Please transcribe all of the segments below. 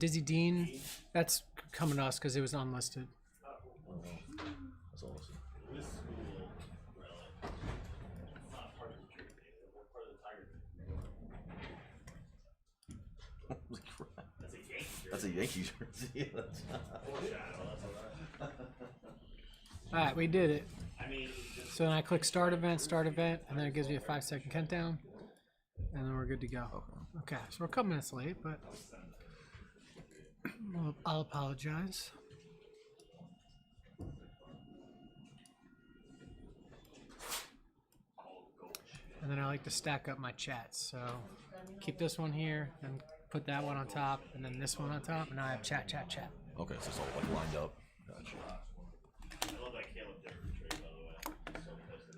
Dizzy Dean, that's coming to us because it was unlisted. That's awesome. Holy crap. That's a Yankees jersey. Alright, we did it. So then I click start event, and then it gives me a 5-second countdown. And then we're good to go. Okay, so we're a couple minutes late, but I'll apologize. And then I like to stack up my chats. So keep this one here, and put that one on top, and then this one on top, and now I have chat, chat, chat. Okay, so it's all like lined up. Gotcha.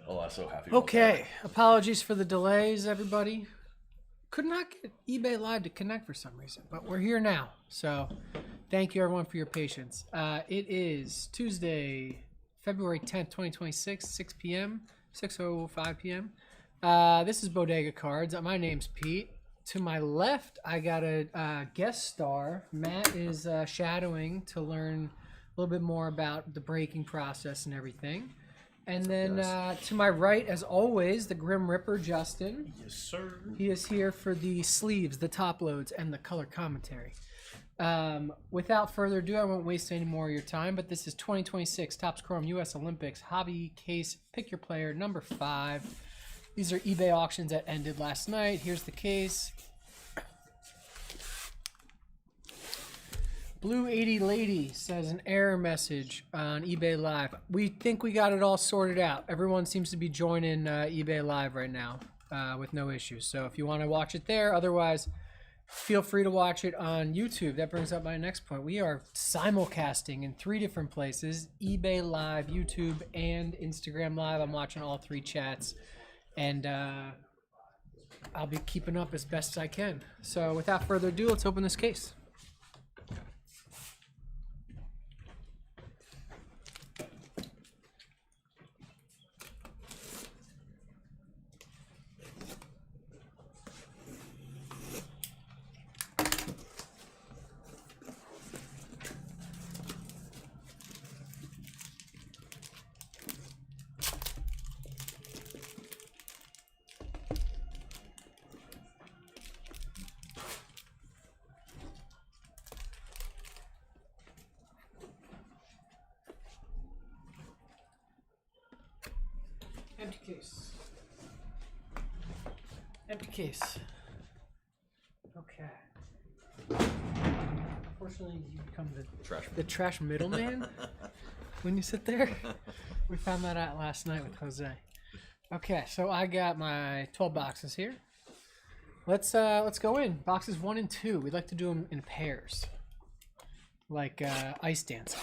Oh, I'm so happy. Okay, apologies for the delays, everybody. Could not get eBay Live to connect for some reason, but we're here now. So thank you, everyone, for your patience. It is Tuesday, February 10th, 2026, 6 p.m., 6:05 p.m. This is Bodega Cards. My name's Pete. To my left, I got a guest star. Matt is shadowing to learn a little bit more about the breaking process and everything. And then to my right, as always, the Grim Ripper, Justin. Yes, sir. He is here for the sleeves, the top loads, and the color commentary. Without further ado, I won't waste any more of your time, but this is 2026 Topps Chrome U.S. Olympics Hobby Case Pick Your Player number 5. These are eBay auctions that ended last night. Here's the case. Blue 80 Lady says an error message on eBay Live. We think we got it all sorted out. Everyone seems to be joining eBay Live right now with no issues. So if you want to watch it there, otherwise feel free to watch it on YouTube. That brings up my next point. We are simulcasting in 3 different places: eBay Live, YouTube, and Instagram Live. I'm watching all 3 chats, and I'll be keeping up as best as I can. So without further ado, let's open this case. Empty case. Empty case. Okay. Unfortunately, you become the trash middleman when you sit there. We found that out last night with Jose. Okay, so I got my 12 boxes here. Let's go in. Boxes 1 and 2. We like to do them in pairs, like ice dancing.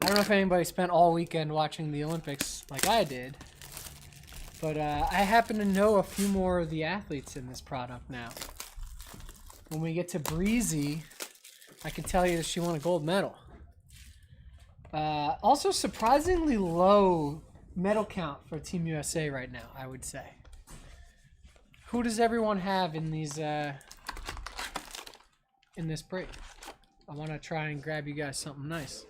I don't know if anybody spent all weekend watching the Olympics like I did, but I happen to know a few more of the athletes in this product now. When we get to Breezy, I can tell you that she won a gold medal. Also, surprisingly low medal count for Team USA right now, I would say. Who does everyone have in these in this break? I want to try and grab you guys something nice.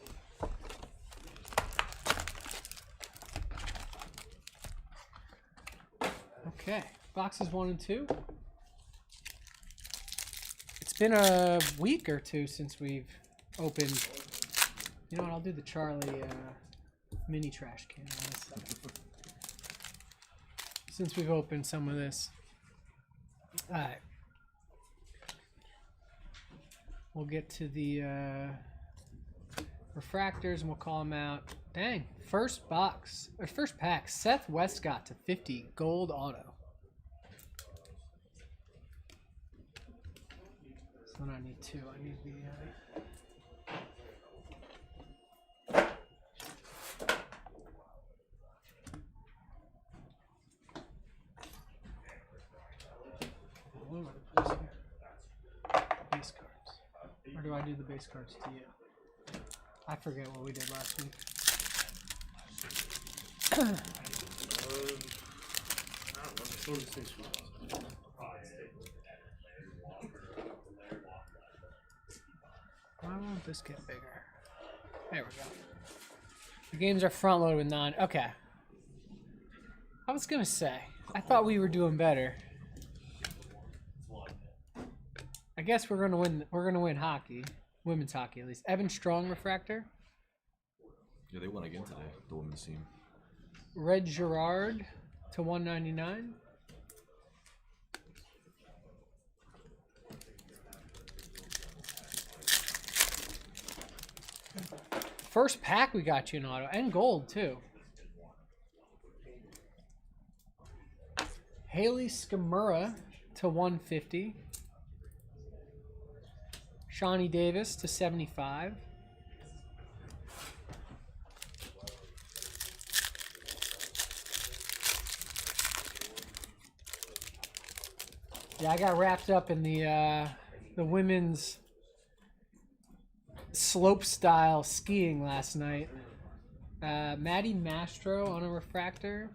Okay, boxes 1 and 2. It's been a week or 2 since we've opened. You know what? I'll do the Charlie mini trash can on this side. Since we've opened some of this. All right. We'll get to the refractors and we'll call them out. Dang, first box or first pack. Seth Westcott to 50 gold auto. So I need 2. I need the. Base cards. Or do I do the base cards to you? I forget what we did last week. Why won't this get bigger? There we go. The games are front loaded with 9. Okay. I was gonna say, I thought we were doing better. I guess we're gonna win. We're gonna win hockey, women's hockey at least. Evan Strong refractor. Yeah, they won again today. The women's team. Red Gerard to 199. First pack we got you in auto and gold too. Haley Skamura to 150. Shawnee Davis to 75. Yeah, I got wrapped up in the women's slope style skiing last night. Maddie Mastro on a refractor.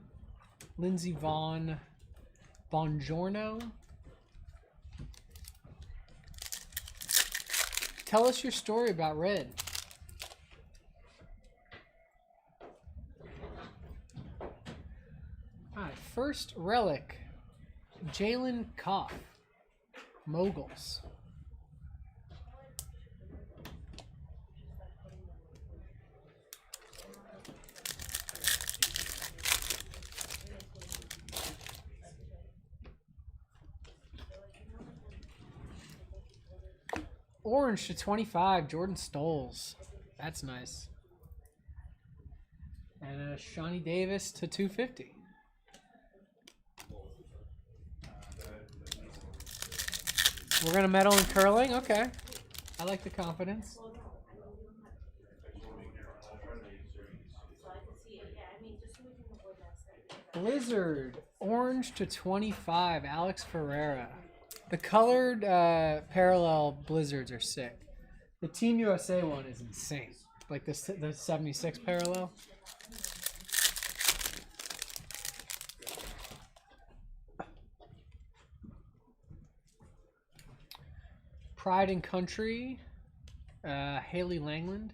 Lindsey Vaughn Bongiorno. Tell us your story about red. All right, first relic. Jalen Koff. Moguls. Orange to 25, Jordan Stoles. That's nice. And Shawnee Davis to 250. We're going to medal in curling? Okay. I like the confidence. Blizzard, orange to 25, Alex Ferreira. The colored parallel blizzards are sick. The Team USA one is insane. Like the 76 parallel. Pride and Country, Haley Langland.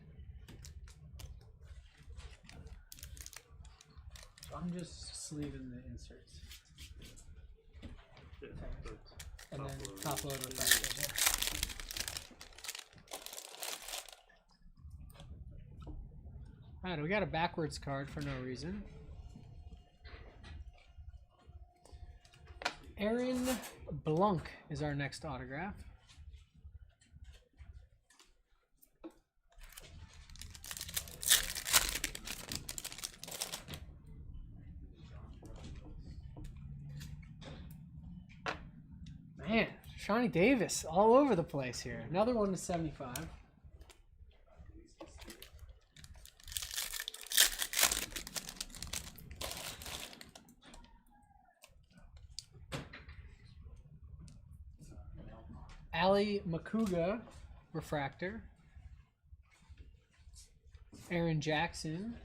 I'm just sleeving the inserts. And then top load refractor. Alright, we got a backwards card for no reason. Aaron Blunk is our next autograph. Man, Shawnee Davis all over the place here. Another one to 75. Ali Makuga, refractor. Aaron Jackson.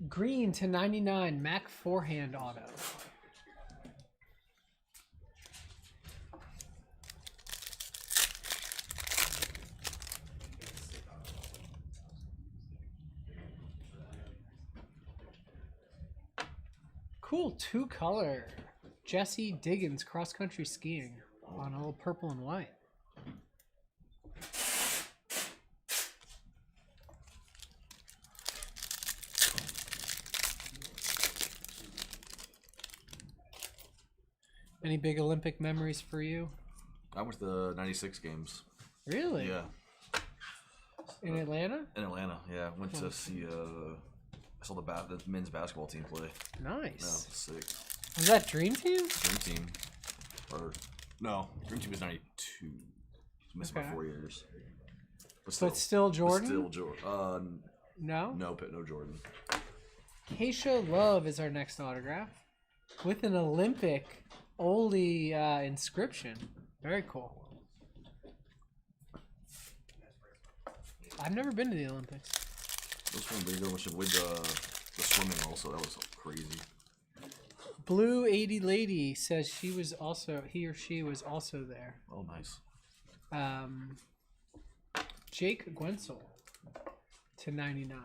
Green to 99, Mac forehand auto. Cool, two color. Jesse Diggins, cross country skiing on all purple and white. Any big Olympic memories for you? I went to the 96 games. Really? Yeah. In Atlanta? In Atlanta, yeah. Went to see, I saw the men's basketball team play. Nice. Yeah, sick. Was that Dream Team? Dream Team. Or, no, Dream Team was 92. Missed Okay. by 4 years. But So it's still Jordan? Still Jordan. No? No Jordan. Keisha Love is our next autograph. With an Olympic oldie inscription. Very cool. I've never been to the Olympics. This one big with the swimming also. That was crazy. Blue 80 Lady says he or she was also there. Oh, nice. Jake Gwensel to 99.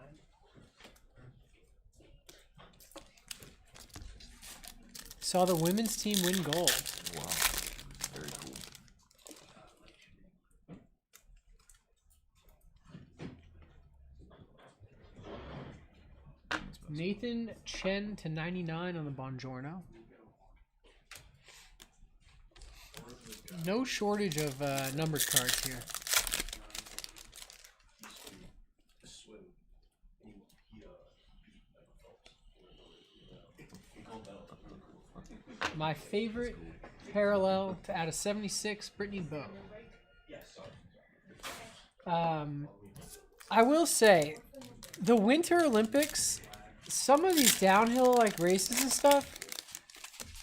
Saw the women's team win gold. Wow. Very cool. Nathan Chen to 99 on the Bongiorno. No shortage of numbered cards here. My favorite parallel to out of 76, Brittany Bowe. I will say, the Winter Olympics, some of these downhill like races and stuff,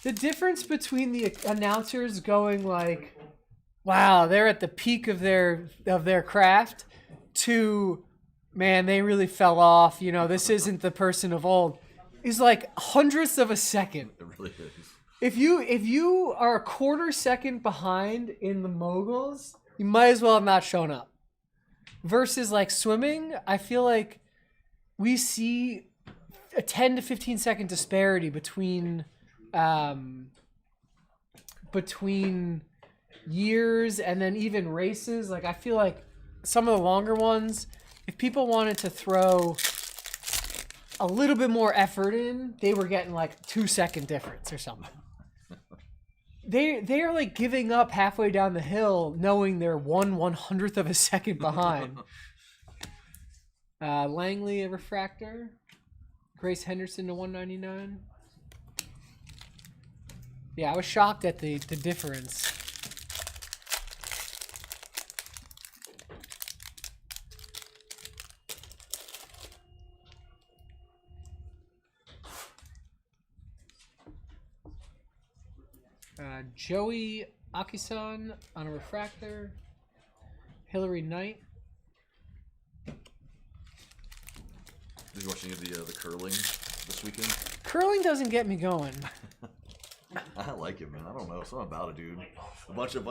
the difference between the announcers going like, wow, they're at the peak of their craft, to, man, they really fell off, you know, this isn't the person of old, is like hundredths of a second. It really is. If you are a quarter second behind in the moguls, you might as well have not shown up. Versus like swimming, I feel like we see a 10 to 15 second disparity between years and then even races. Like I feel like some of the longer ones, if people wanted to throw a little bit more effort in, they were getting like 2 second difference or something. They are like giving up halfway down the hill, knowing they're 1/100th of a second behind. Langley, a refractor. Grace Henderson to 199. Yeah, I was shocked at the difference. Joey Akisan on a refractor. Hillary Knight. Did you watch any of the curling this weekend? Curling doesn't get me going. I like it, man. I don't know, something about it, dude. A bunch of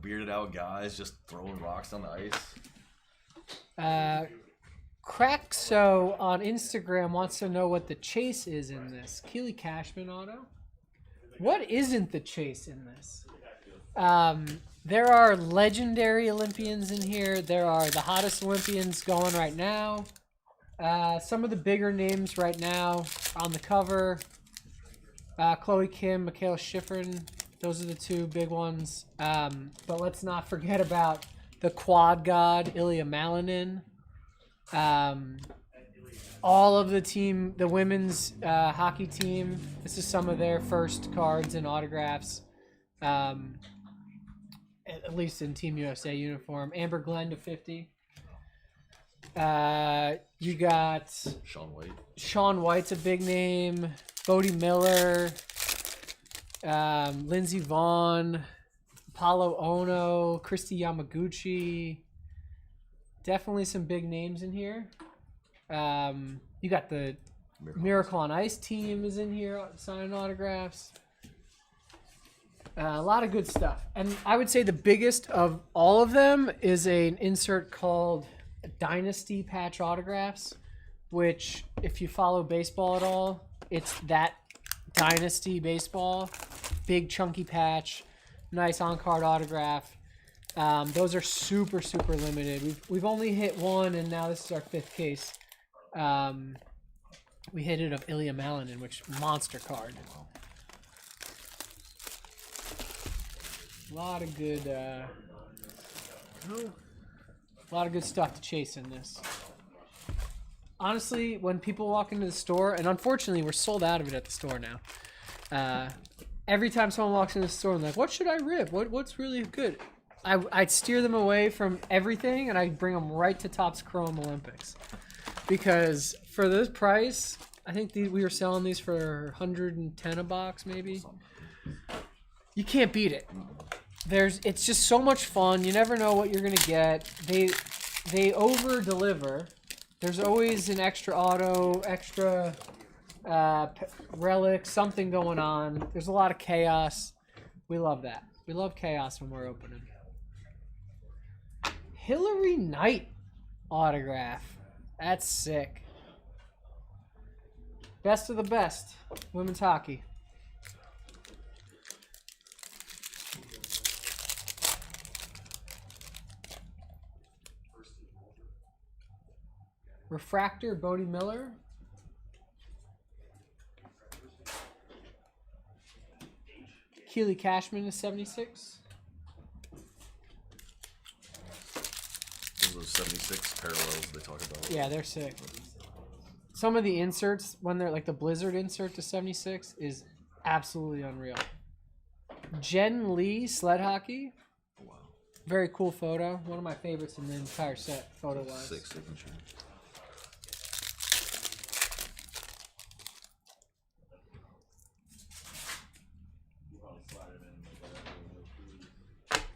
bearded out guys just throwing rocks on the ice. Crackso on Instagram wants to know what the chase is in this. Keely Cashman auto. What isn't the chase in this? There are legendary Olympians in here. There are the hottest Olympians going right now. Some of the bigger names right now on the cover. Chloe Kim, Michaela Schifrin. Those are the two big ones. But let's not forget about the quad god, Ilya Malinin. All of the team, the women's hockey team, this is some of their first cards and autographs, at least in Team USA uniform. Amber Glenn to 50. You got Shaun White. Shaun White's a big name. Bodie Miller, Lindsey Vaughn, Apollo Ono, Christy Yamaguchi. Definitely some big names in here. You got the Miracle on Ice team is in here signing autographs. A lot of good stuff. And I would say the biggest of all of them is an insert called Dynasty Patch Autographs, which if you follow baseball at all, it's that Dynasty baseball. Big chunky patch, nice on-card autograph. Those are super, super limited. We've only hit one, and now this is our 5th case. We hit it of Ilya Malinin, which monster card. A lot of good stuff to chase in this. Honestly, when people walk into the store, and unfortunately we're sold out of it at the store now. Every time someone walks into the store, I'm like, what should I rip? What's really good? I'd steer them away from everything, and I'd bring them right to Topps Chrome Olympics. Because for this price, I think we were selling these for 110 a box, maybe. You can't beat it. It's just so much fun. You never know what you're gonna get. they over deliver. There's always an extra auto, extra relic, something going on. There's a lot of chaos. We love that. We love chaos when we're opening. Hillary Knight autograph. That's sick. Best of the best. Women's hockey. Refractor, Bodie Miller. Keely Cashman is 76. Those 76 parallels they talk about. Yeah, they're sick. Some of the inserts, when they're like the Blizzard insert to 76, is absolutely unreal. Jen Lee, sled hockey. Wow. Very cool photo. One of my favorites in the entire set, photo-wise. Sick signature.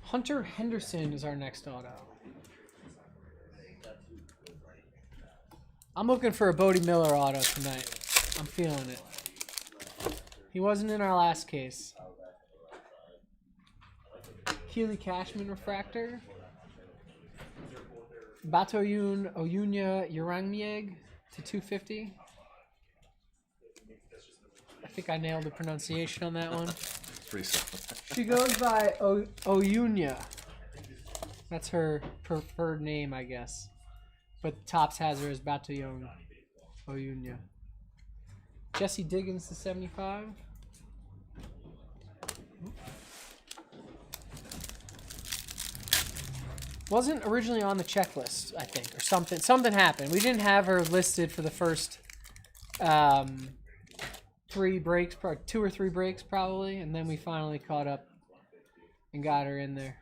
Hunter Henderson is our next auto. I'm looking for a Bodie Miller auto tonight. I'm feeling it. He wasn't in our last case. Keely Cashman refractor. Batoyun Oyunya Urangmieg to 250. I think I nailed the pronunciation on that one. It's pretty simple. She goes by Oyunya. That's her preferred name, I guess. But Topps has her as Batoyun Oyunya. Jesse Diggins to 75. Wasn't originally on the checklist, I think, or something. Something happened. We didn't have her listed for the first 3 breaks, 2 or 3 breaks probably, and then we finally caught up and got her in there.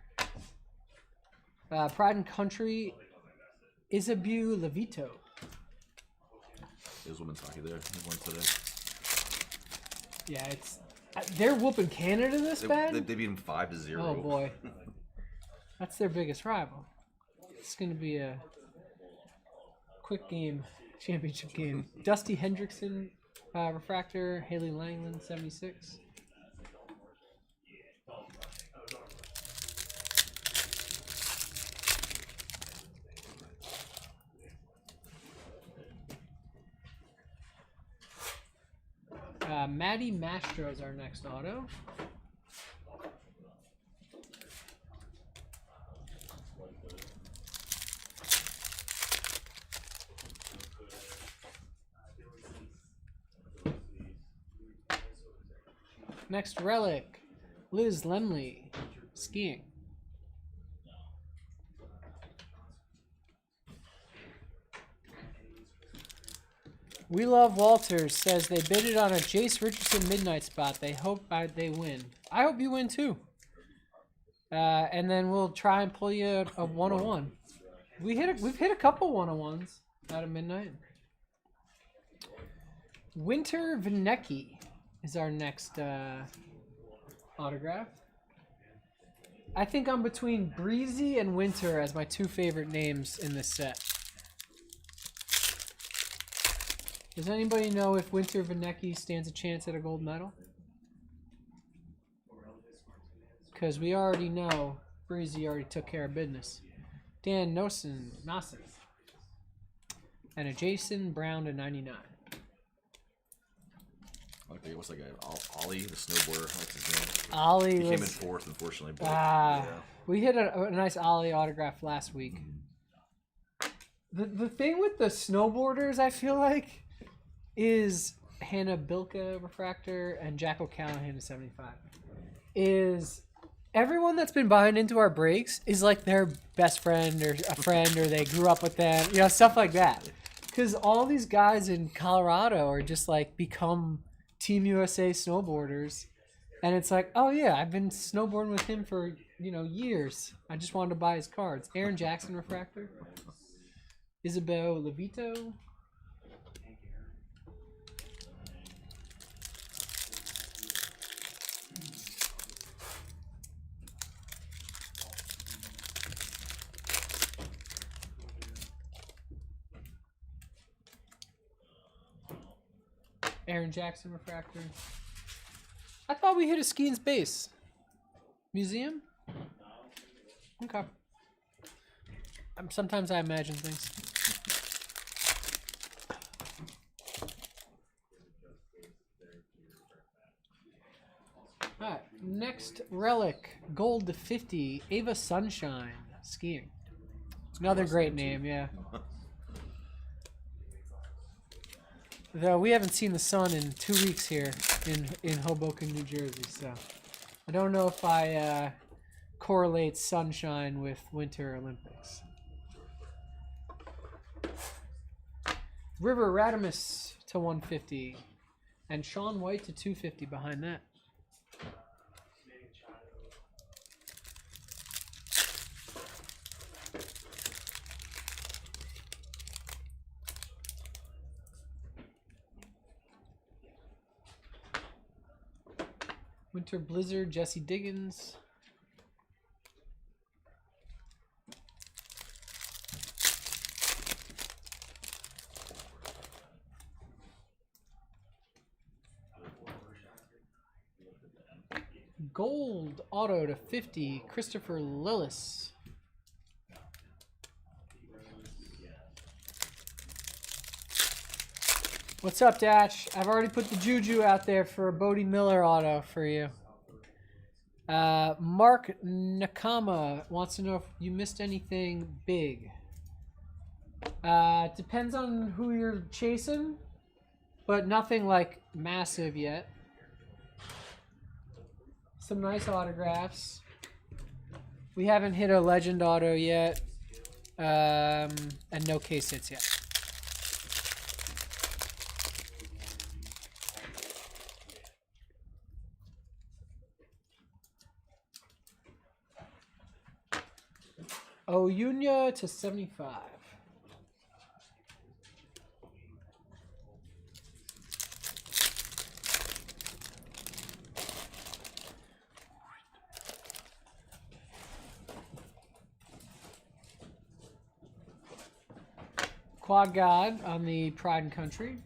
Pride and Country, Isabeau Levito. There's women's hockey there. They won today. Yeah, it's they're whooping Canada this bad. They beat them 5-0. Oh boy, that's their biggest rival. It's gonna be a quick game, championship game. Dusty Hendrickson, refractor. Haley Langland, 76. Maddie Mastro is our next auto. Next relic, Liz Lemley, skiing. We Love Walters says they bidded on a Jace Richardson midnight spot. They hope they win. I hope you win too. And then we'll try and pull you a 101. We've hit a couple 101s out of midnight. Winter Vinecki is our next autograph. I think I'm between Breezy and Winter as my 2 favorite names in this set. Does anybody know if Winter Vinecki stands a chance at a gold medal? Because we already know Breezy already took care of business. Dan Nosen. And a Jason Brown to 99. Okay, what's that guy? Ollie, the snowboarder. What's his name? Ollie he came in 4th, unfortunately. But, yeah. We hit a nice Ollie autograph last week. The thing with the snowboarders, I feel like, is Hannah Bilka refractor and Jack O'Callahan to 75. Is everyone that's been buying into our breaks is like their best friend or a friend, or they grew up with them, you know, stuff like that. Because all these guys in Colorado are just like become Team USA snowboarders, and it's like, oh yeah, I've been snowboarding with him for, you know, years. I just wanted to buy his cards. Aaron Jackson refractor. Isabeau Levito. Aaron Jackson refractor. I thought we hit a skiing base. Museum? Okay. Sometimes I imagine things. Alright, next relic. Gold to 50. Ava Sunshine. Skiing. Another great name, yeah. Though we haven't seen the sun in 2 weeks here in Hoboken, New Jersey, so I don't know if I correlate sunshine with Winter Olympics. River Radimus to 150, and Sean White to 250 behind that. Winter Blizzard, Jesse Diggins. Gold auto to 50, Christopher Lillis. What's up, Dash? I've already put the juju out there for a Bodie Miller auto for you. Mark Nakama wants to know if you missed anything big. Depends on who you're chasing, but nothing like massive yet. Some nice autographs. We haven't hit a legend auto yet, and no case hits yet. Oyunya to 75. Quad God on the Pride and Country.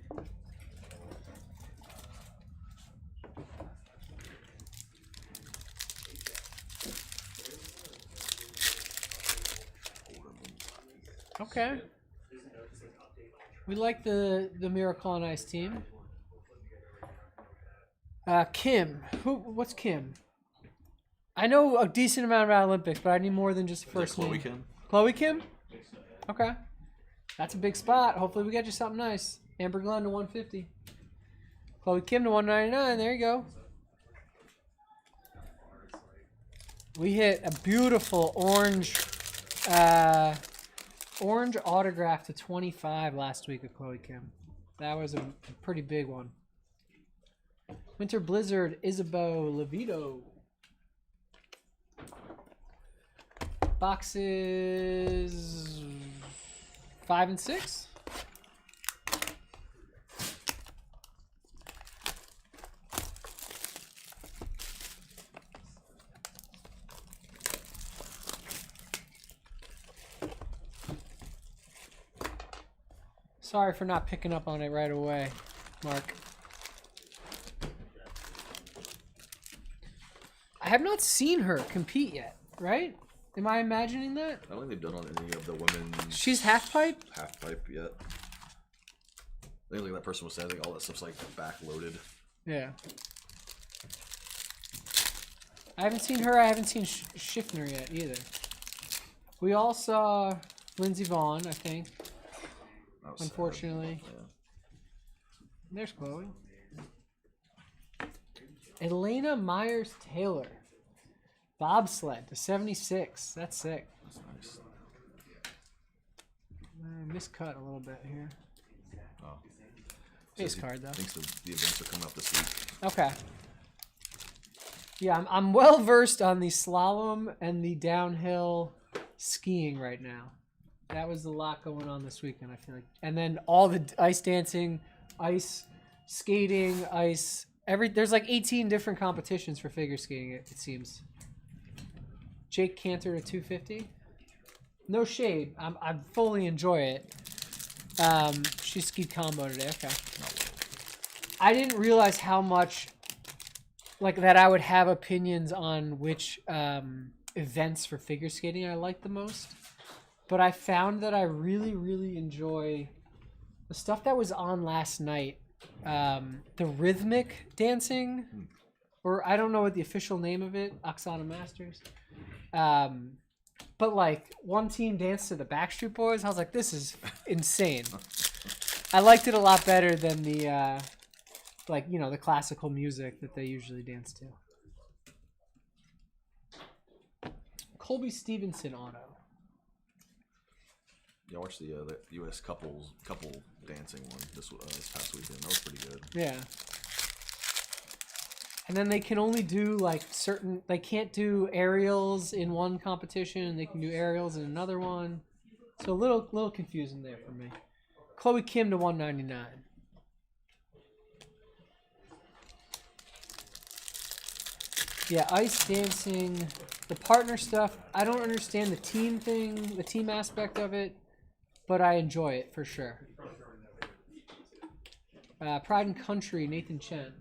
Okay. We like the Miracle on Ice team. Kim. What's Kim? I know a decent amount about Olympics, but I need more than just the first name. Chloe Kim? Chloe Kim? Okay. That's a big spot. Hopefully we get you something nice. Amber Glenn to 150. Chloe Kim to 199. There you go. We hit a beautiful orange autograph to 25 last week of Chloe Kim. That was a pretty big one. Winter Blizzard, Isabeau Levito. Boxes 5 and 6. Sorry for not picking up on it right away, Mark. I have not seen her compete yet, right? Am I imagining that? I don't think they've done on any of the women's. She's half pipe? Half pipe yet. I think like that person was saying, I think all that stuff's like backloaded. Yeah. I haven't seen her. I haven't seen Schiffner yet either. We all saw Lindsey Vaughn, I think. Unfortunately. Yeah. There's Chloe. Elena Myers-Taylor. Bobsled to 76. That's sick. That's nice. Miscut a little bit here. Oh. Base card, though. Thinks the events are coming up this week. Okay. Yeah, I'm well versed on the slalom and the downhill skiing right now. That was a lot going on this weekend, I feel like. And then all the ice dancing, ice skating, there's like 18 different competitions for figure skating, it seems. Jake Cantor to 250. No shade. I fully enjoy it. She skied combo today. Okay. I didn't realize how much, like, that I would have opinions on which events for figure skating I like the most. But I found that I really, really enjoy the stuff that was on last night. The rhythmic dancing, or I don't know what the official name of it, Oksana Masters. But like one team danced to the Backstreet Boys. I was like, this is insane. I liked it a lot better than the like, you know, the classical music that they usually dance to. Colby Stevenson auto. Yeah, I watched the U.S. couple dancing one this past weekend. That was pretty good. Yeah. And then they can only do like certain. They can't do aerials in one competition. They can do aerials in another one. So a little confusing there for me. Chloe Kim to 199. Yeah, ice dancing, the partner stuff. I don't understand the team thing, the team aspect of it, but I enjoy it for sure. Pride and Country, Nathan Chen.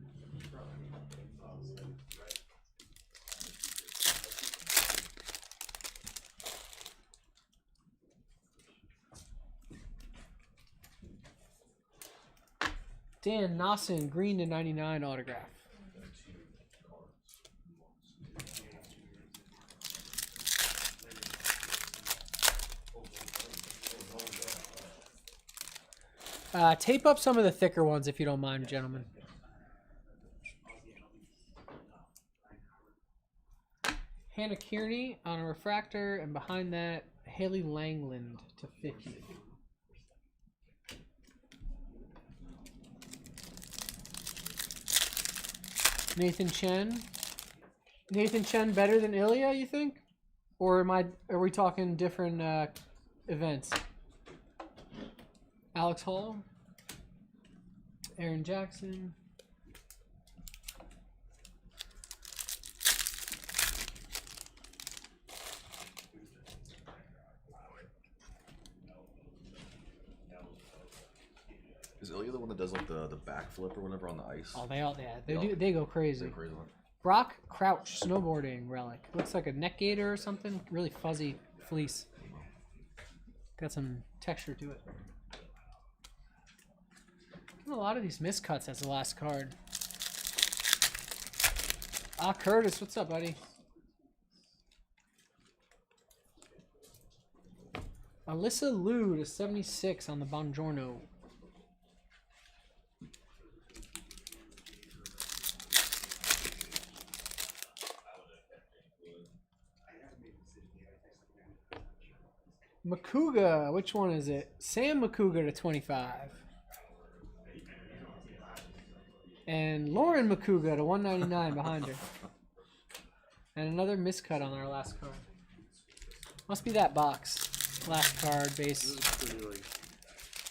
Dan Nosson, green to 99 autograph. Tape up some of the thicker ones if you don't mind, gentlemen. Hannah Kearney on a refractor, and behind that, Haley Langland to 50. Nathan Chen. Nathan Chen better than Ilya, you think? Or are we talking different events? Alex Hall, Aaron Jackson. Is Ilya the one that does like the backflip or whatever on the ice? Oh, they go crazy. One. Brock Crouch, snowboarding relic. Looks like a neck gaiter or something. Really fuzzy fleece. Got some texture to it. A lot of these miscuts as the last card. Curtis, what's up, buddy? Alyssa Liu to 76 on the Bongiorno. Makuga, which one is it? Sam Makuga to 25. And Lauren Makuga to 199 behind her. And another miscut on our last card. Must be that box. Last card base. This is pretty like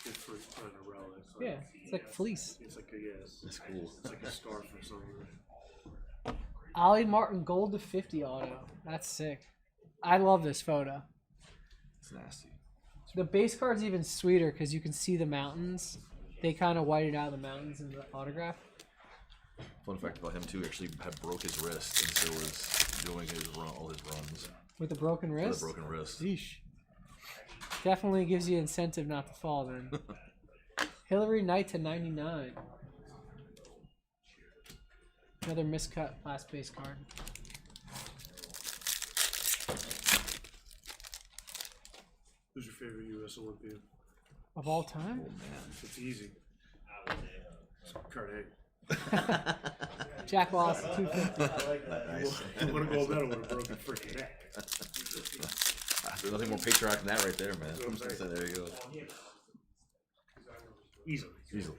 different kind of relic. Like, yeah, it's like fleece. It's like a yes. That's cool. It's like a scarf or something. Ollie Martin gold to 50 auto. That's sick. I love this photo. It's nasty. The base card's even sweeter because you can see the mountains. They kind of whited out the mountains in the autograph. Fun fact about him too, he actually had broke his wrist and still was doing all his runs. With a broken wrist? With a broken wrist. Yeesh. Definitely gives you incentive not to fall then. Hillary Knight to 99. Another miscut last base card. Who's your favorite U.S. Olympian? Of all time? Oh man. It's easy. Kurt Haig. Jack Wallace, 250. Nice. He would have gold medal with a broken freaking neck. There's nothing more patriotic than that right there, man. That's what I'm saying. So there you go. Easily. Easily.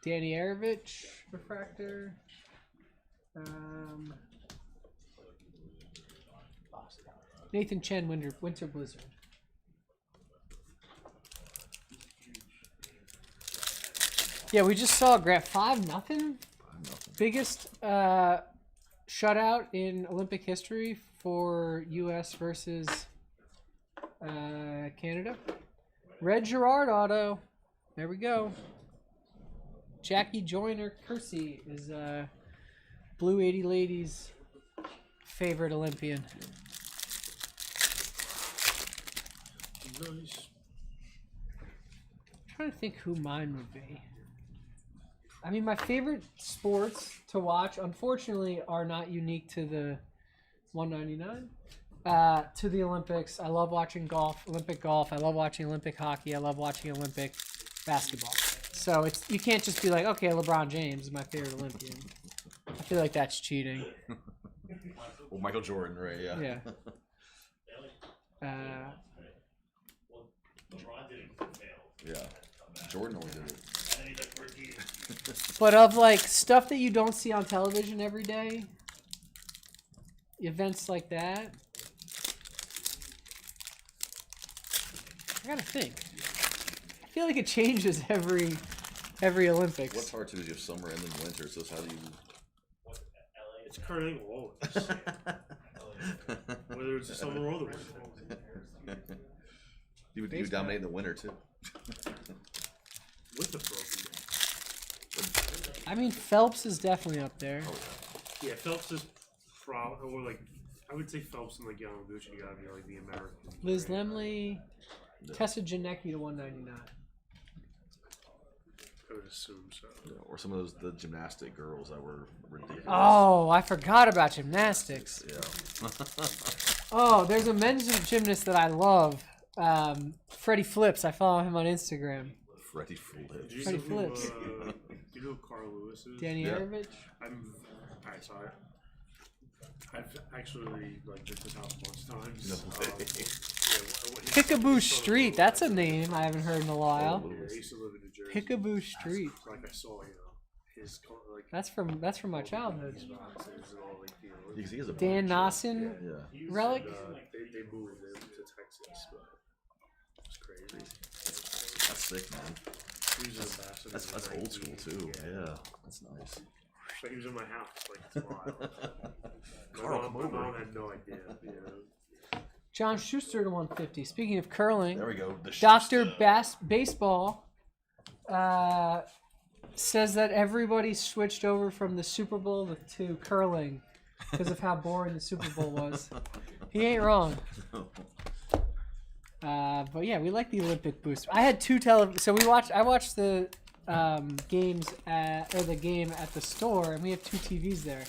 Danny Arovich, refractor. Nathan Chen, Winter Blizzard. Yeah, we just saw Grant 5-0. Biggest shutout in Olympic history for U.S. versus Canada. Red Gerard auto. There we go. Jackie Joyner Kersey is Blue 80 Ladies' favorite Olympian. Nice. I'm trying to think who mine would be. I mean, my favorite sports to watch, unfortunately, are not unique to the 199. To the Olympics. I love watching golf, Olympic golf. I love watching Olympic hockey. I love watching Olympic basketball. So you can't just be like, okay, LeBron James is my favorite Olympian. I feel like that's cheating. Well, Michael Jordan, right? Yeah. Yeah. Yeah. Jordan only did it. But of like stuff that you don't see on television every day, events like that, I gotta think. I feel like it changes every Olympics. What's hard too is you have summer and then winter, so how do you? It's curling always. Whether it's the summer or the winter. You dominate in the winter too. With the broken. I mean, Phelps is definitely up there. Yeah, Phelps is probably, or like, I would say Phelps and like Yamaguchi gotta be like the American. Liz Lemley, Tessa Janecki to 199. I would assume so. Yeah, or some of the gymnastic girls that were ridiculous. Oh, I forgot about gymnastics. Yeah. Oh, there's a men's gymnast that I love. Freddie Flips. I follow him on Instagram. Freddie Flips. Freddie Flips. Do you know who Carl Lewis is? Danny Arovich. Alright, so I've actually like been to his house a bunch of times. No way. Pickaboo Street. That's a name I haven't heard in a while. Yeah, I used to live in New Jersey. Pickaboo Street. Like I saw, his like. That's from my childhood. Because he is a Dan Nosson relic. They moved to Texas, but it's crazy. That's sick, man. He was an ambassador. That's old school too. Yeah, that's nice. But he was in my house, like it's wild. Carl, my mom had no idea. John Schuster to 150. Speaking of curling, There we go. The Dr. Baseball says that everybody switched over from the Super Bowl to curling because of how boring the Super Bowl was. He ain't wrong. But yeah, we like the Olympic boost. I had two so I watched the game at the store, and we have two TVs there.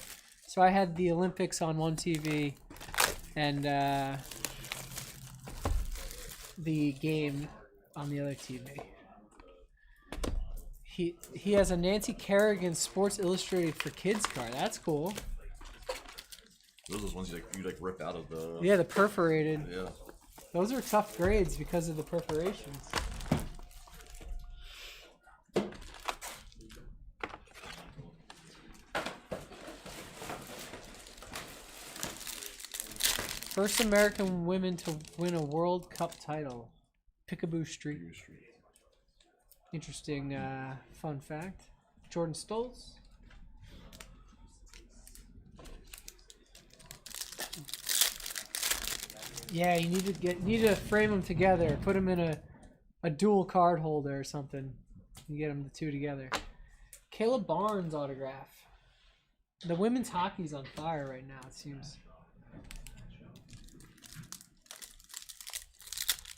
So I had the Olympics on one TV, and the game on the other TV. He has a Nancy Kerrigan Sports Illustrated for Kids card. That's cool. Those are those ones you rip out of the. Yeah, the perforated. Yeah. Those are tough grades because of the perforations. First American women to win a World Cup title. Pickaboo Street. Interesting fun fact. Jordan Stoltz. Yeah, you need to frame them together. Put them in a dual card holder or something. You get them the two together. Caleb Barnes autograph. The women's hockey's on fire right now, it seems.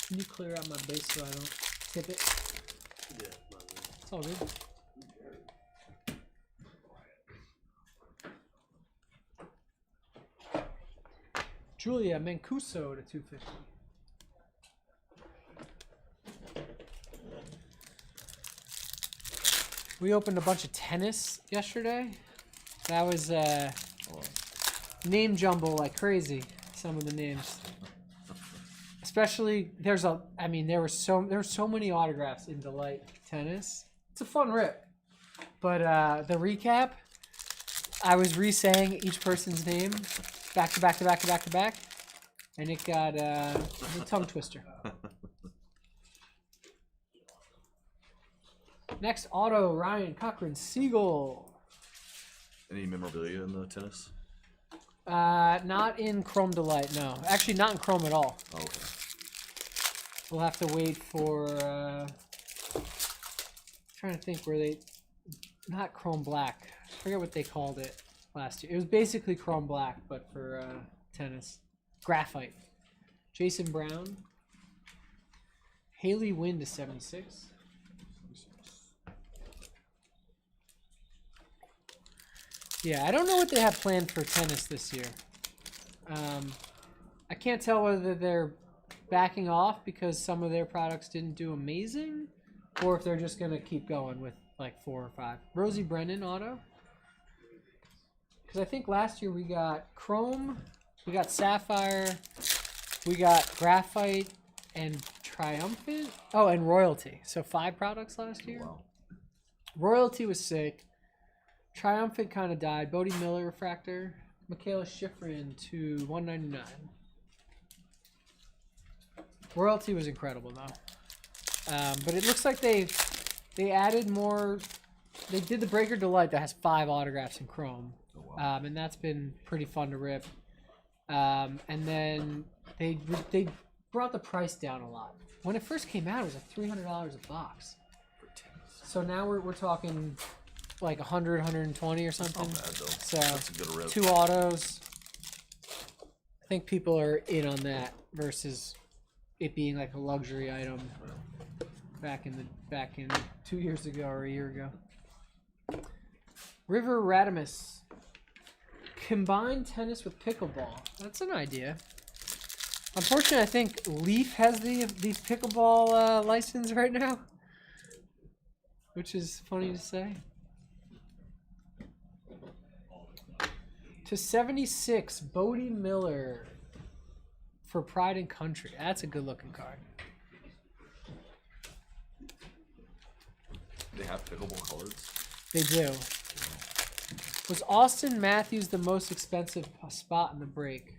Can you clear out my base so I don't tip it? Yeah, It's all good. Julia Mancuso to 250. We opened a bunch of tennis yesterday. That was name jumble like crazy. Some of the names, especially there were so many autographs in Delight Tennis. It's a fun rip, but the recap, I was re-saying each person's name back to back to back to back to back, and it got a tongue twister. Next auto, Ryan Cochran Siegel. Any memorabilia in the tennis? Not in Chrome Delight, no. Actually, not in Chrome at all. Oh, okay. We'll have to wait for. Trying to think where not chrome black. I forget what they called it last year. It was basically chrome black, but for tennis. Graphite. Jason Brown. Haley Wynn to 76. Yeah, I don't know what they have planned for tennis this year. I can't tell whether they're backing off because some of their products didn't do amazing, or if they're just going to keep going with like 4 or 5. Rosie Brennan auto. Because I think last year we got Chrome, we got Sapphire, we got Graphite, and Triumphant. Oh, and Royalty. So 5 products last year. Wow. Royalty was sick. Triumphant kind of died. Bodie Miller refractor. Michaela Schifrin to 199. Royalty was incredible though. But it looks like they added more. They did the Breaker Delight that has 5 autographs in chrome. Oh, wow. And that's been pretty fun to rip. And then they brought the price down a lot. When it first came out, it was like $300 a box. So now we're talking like 100, 120 or something. Not bad, though. So That's a good rip. 2 autos. I think people are in on that versus it being like a luxury item back in 2 years ago or a year ago. River Radimus. Combine tennis with pickleball. That's an idea. Unfortunately, I think Leaf has these pickleball license right now, which is funny to say. To 76, Bodie Miller for Pride and Country. That's a good looking card. They have pickleball cards. They do. Was Austin Matthews the most expensive spot in the break?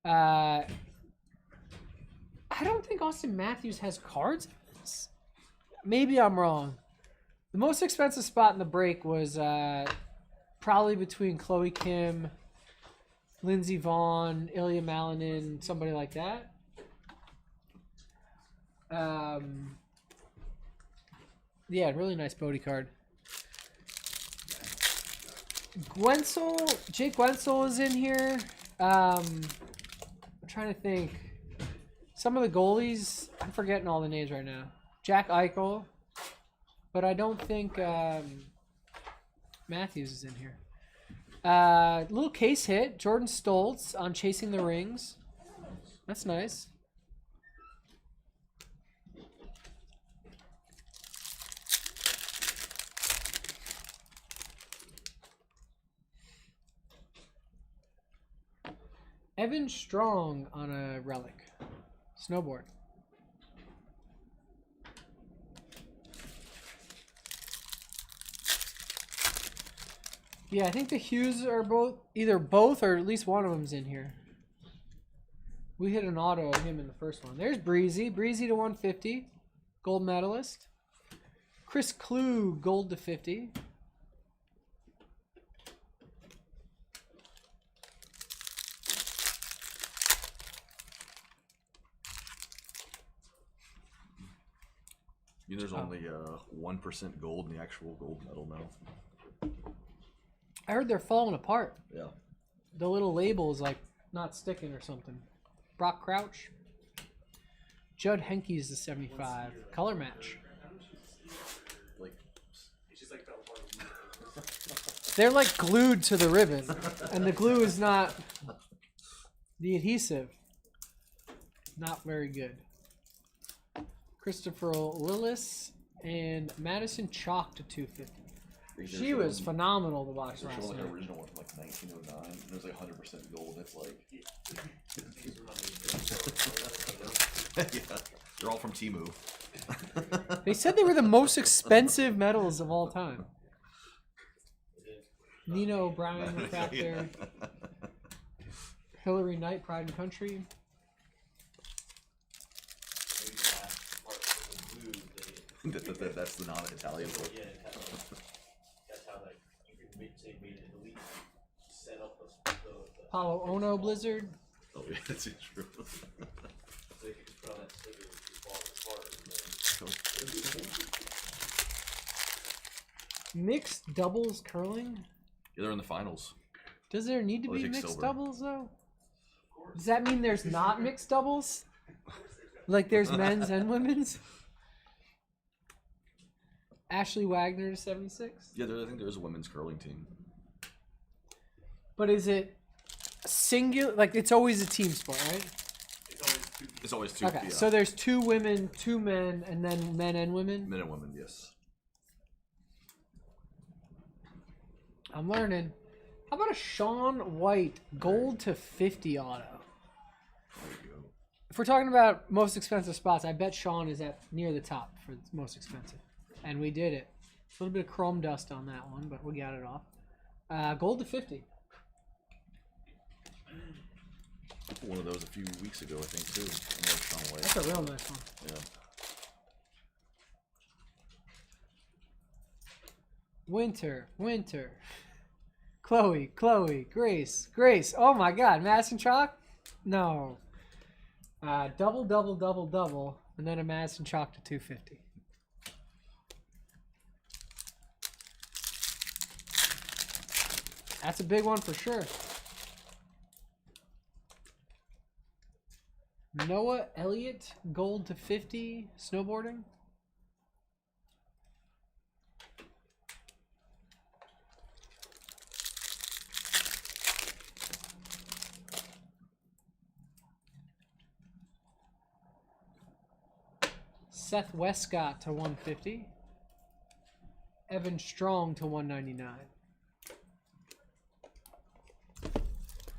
I don't think Austin Matthews has cards. Maybe I'm wrong. The most expensive spot in the break was probably between Chloe Kim, Lindsey Vaughn, Ilya Malinin, somebody like that. Yeah, really nice Bodie card. Jake Gwensel is in here. I'm trying to think. Some of the goalies, I'm forgetting all the names right now. Jack Eichel, but I don't think Matthews is in here. Little case hit, Jordan Stoltz on Chasing the Rings. That's nice. Evan Strong on a relic. Snowboard. Yeah, I think the Hughes are either both or at least one of them's in here. We hit an auto of him in the first one. There's Breezy. Breezy to 150. Gold medalist. Chris Klug, gold to 50. You know, there's only 1% gold in the actual gold medal now. I heard they're falling apart. Yeah. The little label is like not sticking or something. Brock Crouch. Judd Henke's the 75. Color match. Like, They're like glued to the ribbon, and the glue is not the adhesive. Not very good. Christopher Lillis and Madison Chalk to 250. She was phenomenal to watch last like night. an original one from like 1909. And it was like 100% gold. It's like, yeah, they're all from Temu. They said they were the most expensive medals of all time. Nina O'Brien was back there. Hillary Knight, Pride and Country. That's the non-Italian one. That's how like you can say made in Italy. Set up the Paulo Ono Blizzard. Oh yeah, that's true. so you can just put on that sticker and just fall apart. And then Mixed doubles curling? Yeah, they're in the finals. Does there need to Oh, be they take mixed silver. doubles though? Does that mean there's not mixed doubles? Like there's men's and women's? Ashley Wagner to 76? Yeah, I think there is a women's curling team. But is it singular? Like it's always a team sport, right? It's always two. Okay, Yeah. so there's 2 women, 2 men, and then men and women? Men and women, yes. I'm learning. How about a Sean White gold to 50 auto? There you go. If we're talking about most expensive spots, I bet Sean is at near the top for most expensive. And we did it. A little bit of chrome dust on that one, but we got it off. Gold to 50. One of those a few weeks ago, I think, too. Sean White. That's a real nice one. Yeah. Winter. Chloe, Grace. Oh my God, Madison Chalk? No. Double, and then a Madison Chalk to 250. That's a big one for sure. Noah Elliott, gold to 50, snowboarding. Seth Westcott to 150. Evan Strong to 199.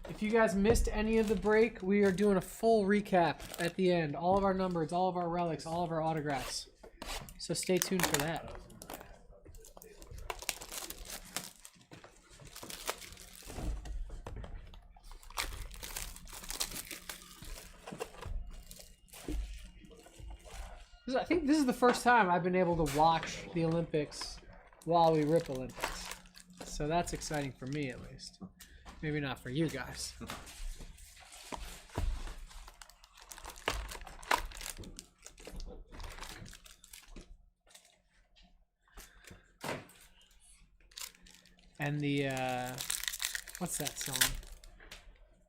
If you guys missed any of the break, we are doing a full recap at the end. All of our numbers, all of our relics, all of our autographs. So stay tuned for that. I think this is the first time I've been able to watch the Olympics while we rip Olympics. So that's exciting for me, at least. Maybe not for you guys. And the, what's that song?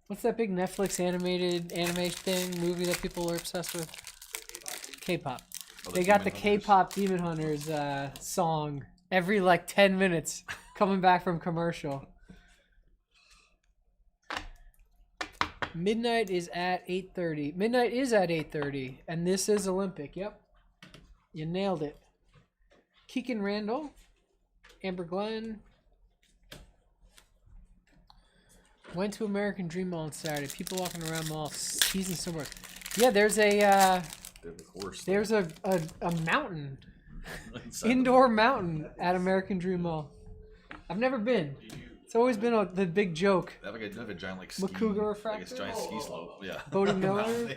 What's that big Netflix animated anime thing, movie that people are obsessed with? K-pop. Oh, They got the K-pop Demon Hunters song every like 10 minutes coming back from commercial. Midnight is at 8:30. Midnight is at 8:30, and this is Olympic. Yep, you nailed it. Keegan Randall, Amber Glenn. Went to American Dream Mall on Saturday. People walking around mall, season somewhere. Yeah, there's a there's a mountain, indoor mountain at American Dream Mall. I've never been. It's always been the big joke. They have a giant like Macuga refractor? like a giant ski slope. Yeah. Bodie Miller.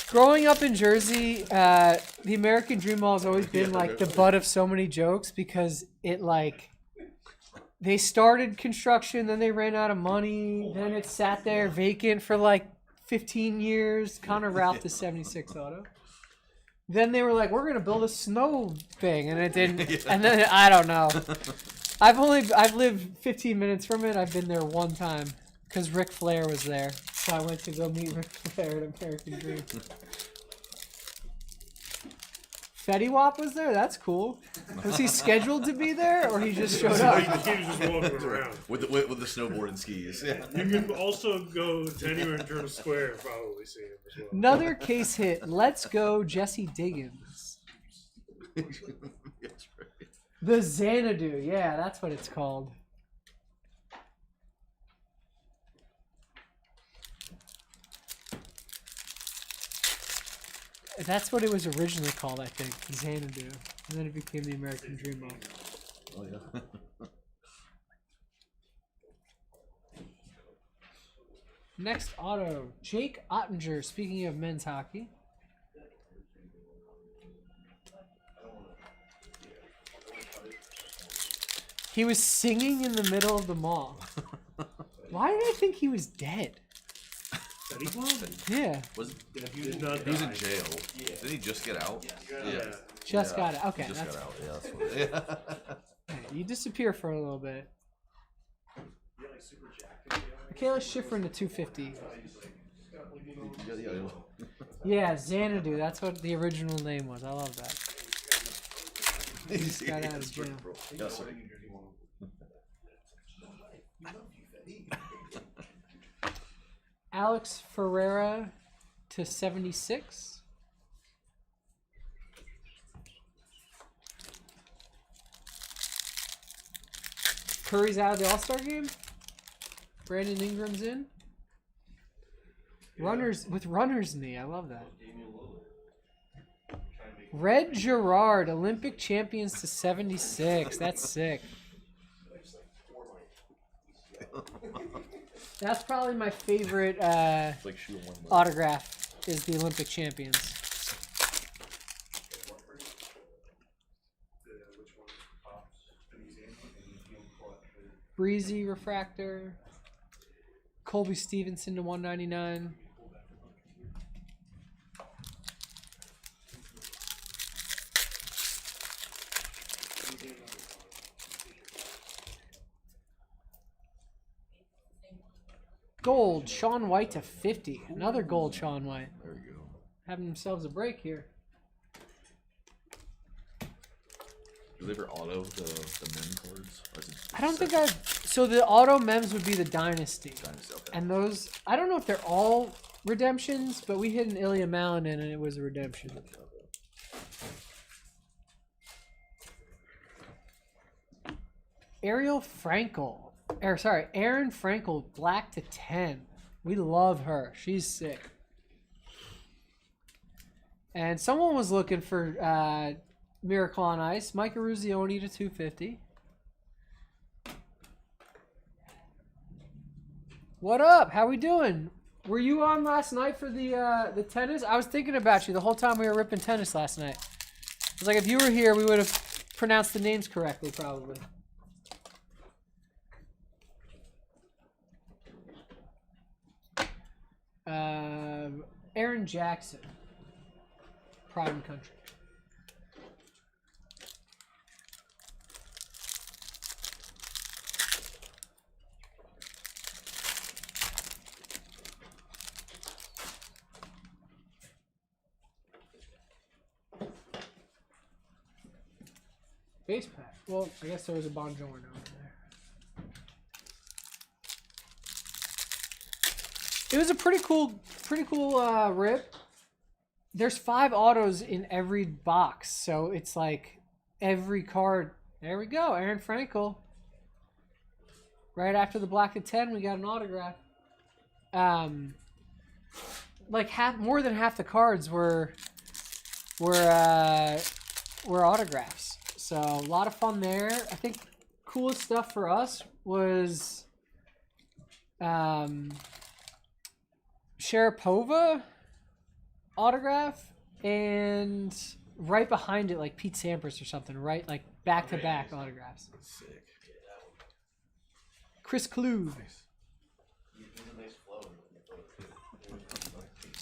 Growing up in Jersey, the American Dream Mall has always been like the butt of so many jokes because it like they started construction, then they ran out of money, then it sat there vacant for like 15 years. Connor Ralph the 76 auto. Then they were like, we're gonna build a snow thing, and it didn't. And then I don't know. I've lived 15 minutes from it. I've been there one time because Ric Flair was there, so I went to go meet Ric Flair at American Dream. Fetty Wap was there. That's cool. Was he scheduled to be there, or he just showed up? He was just walking around. with the snowboard and skis. Yeah. You can also go to anywhere in Turtle Square and probably see him as well. Another case hit. Let's go, Jesse Diggins. That's right. The Xanadu. Yeah, that's what it's called. That's what it was originally called, I think, Xanadu. And then it became the American Dream Mall. Oh yeah. Next auto, Jake Ottinger, speaking of men's hockey. He was singing in the middle of the mall. Why did I think he was dead? Did he won? Yeah. Was He did not he was in die. jail? Did he just get out? Yeah. Just got it. Okay, He just that's got out. Yeah, that's what. Yeah. you disappear for a little bit. Okay, let's shift into 250. Yeah, Xanadu. That's what the original name was. I love that. He's Got out of jail. Yes, sir. Alex Ferreira to 76. Curry's out of the All-Star game. Brandon Ingram's in. Runners with runner's knee. I love that. Red Gerard, Olympic champions to 76. That's sick. That's probably my favorite Like shoe one leg. autograph is the Olympic champions. Breezy refractor. Colby Stevenson to 199. Gold, Sean White to 50. Another gold Sean White. There we go. Having themselves a break here. Do they ever auto the mem cards? Or is it I don't think separate? so the auto mems would be the Dynasty. Dynasty, okay. And those, I don't know if they're all redemptions, but we hit an Ilya Malin in and it was a redemption. Aaron Frankel, black to 10. We love her. She's sick. And someone was looking for Miracle on Ice. Mike Eruzione to 250. What up? How we doing? Were you on last night for the tennis? I was thinking about you the whole time we were ripping tennis last night. I was like, if you were here, we would have pronounced the names correctly, probably. Aaron Jackson, Pride and Country. Base pack. Well, I guess there was a Bonjourno over there. It was a pretty cool rip. There's 5 autos in every box, so it's like every card. There we go, Aaron Frankel. Right after the black to 10, we got an autograph. Like more than half the cards were autographs. So a lot of fun there. I think coolest stuff for us was Sharapova autograph, and right behind it, like Pete Sampras or something, right? Like back-to-back autographs. Sick. Chris Kluge.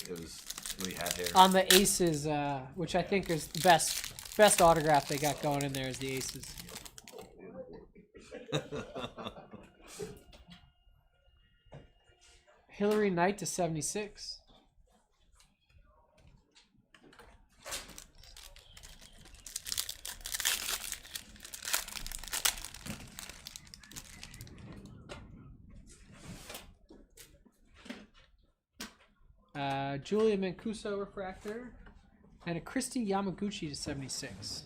It was when he had hair. On the Aces, which I think is the best autograph they got going in there is the Aces. Hillary Knight to 76. Julia Mancuso refractor, and a Christy Yamaguchi to 76.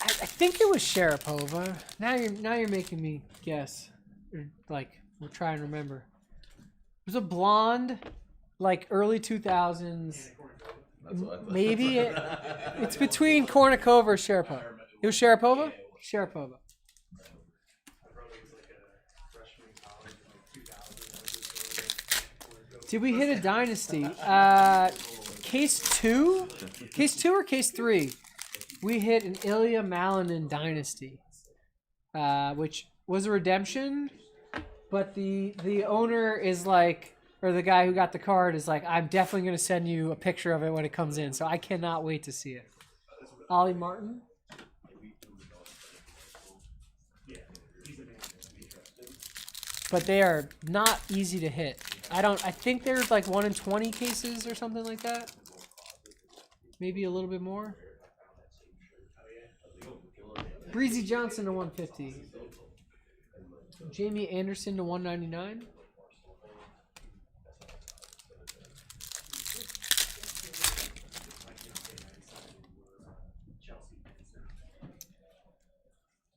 I think it was Sharapova. Now you're making me guess. Or like we're trying to remember. It was a blonde, like early 2000s. Maybe it's between Kornikova or Sharapova. It was Sharapova. Sharapova. Did we hit a dynasty? Case 2? Case 2 or case 3? we hit an Ilya Malinin Dynasty, which was a redemption, but the owner is like, or the guy who got the card is like, I'm definitely going to send you a picture of it when it comes in, so I cannot wait to see it. Ollie Martin. But they are not easy to hit. I think there's like 1 in 20 cases or something like that. Maybe a little bit more. Breezy Johnson to 150. Jamie Anderson to 199.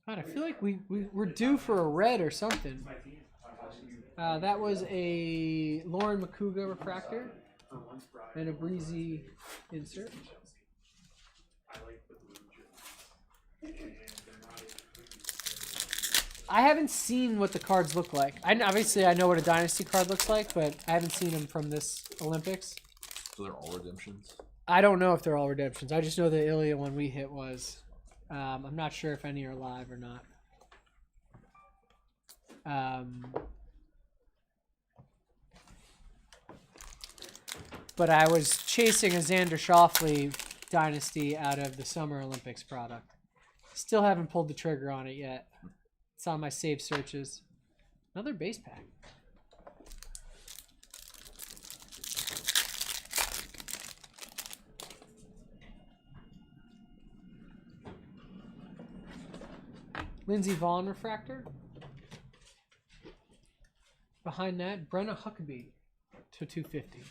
God, I feel like we're due for a red or something. That was a Lauren Makuga refractor and a Breezy insert. I haven't seen what the cards look like. Obviously, I know what a Dynasty card looks like, but I haven't seen them from this Olympics. So they're all redemptions? I don't know if they're all redemptions. I just know the Ilya one we hit was. I'm not sure if any are live or not. But I was chasing a Xander Schauffele Dynasty out of the Summer Olympics product. Still haven't pulled the trigger on it yet. It's on my save searches. Another base pack. Lindsey Vaughn refractor. Behind that, Brenna Huckabee to 250.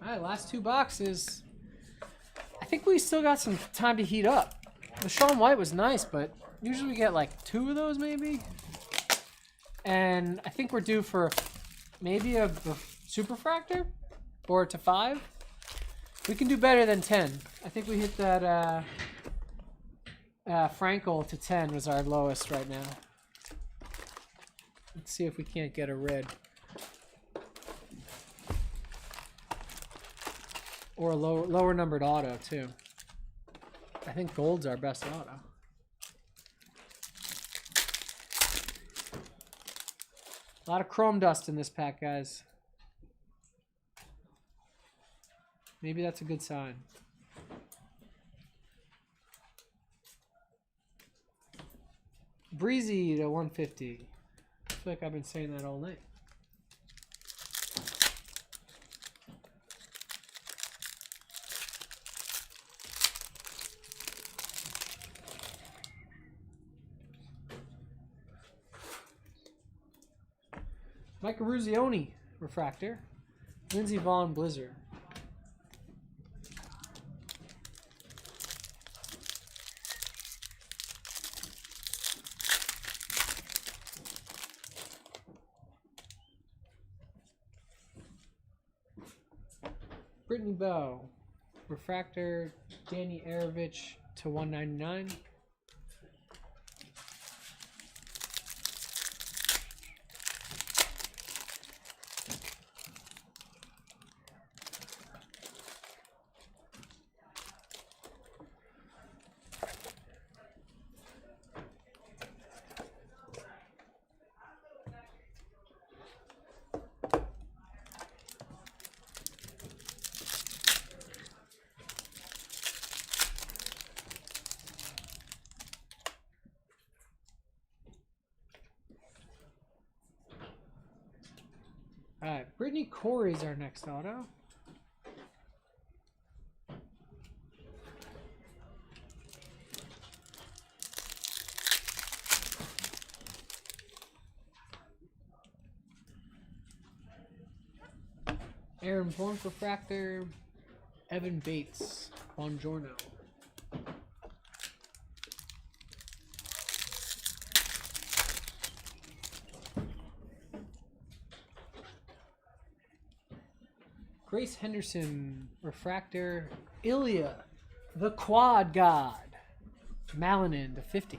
All right, last two boxes. I think we still got some time to heat up. The Sean White was nice, but usually we get like 2 of those maybe. And I think we're due for maybe a Superfractor or to 5. We can do better than 10. I think we hit that Frankel to 10 was our lowest right now. Let's see if we can't get a red. Or a lower numbered auto, too. I think gold's our best auto. A lot of chrome dust in this pack, guys. Maybe that's a good sign. Breezy to 150. I feel like I've been saying that all night. Mike Ruzioni, refractor. Lindsey Vaughn, Blizzard. Brittany Bowe, refractor. Danny Arovich to 199. All right, Brittany Corey's our next auto. Aaron Bourne refractor. Evan Bates, Buongiorno. Grace Henderson, refractor. Ilya, the Quad God. Malinin to 50.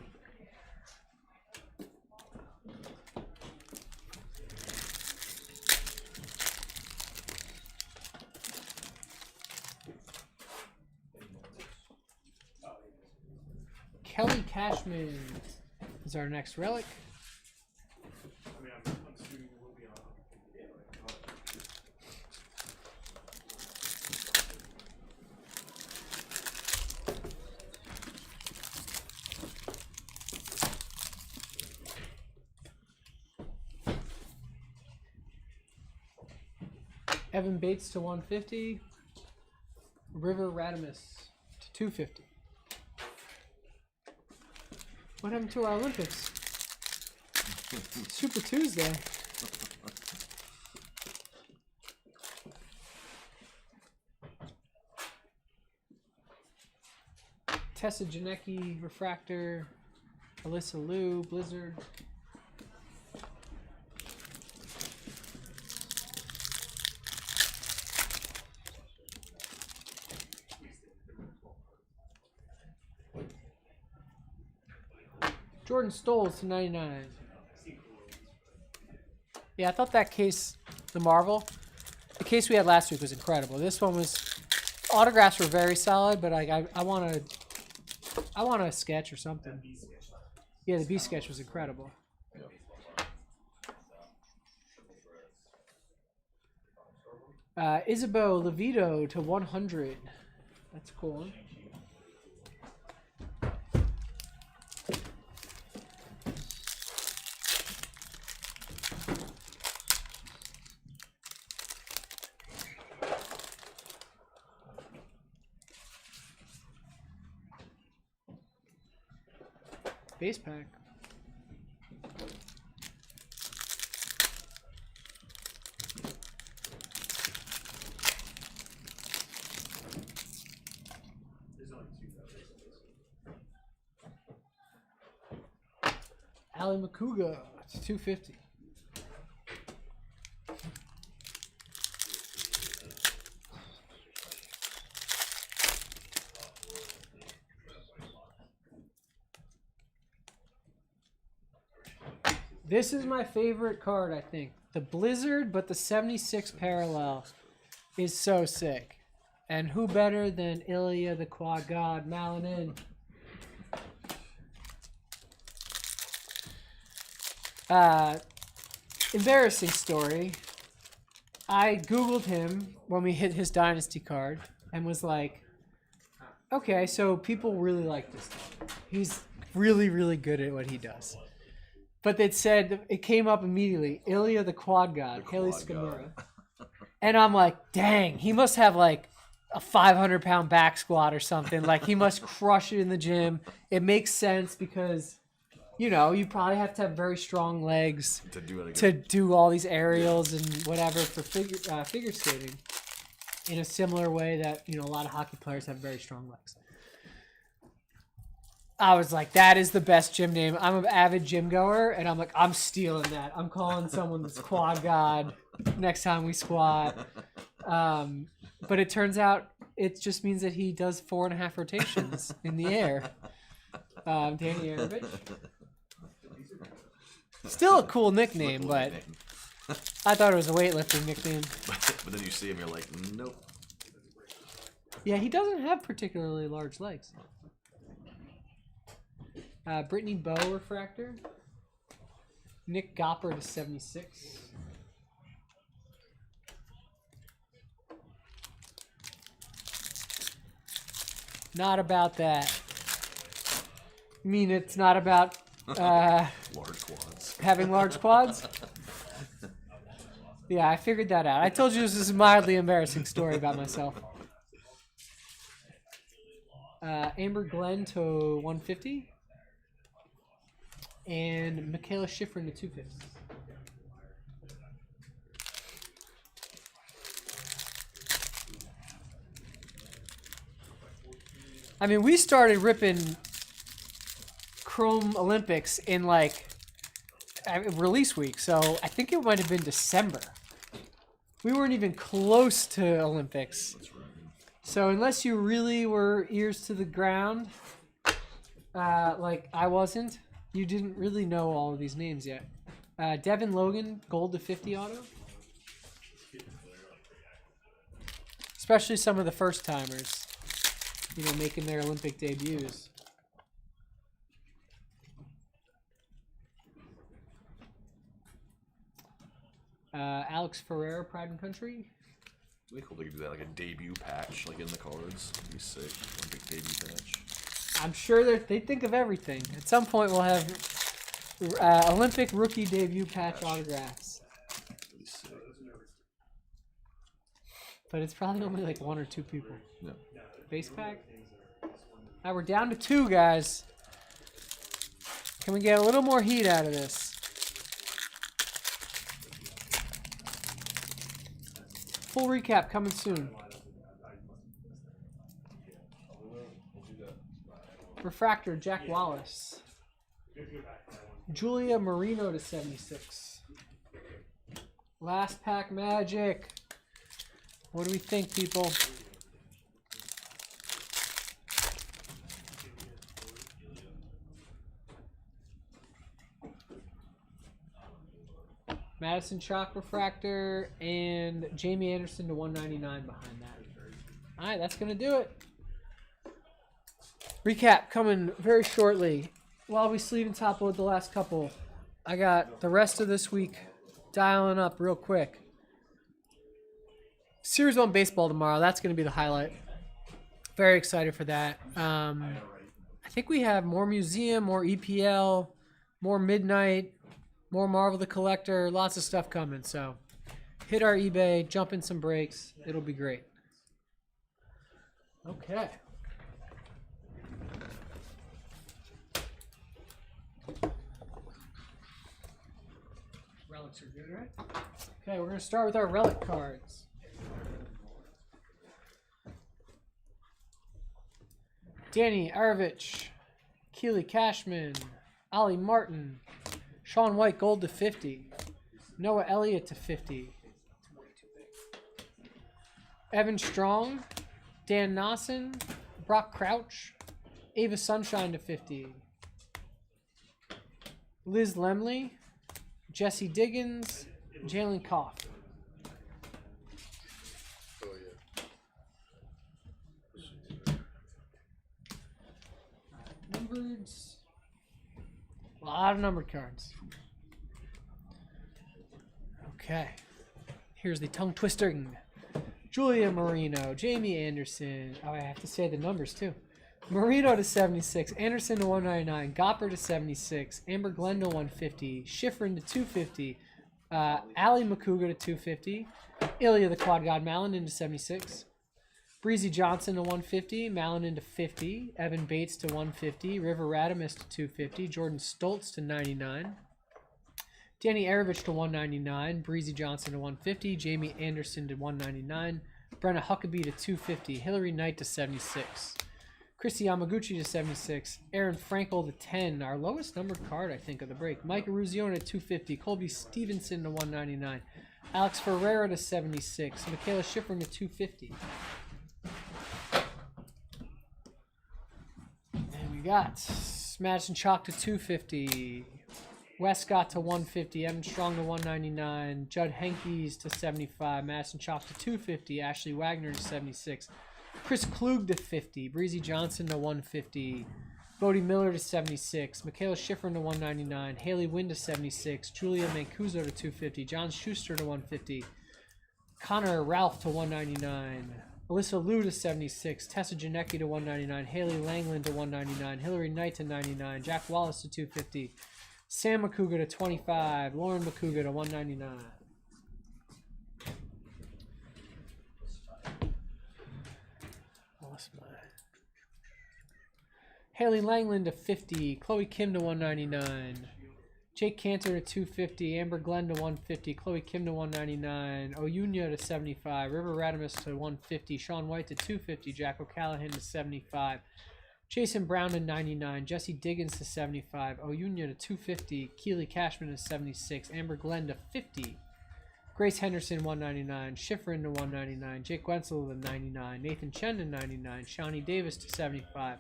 Kelly Cashman is our next relic. I mean, I'm assuming we'll be on. Evan Bates to 150. River Radimus to 250. What happened to our Olympics? Super Tuesday. Tessa Janecki, Refractor. Alyssa Liu, Blizzard. Jordan Stoles to 99. Yeah, I thought that case, the Marvel, the case we had last week was incredible. This one was, autographs were very solid, but like I want a sketch or something. Yeah, the B sketch was incredible. Isabeau Levito to 100. That's a cool one. Base pack. Ali Makuga, it's 250. This is my favorite card, I think. The Blizzard, but the 76 parallel is so sick. And who better than Ilya the Quad God Malanin? Embarrassing story. I Googled him when we hit his Dynasty card and was like, okay, so people really like this guy. He's really, really good at what he does. But it said, it came up immediately, Ilya the Quad God, Haley Skamura. And I'm like, dang, he must have like a 500-pound back squat or something. Like, he must crush it in the gym. It makes sense because, you know, you probably have to have very strong legs to do all these aerials and whatever for figure skating in a similar way that, you know, a lot of hockey players have very strong legs. I was like, that is the best gym name. I'm an avid gym goer, and I'm like, I'm stealing that. I'm calling someone this Quad God next time we squat. But it turns out it just means that he does 4.5 rotations in the air. Danny Arovich. Still a cool nickname, but I thought it was a weightlifting nickname. But then you see him, you're like, nope. Yeah, he doesn't have particularly large legs. Brittany Bow Refractor. Nick Gopper to 76. Not about that. You mean it's not about large quads. Having large quads? Yeah, I figured that out. I told you this is a mildly embarrassing story about myself. Amber Glenn to 150. And Michaela Schifrin to 250. I mean, we started ripping Chrome Olympics in like release week, so I think it might have been December. We weren't even close to Olympics. So unless you really were ears to the ground, like I wasn't, you didn't really know all of these names yet. Devin Logan, gold to 50 auto. Especially some of the first timers, you know, making their Olympic debuts. Alex Ferreira, Pride and Country. It'd be cool to do that, like a debut patch, like in the cards. It'd be sick. One big debut patch. I'm sure they think of everything. At some point, we'll have Olympic rookie debut patch autographs. That'd be sick. But it's probably only like 1 or 2 people. Yeah. Base pack. Now we're down to 2, guys. Can we get a little more heat out of this? Full recap coming soon. Refractor, Jack Wallace. Julia Marino to 76. Last pack magic. What do we think, people? Madison Chalk Refractor and Jamie Anderson to 199 behind that. All right, that's going to do it. Recap coming very shortly. While we sleeve and top load the last couple, I got the rest of this week dialing up real quick. Series 1 baseball tomorrow. That's going to be the highlight. Very excited for that. I think we have more museum, more EPL, more midnight, more Marvel the Collector, lots of stuff coming. So hit our eBay, jump in some breaks. It'll be great. Okay. Relics are good, right? Okay, we're going to start with our relic cards. Danny Arovich, Keely Cashman, Ollie Martin, Sean White gold to 50, Noah Elliott to 50, Evan Strong, Dan Nosson, Brock Crouch, Ava Sunshine to 50, Liz Lemley, Jesse Diggins, Jalen Koff. Numbered. A lot of numbered cards. Okay. Here's the tongue twisting. Julia Marino, Jamie Anderson. Oh, I have to say the numbers too. Marino to 76, Anderson to 199, Gopper to 76, Amber Glenn to 150, Schifrin to 250, Ali Makuga to 250, Ilya the Quad God Malinan to 76, Breezy Johnson to 150, Malinan to 50, Evan Bates to 150, River Radamus to 250, Jordan Stoltz to 99, Danny Arovich to 199, Breezy Johnson to 150, Jamie Anderson to 199, Brenna Huckabee to 250, Hillary Knight to 76, Chrissy Yamaguchi to 76, Aaron Frankel to 10, our lowest numbered card, I think, of the break. Mike Eruzione to 250, Colby Stevenson to 199, Alex Ferreira to 76, Michaela Schifrin to 250. And we got Madison Chalk to 250, Westcott to 150, Evan Strong to 199, Judd Henkes to 75, Madison Chalk to 250, Ashley Wagner to 76, Chris Klug to 50, Breezy Johnson to 150, Bodie Miller to 76, Michaela Schifrin to 199, Haley Wynn to 76, Julia Mancuso to 250, John Schuster to 150, Connor Ralph to 199, Alyssa Liu to 76, Tessa Janecki to 199, Haley Langland to 199, Hillary Knight to 99, Jack Wallace to 250, Sam Makuga to 25, Lauren Makuga to 199. Haley Langland to 50, Chloe Kim to 199, Jake Cantor to 250, Amber Glenn to 150, Chloe Kim to 199, Oyunya to 75, River Radamus to 150, Sean White to 250, Jack O'Callahan to 75, Jason Brown to 99, Jesse Diggins to 75, Oyunya to 250, Keely Cashman to 76, Amber Glenn to 50, Grace Henderson 199, Schifrin to 199, Jake Wenzel to 99, Nathan Chen to 99, Shawnee Davis to 75,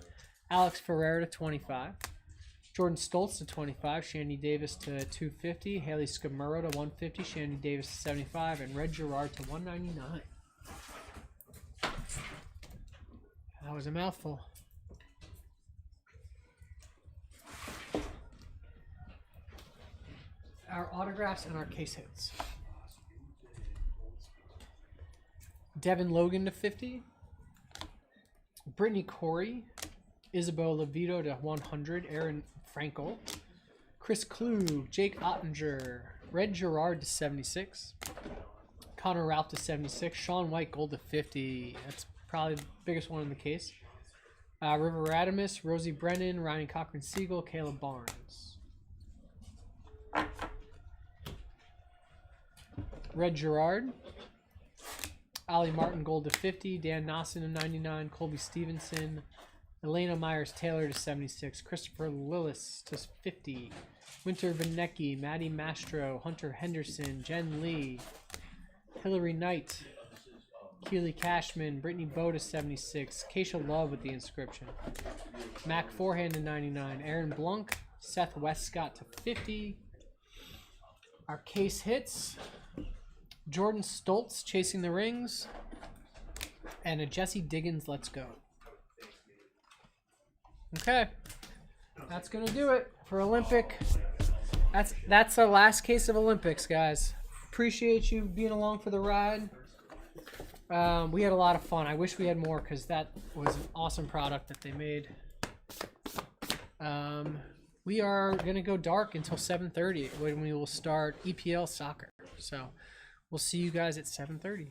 Alex Ferreira to 25, Jordan Stoltz to 25, Shandy Davis to 250, Haley Scamurro to 150, Shandy Davis to 75, and Red Gerard to 199. That was a mouthful. Our autographs and our case hits. Devin Logan to 50. Brittany Corey. Isabel Levito to 100. Aaron Frankel. Chris Klug. Jake Ottinger. Red Gerard to 76. Connor Ralph to 76. Sean White gold to 50. That's probably the biggest one in the case. River Radamus. Rosie Brennan. Ryan Cochran Siegel. Caleb Barnes. Red Gerard. Ollie Martin gold to 50. Dan Nosson to 99. Colby Stevenson. Elena Myers-Taylor to 76. Christopher Lillis to 50. Winter Vinecki. Maddie Mastro. Hunter Henderson. Jen Lee. Hillary Knight. Keely Cashman. Brittany Bowe to 76. Keisha Love with the inscription. Mac Forehand to 99. Aaron Blunk. Seth Westcott to 50. Our case hits. Jordan Stoltz chasing the rings. And a Jesse Diggins, let's go. Okay. That's going to do it for Olympic. That's the last case of Olympics, guys. Appreciate you being along for the ride. We had a lot of fun. I wish we had more because that was an awesome product that they made. We are going to go dark until 7:30 when we will start EPL soccer. So we'll see you guys at 7:30.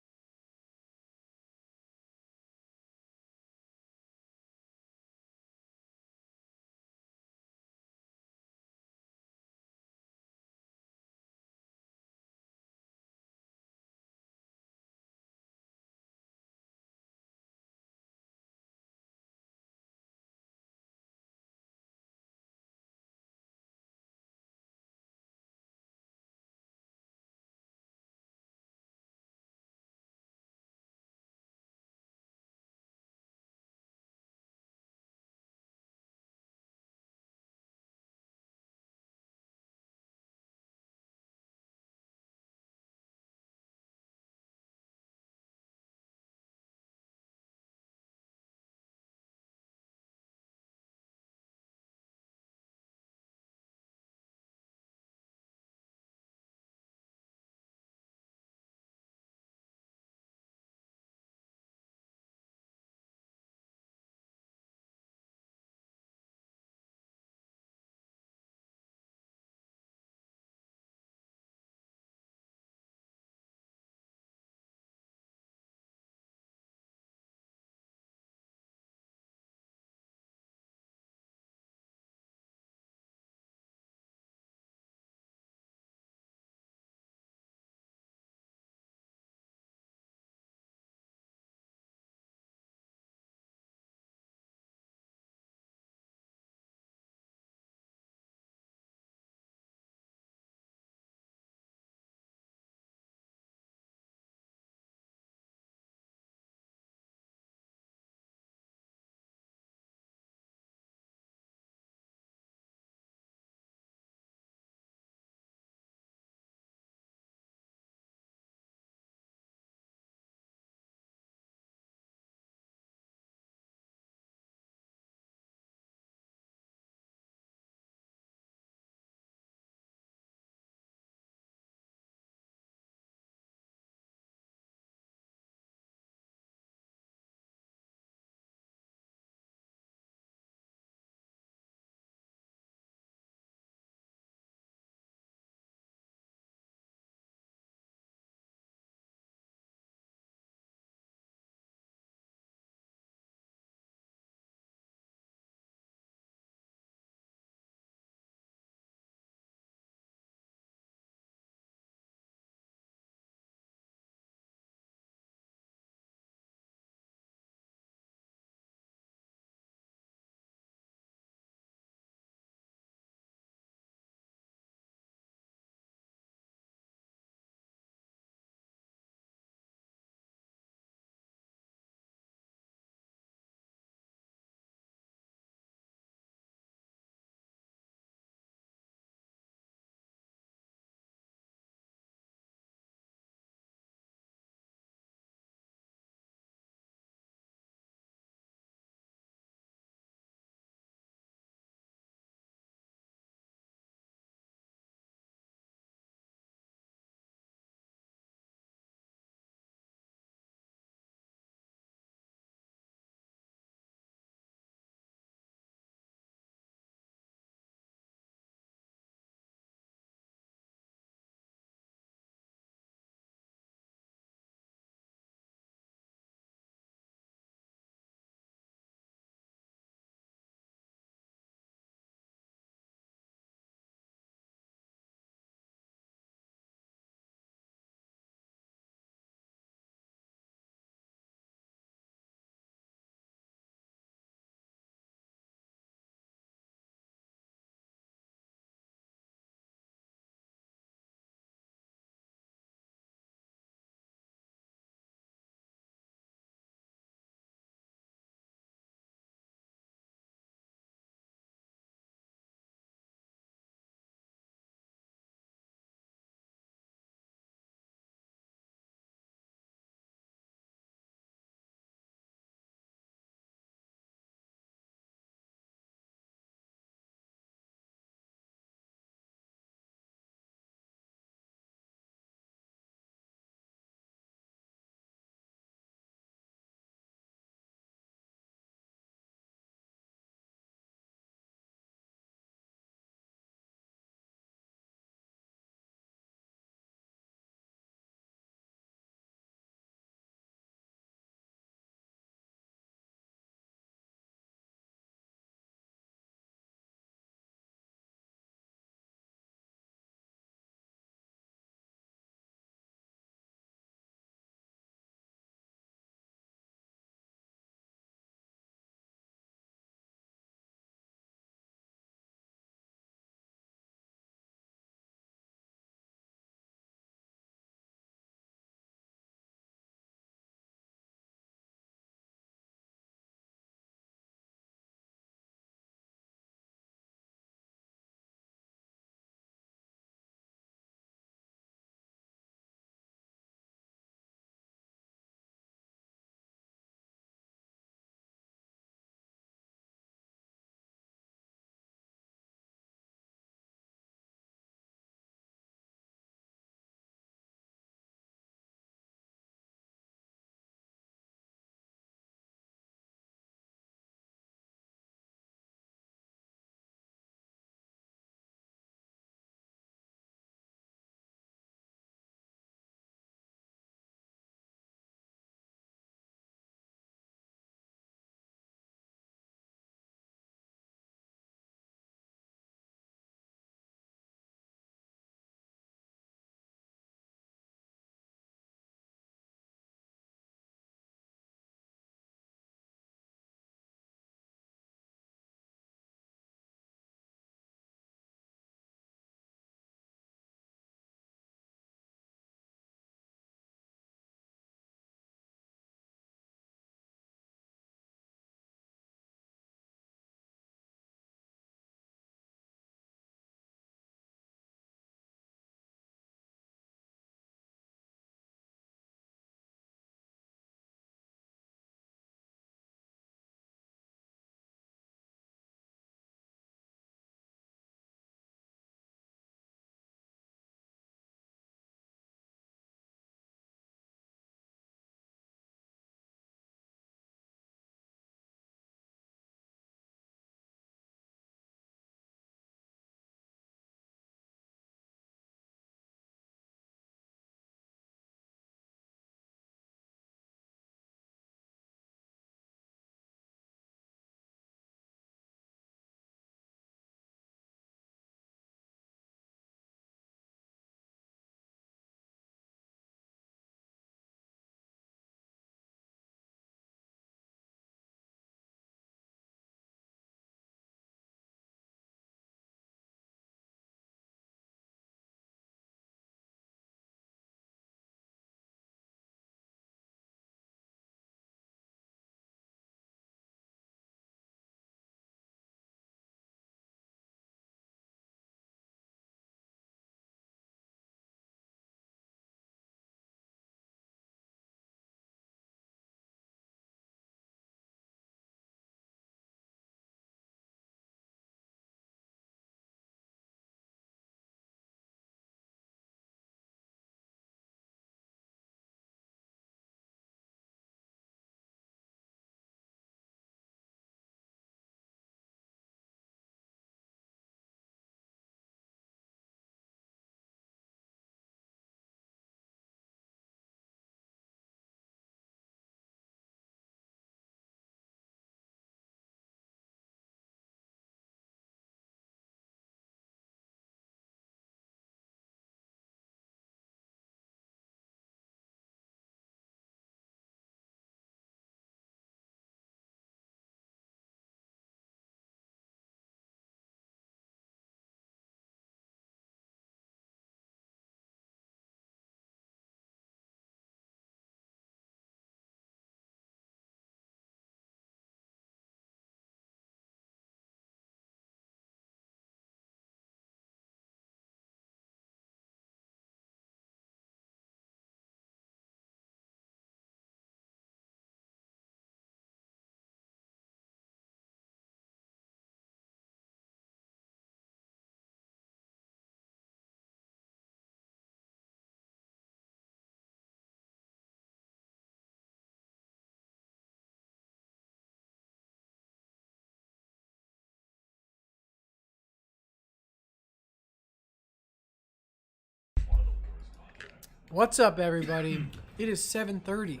What's up, everybody? It is 7:30.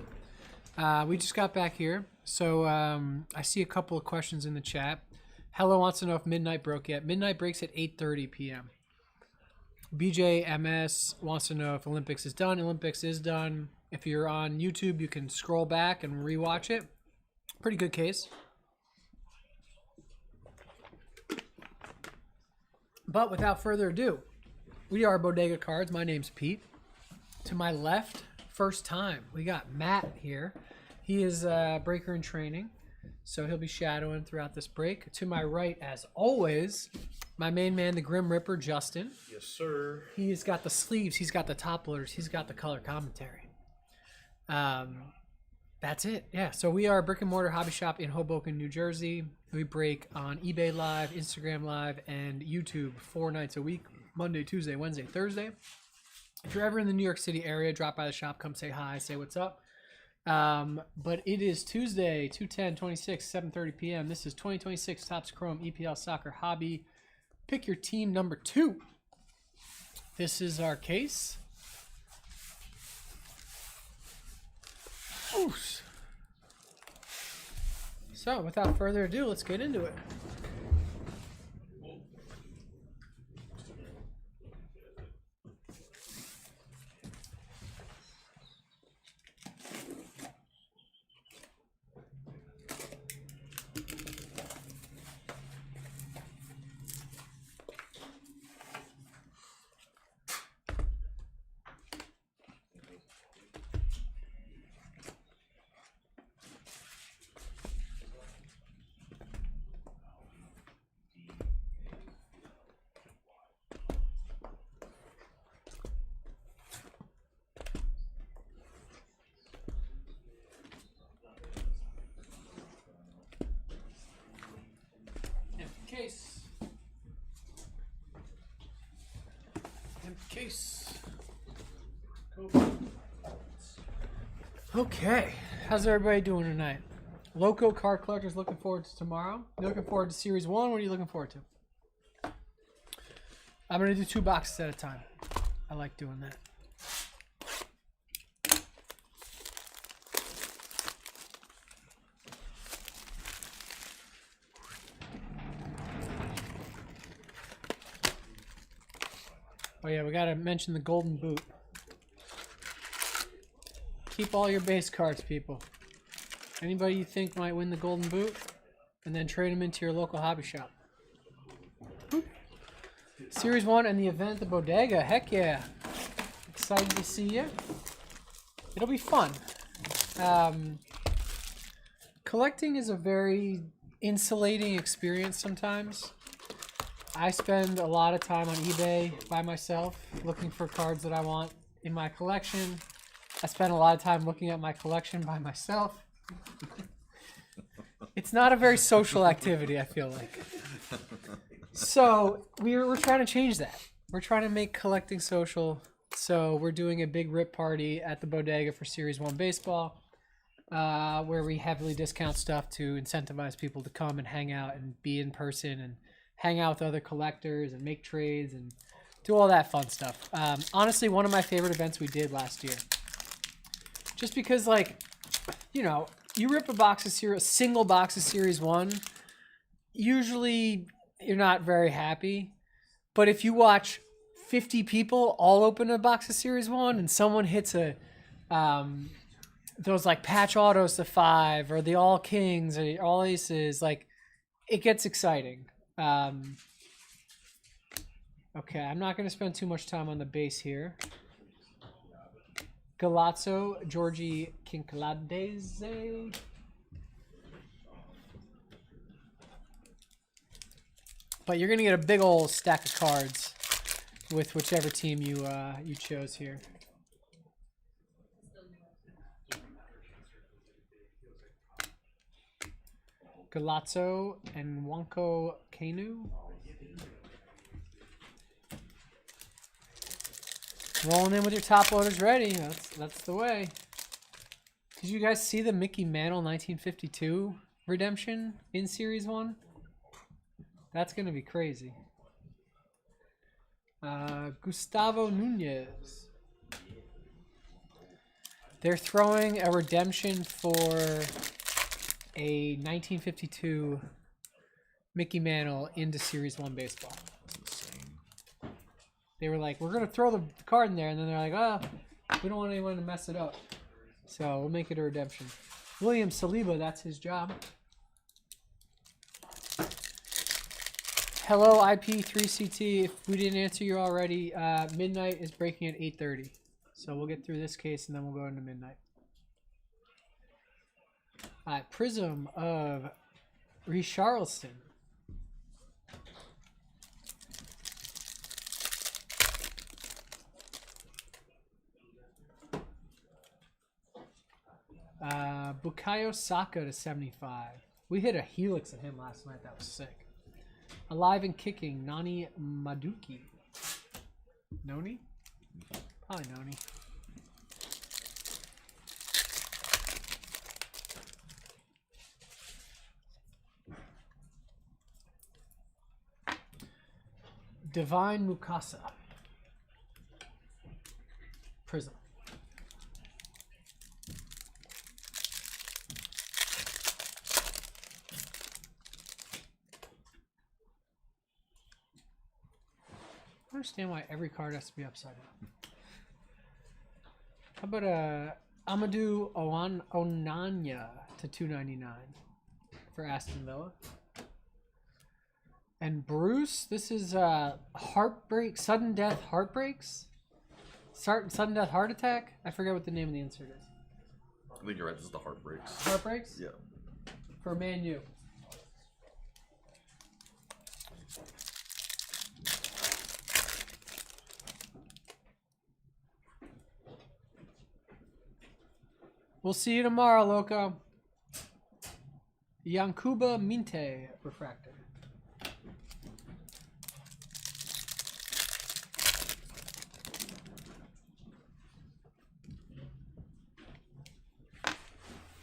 We just got back here, so I see a couple of questions in the chat. Hello wants to know if midnight broke yet. Midnight breaks at 8:30 p.m. BJMS wants to know if Olympics is done. Olympics is done. If you're on YouTube, you can scroll back and rewatch it. Pretty good case. But without further ado, we are Bodega Cards. My name's Pete. To my left, first time, we got Matt here. He is a breaker in training, so he'll be shadowing throughout this break. To my right, as always, my main man, the Grim Ripper, Justin. Yes, sir. He's got the sleeves, he's got the top loaders, he's got the color commentary. That's it. Yeah, so we are a brick and mortar hobby shop in Hoboken, New Jersey. We break on eBay Live, Instagram Live, and YouTube 4 nights a week, Monday, Tuesday, Wednesday, Thursday. If you're ever in the New York City area, drop by the shop, come say hi, say what's up. But it is Tuesday, 2/10/26, 7:30 p.m. This is 2026 Topps Chrome EPL Soccer Hobby. Pick your team number 2. This is our case. Oof. So, without further ado, let's get into it. Case. Empty case. Okay, how's everybody doing tonight? Loco Card Collectors looking forward to tomorrow. You looking forward to Series 1? What are you looking forward to? I'm going to do 2 boxes at a time. I like doing that. Oh yeah, we gotta mention the golden boot. Keep all your base cards, people. Anybody you think might win the golden boot, and then trade them into your local hobby shop. Boop. Series 1 and the event, the Bodega. Heck yeah. Excited to see you. It'll be fun. Collecting is a very insulating experience sometimes. I spend a lot of time on eBay by myself looking for cards that I want in my collection. I spend a lot of time looking at my collection by myself. It's not a very social activity, I feel like. So we're trying to change that. We're trying to make collecting social. So we're doing a big rip party at the Bodega for Series 1 baseball, where we heavily discount stuff to incentivize people to come and hang out and be in person and hang out with other collectors and make trades and do all that fun stuff. Honestly, one of my favorite events we did last year. Just because, like, you know, you rip a single box of Series 1, usually you're not very happy. But if you watch 50 people all open a box of Series 1 and someone hits those like patch autos to 5 or the all kings or the all aces, like, it gets exciting. Okay, I'm not going to spend too much time on the base here. Galazzo, Georgi Kinkladze. But you're going to get a big old stack of cards with whichever team you chose here. Galazzo and Wanko Kanu. Rolling in with your top loaders ready. That's the way. Did you guys see the Mickey Mantle 1952 redemption in Series 1? That's going to be crazy. Gustavo Nunez. They're throwing a redemption for a 1952 Mickey Mantle into Series 1 baseball. Insane. They were like, we're going to throw the card in there. And then they're like, oh, we don't want anyone to mess it up. So we'll make it a redemption. William Saliba, that's his job. Hello, IP3CT. If we didn't answer you already, midnight is breaking at 8:30. So we'll get through this case and then we'll go into midnight. All right, Prism of Richarlison. Bukayo Saka to 75. We hit a helix at him last night. That was sick. Alive and Kicking, Nani Maduki. Noni? Probably Noni. Divine Mukasa. Prism. I don't understand why every card has to be upside down. How about Amadou Onanya to 299 for Aston Villa. And Bruce, this is Heartbreak, Sudden Death Heartbreaks? Sudden Death Heart Attack? I forget what the name of the insert is. I think you're right. This is the Heartbreaks. Heartbreaks? Yeah. For Man U. We'll see you tomorrow, Loco. Yankuba Minte Refractor.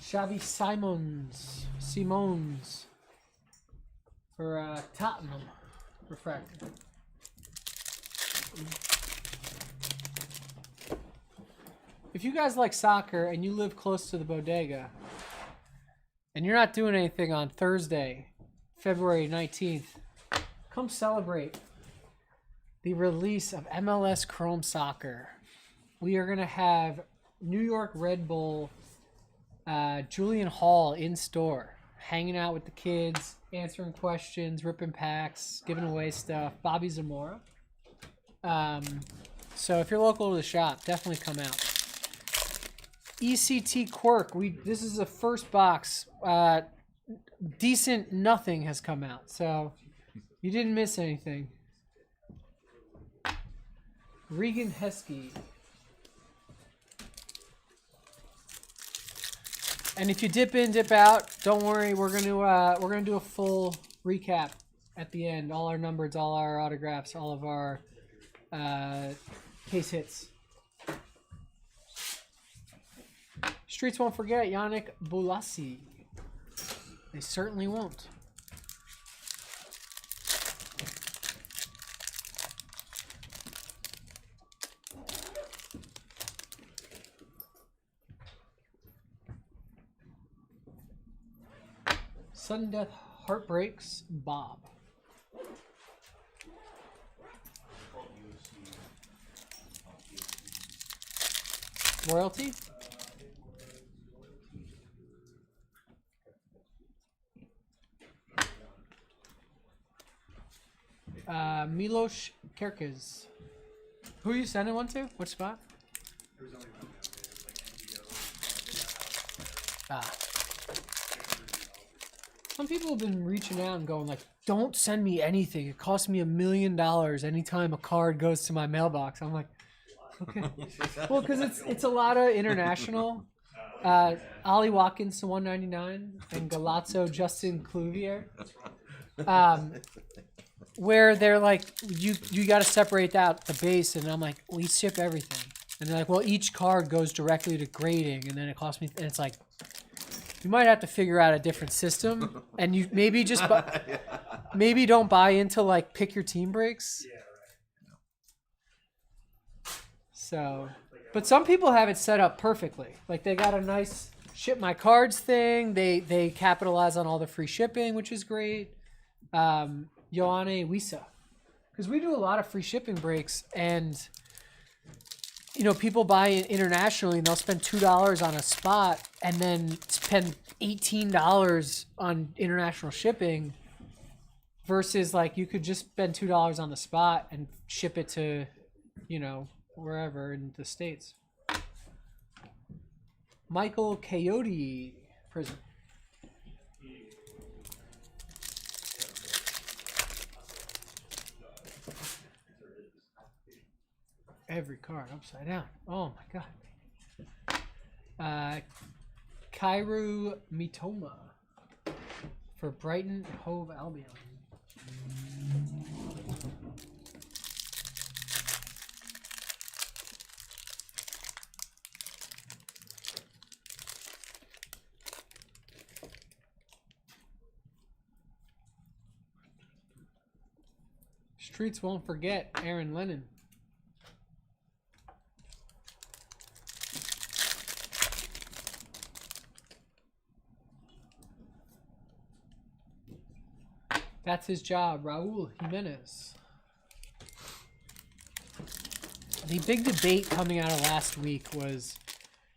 Xavi Simons for Tottenham Refractor. If you guys like soccer and you live close to the bodega and you're not doing anything on Thursday, February 19th, come celebrate the release of MLS Chrome Soccer. We are going to have New York Red Bull Julian Hall in store, hanging out with the kids, answering questions, ripping packs, giving away stuff. Bobby Zamora. So if you're local to the shop, definitely come out. ECT Quirk. This is the first box. Decent nothing has come out, so you didn't miss anything. Regan Heskey. And if you dip in, dip out, don't worry. We're gonna do a full recap at the end. All our numbers, all our autographs, all of our case hits. Streets won't forget Yannick Boulassi. They certainly won't. Sudden Death Heartbreaks, Bob. Royalty? Milos Kerkez. Who are you sending one to? Which spot? Some people have been reaching out and going like, don't send me anything. It costs me $1 million anytime a card goes to my mailbox. I'm like, okay. Well, because it's a lot of international. Ollie Watkins to 199 and Galazzo Justin Cloutier. Where they're like, you got to separate out the base, and I'm like, we ship everything, and they're like, well, each card goes directly to grading, and then it costs me, and it's like, you might have to figure out a different system, and you maybe just maybe don't buy into like pick your team breaks. Yeah, right. So But some people have it set up perfectly. Like they got a nice ship my cards thing. They capitalize on all the free shipping, which is great. Ioane Wisa. Because we do a lot of free shipping breaks, and you know, people buy it internationally and they'll spend $2 on a spot and then spend $18 on international shipping, versus like you could just spend $2 on the spot and ship it to, you know, wherever in the States. Michael Coyote Prison. Every card upside down. Oh my god. Kairu Mitoma for Brighton Hove Albion. Streets won't forget Aaron Lennon. That's his job, Raul Jimenez. The big debate coming out of last week was,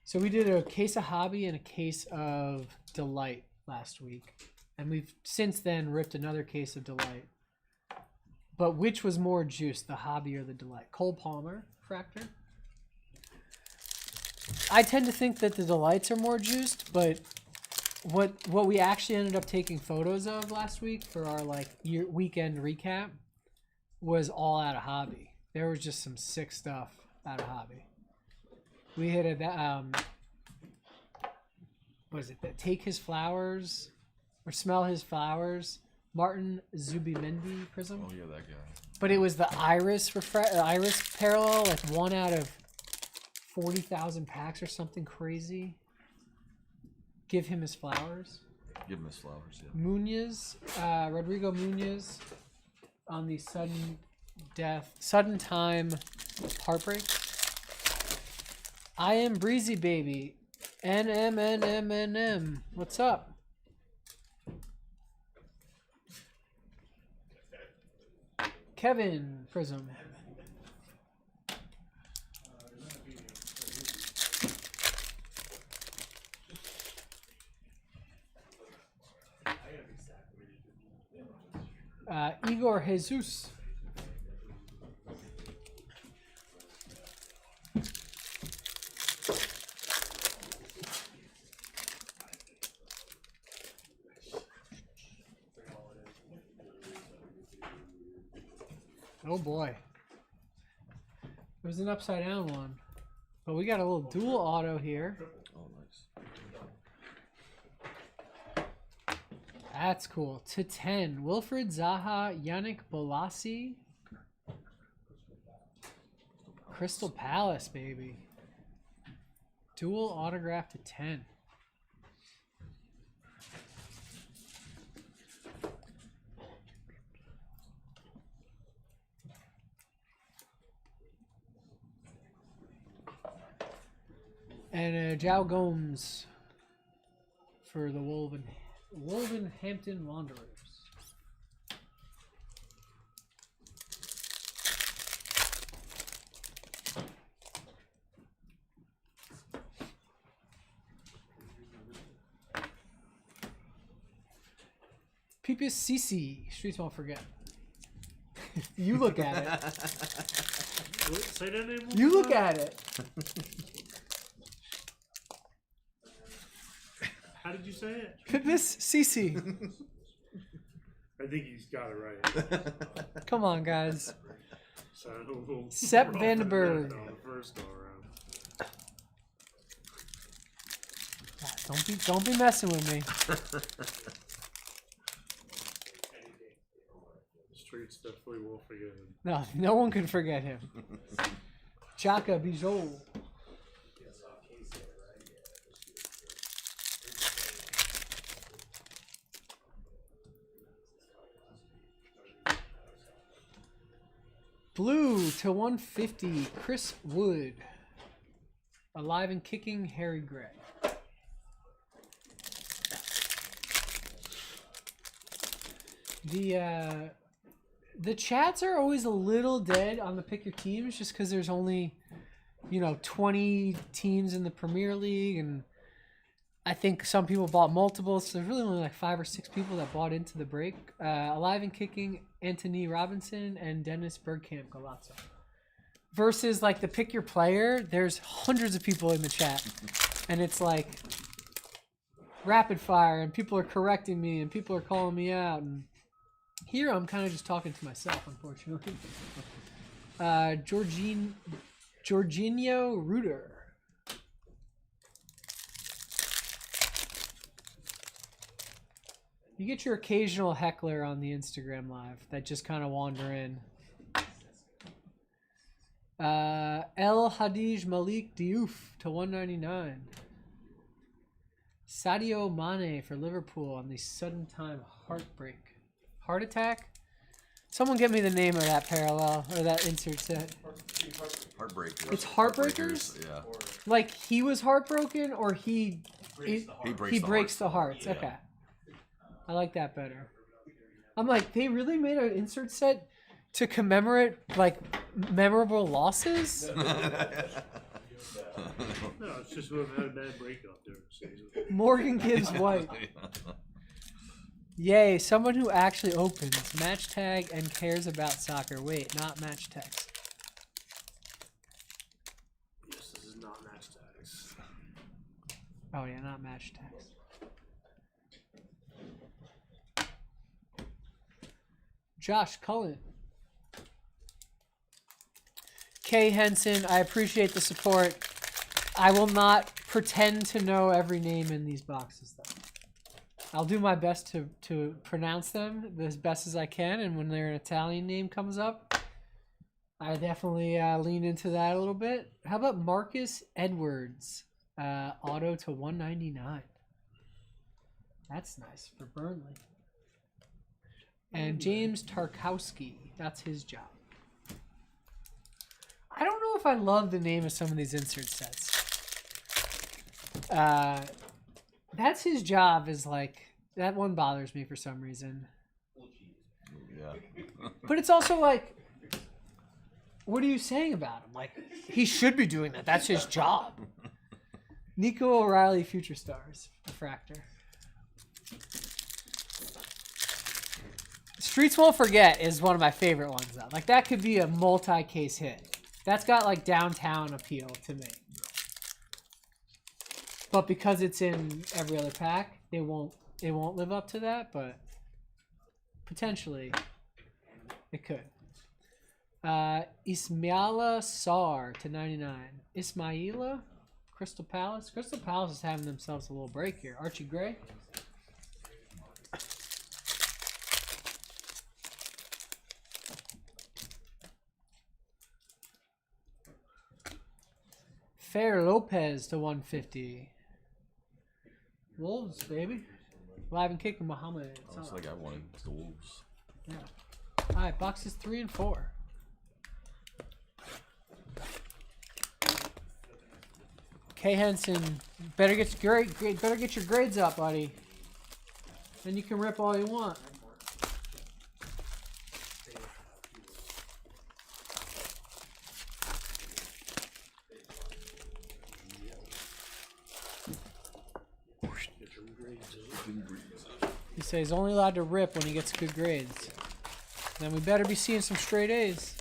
so we did a case of Hobby and a case of Delight last week. And we've since then ripped another case of Delight. But which was more juiced, the Hobby or the Delight? Cole Palmer, Fractor? I tend to think that the Delights are more juiced, but what we actually ended up taking photos of last week for our like weekend recap was all out of Hobby. There was just some sick stuff out of Hobby. We hit a what is it? Take His Flowers or Smell His Flowers. Martin Zubimendi Prism. Oh yeah, that guy. But it was the Iris Iris parallel, like 1 out of 40,000 packs or something crazy. Give Him His Flowers. Give Him His Flowers, yeah. Munoz, Rodrigo Munoz on the sudden time heartbreak. I Am Breezy Baby. NMNMNM. What's up? Kevin Prism. Igor Jesus. Oh boy. There's an upside down one. But we got a little dual auto here. Oh, nice. That's cool. To 10. Wilfred Zaha, Yannick Bolasie. Crystal Palace, baby. Dual autograph to 10. And João Gomes for the Wolverhampton Wanderers. Peepus CC. Streets won't forget. You look at it. What? Say that name one You more look time? at it. How did you say it? Peepus CC. I think he's got it right. Come on, guys. So, Sepp we're off Vandenberg. the first go around. Don't be messing with me. Streets definitely will forget him. No one can forget him. Chaka Bijou. Blue to 150, Chris Wood. Alive and Kicking, Harry Gray. The chats are always a little dead on the pick your teams just because there's only, 20 teams in the Premier League, and I think some people bought multiples, so there's really only like 5 or 6 people that bought into the break. Alive and Kicking, Anthony Robinson, and Dennis Bergkamp Galazzo. Versus like the pick your player, there's hundreds of people in the chat, and it's like rapid fire, and people are correcting me, and people are calling me out, and here I'm kind of just talking to myself, unfortunately. Jorginho Ruder. You get your occasional heckler on the Instagram live that just kind of wander in. El Hadij Malik Diouf to 199. Sadio Mane for Liverpool on the sudden time heart attack. Someone get me the name of that parallel or that insert set. Heartbreakers. It's Heartbreakers? Yeah. Like he was heartbroken or he breaks the hearts. Yeah. Okay. I like that better. I'm like, they really made an insert set to commemorate like memorable losses? No, it's just whoever had a bad breakup during the season. Morgan Gibbs White. Yay, someone who actually opens match tag and cares about soccer. Wait, not match text. Yes, this is not match tags. Oh yeah, not match text. Josh Cullen. Kay Henson, I appreciate the support. I will not pretend to know every name in these boxes, though. I'll do my best to pronounce them as best as I can, and when their Italian name comes up, I definitely lean into that a little bit. How about Marcus Edwards, auto to 199? That's nice for Burnley. And James Tarkowski, that's his job. I don't know if I love the name of some of these insert sets. That's his job is like, that one bothers me for some reason. Yeah. But it's also like, what are you saying about him? Like, he should be doing that. That's his job. Nico O'Reilly, Future Stars, Refractor. Streets Won't Forget is one of my favorite ones, though. Like, that could be a multi-case hit. That's got, like, downtown appeal to me. But because it's in every other pack, it won't live up to that, but potentially it could. Ismaila Sarr to 99. Ismaila? Crystal Palace? Crystal Palace is having themselves a little break here. Archie Gray? Fair Lopez to 150. Wolves, baby. Live and Kicking Muhammad. Looks like I wanted the Wolves. Yeah. All right, boxes 3 and 4. Kay Henson, better get your grades up, buddy. Then you can rip all you want. He says he's only allowed to rip when he gets good grades. Then we better be seeing some straight A's.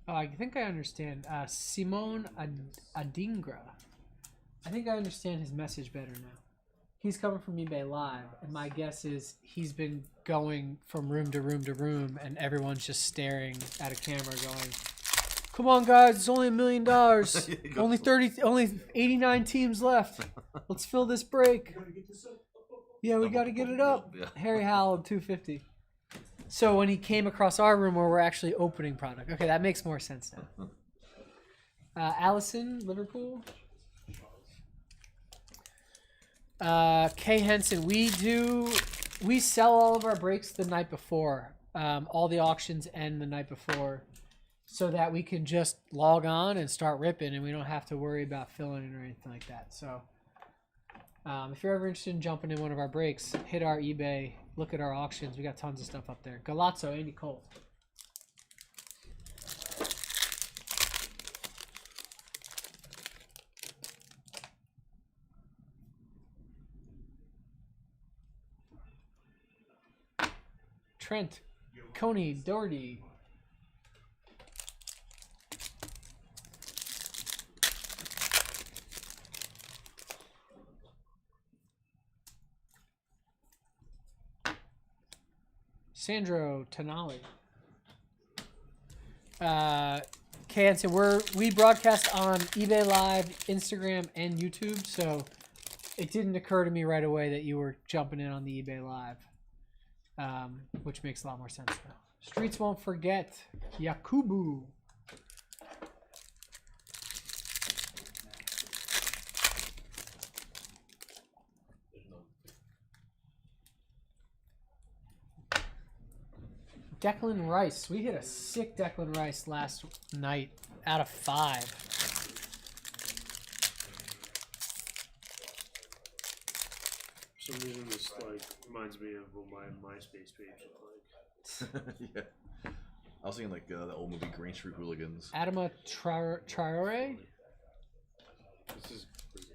I think I understand. Simone Adingra. I think I understand his message better now. he's coming from eBay Live, and my guess is he's been going from room to room to room, and everyone's just staring at a camera going, "Come on, guys, it's only $1 million. Only 89 teams left. Let's fill this break. Yeah, we got to get it up." Yeah. Harry Howell, 250. So when he came across our room where we're actually opening product, okay, that makes more sense now. Allison, Liverpool. Kay Henson, we sell all of our breaks the night before. All the auctions end the night before, so that we can just log on and start ripping, and we don't have to worry about filling it or anything like that. So if you're ever interested in jumping in one of our breaks, hit our eBay, look at our auctions. We got tons of stuff up there. Galazzo, Andy Cole. Trent, Coney, Doherty. Sandro Tonali. Hanson, we broadcast on eBay Live, Instagram, and YouTube, so it didn't occur to me right away that you were jumping in on the eBay Live, which makes a lot more sense now. Streets won't forget. Yakubu. Declan Rice. We hit a sick Declan Rice last night out of 5. For some reason, this like reminds me of what my MySpace page looked like. Yeah. I was thinking like the old movie Green Street Hooligans. Adama Traore. This is pretty cool.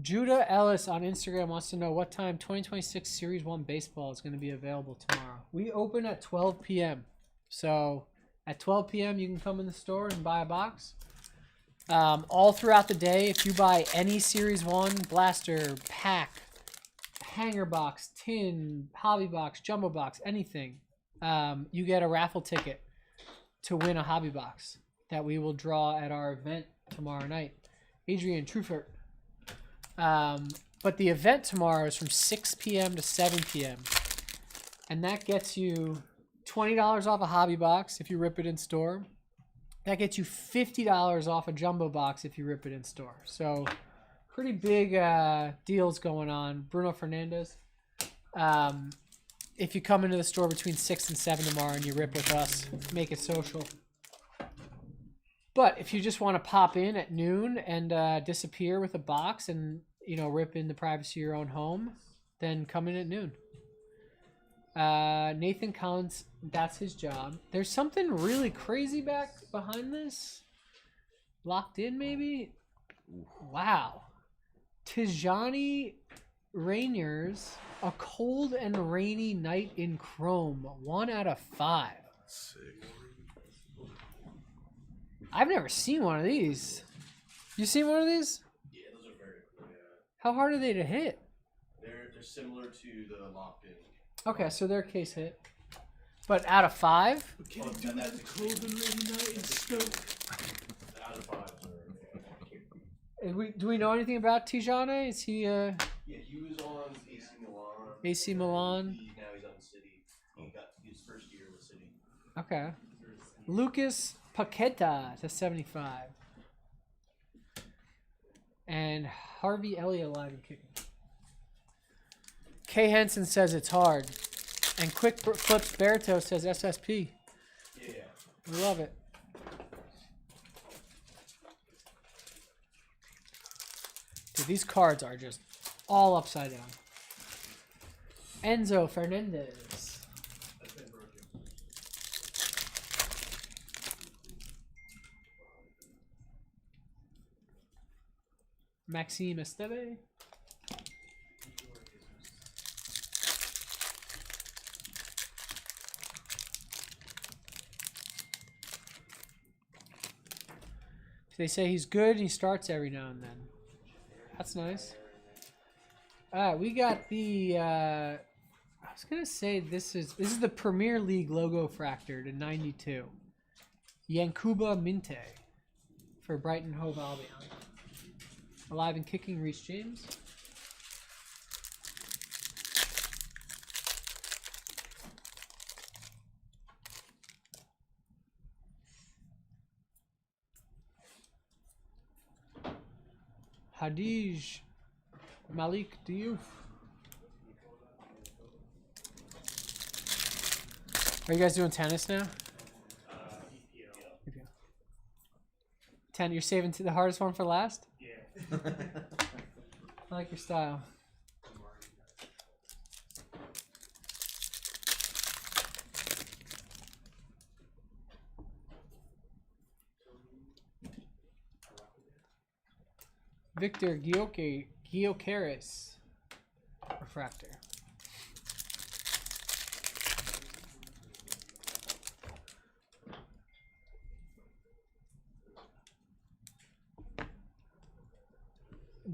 Judah Ellis on Instagram wants to know what time 2026 Series 1 baseball is going to be available tomorrow. We open at 12 p.m. So at 12 p.m. you can come in the store and buy a box. All throughout the day, if you buy any Series 1, blaster, pack, hanger box, tin, hobby box, jumbo box, anything, you get a raffle ticket to win a hobby box that we will draw at our event tomorrow night. Adrian Trufert. But the event tomorrow is from 6 p.m. to 7 p.m. And that gets you $20 off a hobby box if you rip it in store. That gets you $50 off a jumbo box if you rip it in store. So pretty big deals going on. Bruno Fernandez. If you come into the store between 6 and 7 tomorrow and you rip with us, make it social. But if you just want to pop in at noon and disappear with a box and, you know, rip in the privacy of your own home, then come in at noon. Nathan Collins, that's his job. There's something really crazy behind this. Locked in, maybe? Wow. Tijani Rainiers, A Cold and Rainy Night in Chrome. 1 out of 5. Sick. I've never seen one of these. You seen one of these? Yeah, those are very cool. Yeah. How hard are they to hit? They're similar to the locked in. Okay, so they're case hit. But out of 5? Can it do that cold and rainy night in Stoke? Out of 5. Do we know anything about Tijani? Is he Yeah, he was on AC Milan. AC Milan? Now he's on City. He got his first year with City. Okay. Lucas Paqueta to 75. And Harvey Elliott live and kicking. Kay Henson says it's hard. And Quick Flips Berto says SSP. Yeah. We love it. Dude, these cards are just all upside down. Enzo Fernandez. That's been broken. Maxime Esteve. They say he's good and he starts every now and then. That's nice. Alright, we got the I was gonna say this is the Premier League logo fractor to 92. Yankuba Minte for Brighton Hove Albion. Alive and kicking, Reece James. Hadij Malik Diouf. Are you guys doing tennis now? EPL. You're saving the hardest one for last? Yeah. I like your style. Victor Gyokeres refractor.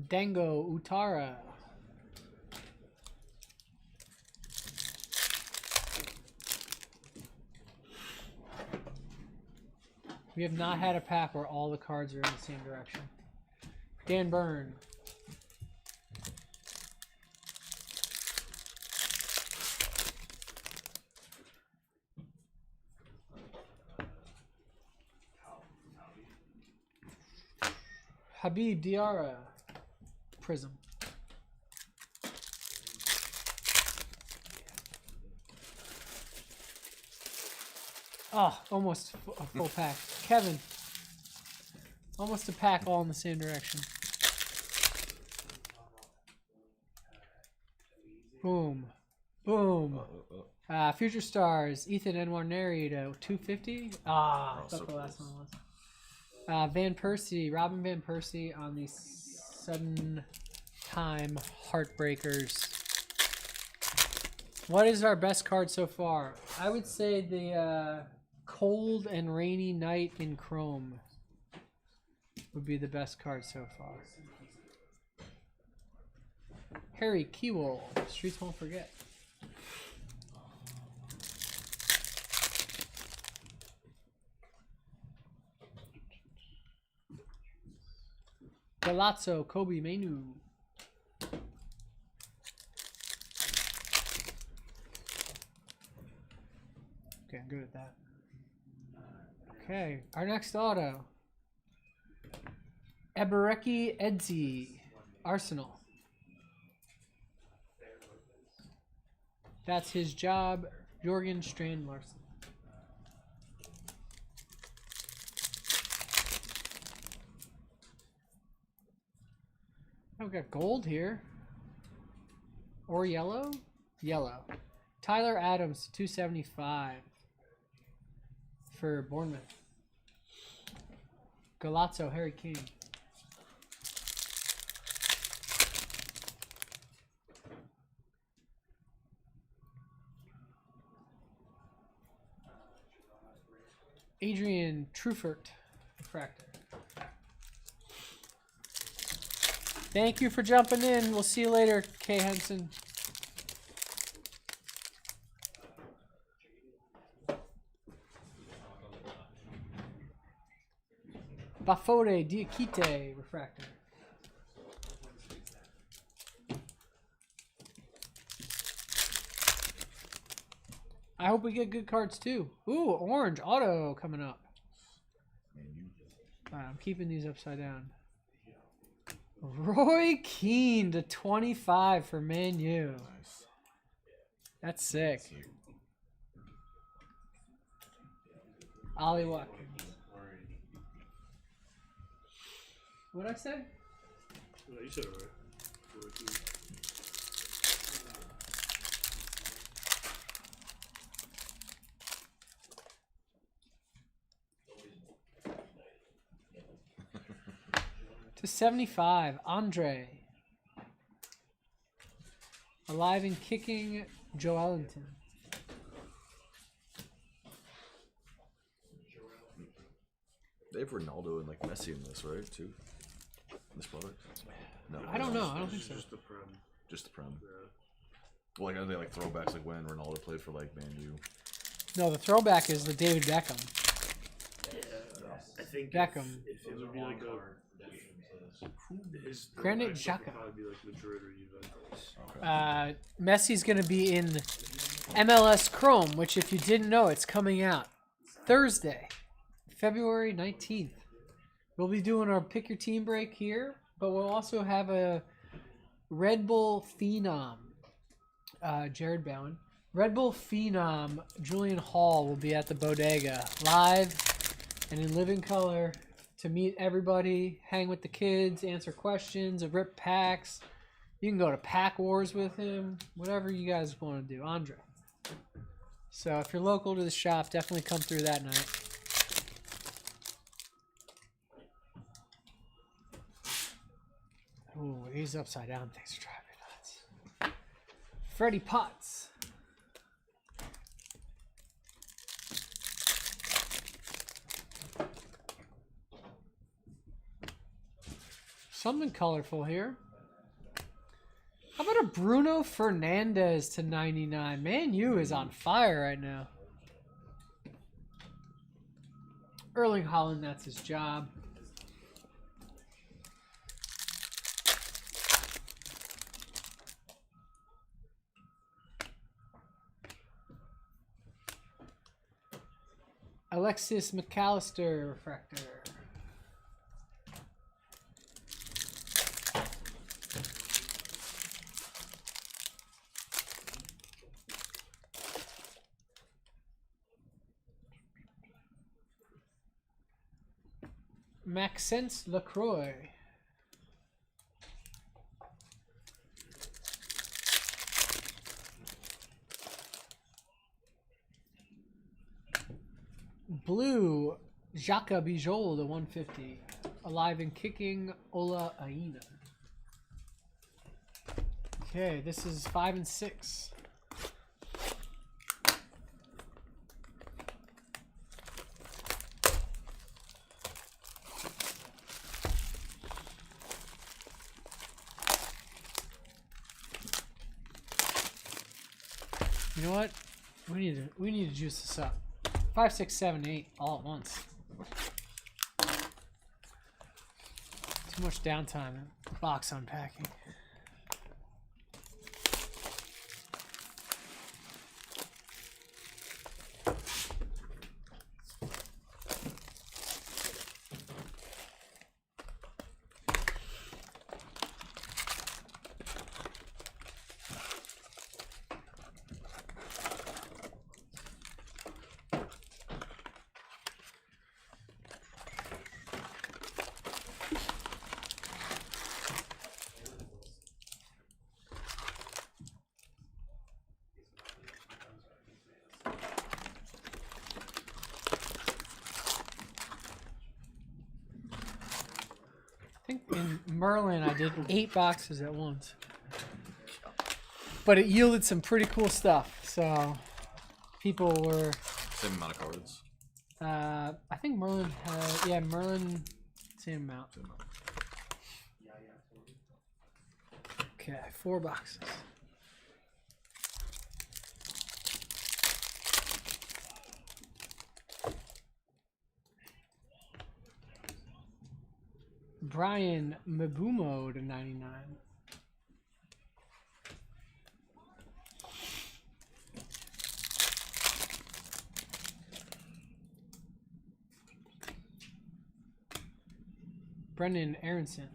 Dango Utara. We have not had a pack where all the cards are in the same direction. Dan Byrne. Habib Diarra. Prism. Oh, almost a full pack. Kevin. Almost a pack all in the same direction. Boom. Boom. Future Stars. Ethan Nwaneri to 250. Ah, I thought the last one was. Van Persie. Robin Van Persie on the sudden time heartbreakers. What is our best card so far? I would say the Cold and Rainy Night in Chrome would be the best card so far. Harry Kewell, Streets Won't Forget. Galazzo, Kobe Mainu. Okay, I'm good at that. Okay, our next auto. Ebereki Edzi, Arsenal. That's his job, Jorgen Strand Larsen. Oh, we got gold here. Or yellow? Yellow. Tyler Adams, 275 for Bournemouth. Galazzo, Harry Kane. Adrian Truffert, refractor. Thank you for jumping in. We'll see you later, Kay Henson. Bafode Diakite, refractor. I hope we get good cards too. Ooh, orange auto coming up. All right, I'm keeping these upside down. Roy Keane to 25 for Man U. Nice. That's sick. Ollie Watkins. What'd I say? No, you said it right. To 75, Andre. Alive and kicking, Joelinton. they have Ronaldo and like Messi in this, right? Too. This product? No. I don't know. I don't think so. Just the Prem. Just the Prem. Yeah. Well, like are they like throwbacks like when Ronaldo played for like Man U? No, the throwback is the David Beckham. I think Beckham. If it would be like a Granit Xhaka Xhaka. would probably be like Madrid or Juventus. Okay. Messi's going to be in MLS Chrome, which if you didn't know, it's coming out Thursday, February 19th. We'll be doing our pick your team break here, but we'll also have a Red Bull Phenom, Jared Bowen. Red Bull Phenom Julian Hall will be at the bodega live and in living color to meet everybody, hang with the kids, answer questions, rip packs. You can go to Pack Wars with him, whatever you guys want to do. Andre. So if you're local to the shop, definitely come through that night. Ooh, he's upside down. Things are driving me nuts. Freddie Potts. Something colorful here. How about a Bruno Fernandes to 99? Man, U is on fire right now. Erling Haaland, that's his job. Alexis McAllister refractor. Maxence Lacroix. Blue, Jaka Bijol to 150. Alive and kicking, Ola Aina. Okay, this is 5 and 6. You know what? We need to juice this up. 5, 6, 7, 8 all at once. Too much downtime and box unpacking. I think in Merlin I did 8 boxes at once. But it yielded some pretty cool stuff. So people were... Same amount of cards. I think Merlin had... Yeah, Merlin, same amount. Okay, 4 boxes. Brian Mabumo to 99. Brendan Aronson.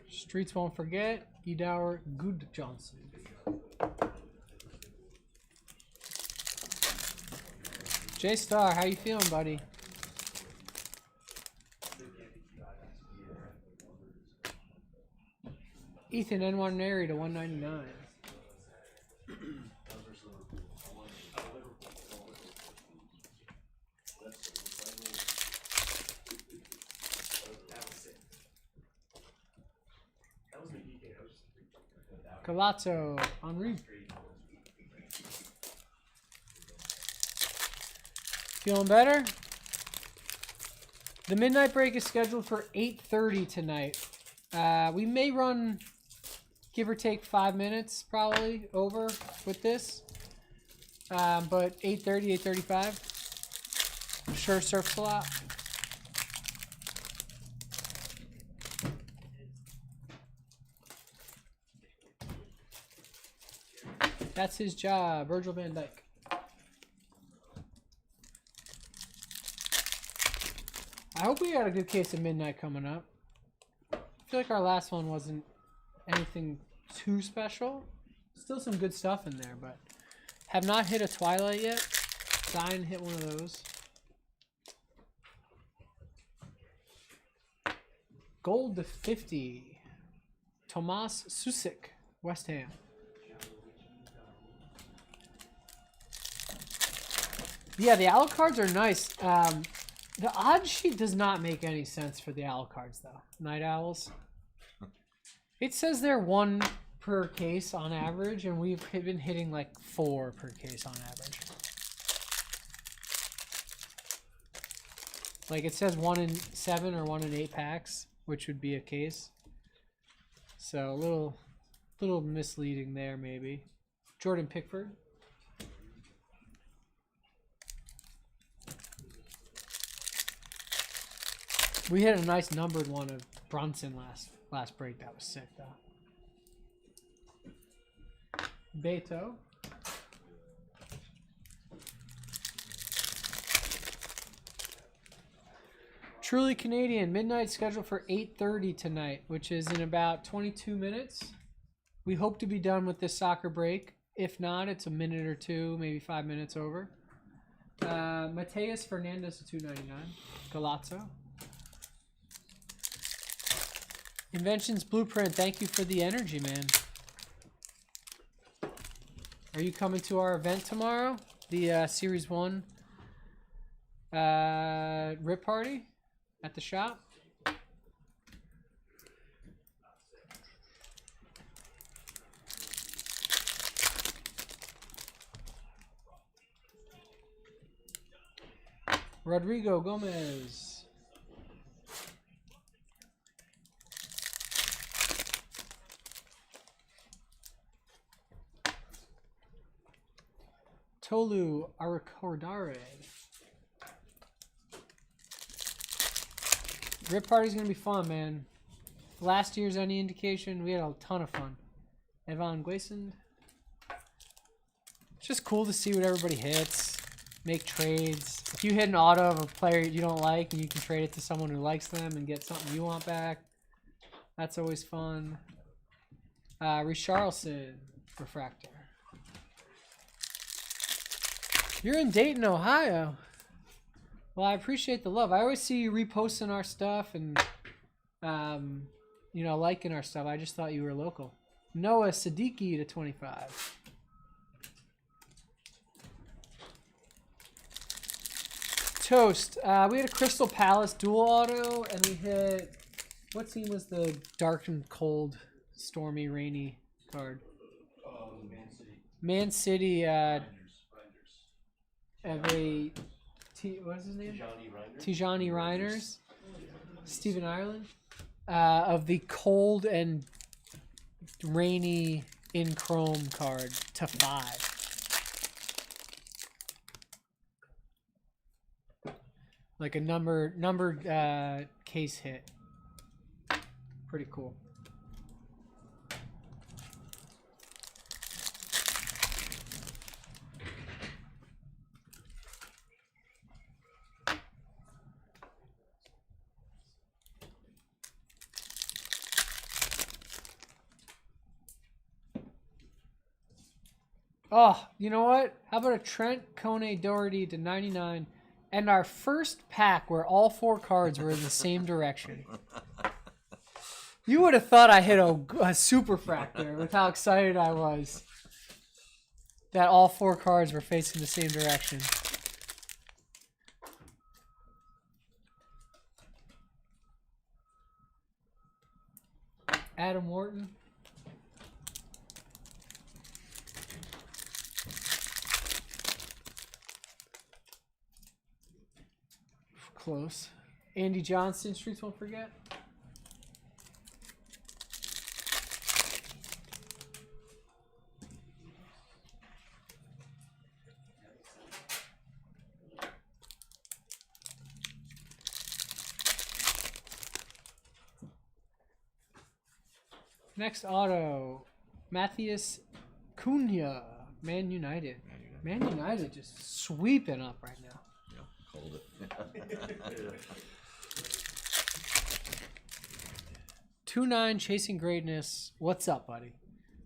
Streets won't forget. Edour Good Johnson. J Star, how you feeling, buddy? Ethan Nwaneri to 199. Galazzo, Henri. Feeling better? The midnight break is scheduled for 8:30 tonight. We may run, give or take 5 minutes, probably over with this. But 8:30, 8:35. Sure surfs a lot. That's his job, Virgil van Dijk. I hope we got a good case of midnight coming up. I feel like our last one wasn't anything too special. Still some good stuff in there, but have not hit a Twilight yet. Dying to hit one of those. Gold to 50. Tomas Susik, West Ham. Yeah, the owl cards are nice. The odd sheet does not make any sense for the owl cards, though. Night owls. It says they're 1 per case on average, and we've been hitting like 4 per case on average. Like it says 1 in 7 or 1 in 8 packs, which would be a case. So a little misleading there, maybe. Jordan Pickford. We hit a nice numbered one of Brunson last break. That was sick, though. Beto. Truly Canadian. Midnight scheduled for 8:30 tonight, which is in about 22 minutes. We hope to be done with this soccer break. If not, it's a minute or two, maybe 5 minutes over. Mateus Fernandez to 299. Galazzo. Inventions Blueprint, thank you for the energy, man. Are you coming to our event tomorrow? The Series 1 rip party at the shop? Rodrigo Gomez. Tolu Arakordare. Rip party's gonna be fun, man. Last year's any indication, we had a ton of fun. Evan Guesend. It's just cool to see what everybody hits. Make trades. If you hit an auto of a player you don't like and you can trade it to someone who likes them and get something you want back, that's always fun. Richarlison Refractor. You're in Dayton, Ohio. Well, I appreciate the love. I always see you reposting our stuff and, you know, liking our stuff. I just thought you were local. Noah Siddiqui to 25. Toast. We had a Crystal Palace dual auto, and we hit... What team was the dark and cold, stormy, rainy card? Man City. Man City, what is his name? Tijani Reiners. Stephen Ireland. Of the cold and rainy in chrome card to 5. Like a numbered case hit. Pretty cool. Oh, you know what? How about a Trent Kone Doherty to 99 and our first pack where all 4 cards were in the same direction? You would have thought I hit a super fractor with how excited I was that all 4 cards were facing the same direction. Adam Wharton. close. Andy Johnston, Streets Won't Forget. Next auto, Matthias Cunha, Man United. Man United just sweeping up right now. Yeah, called it. 2-9 Chasing Greatness. What's up, buddy?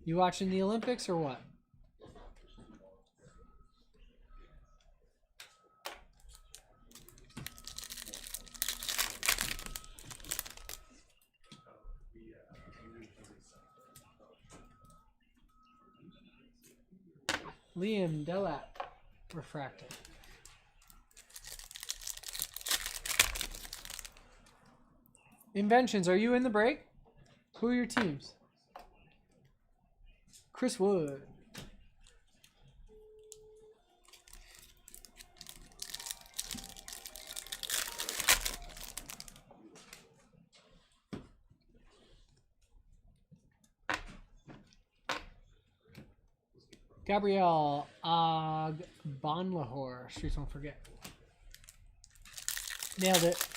You watching the Olympics or what? Liam Delap, refractor. Inventions, are you in the break? Who are your teams? Chris Wood. Gabriel Bonlahor. Streets Won't Forget. Nailed it.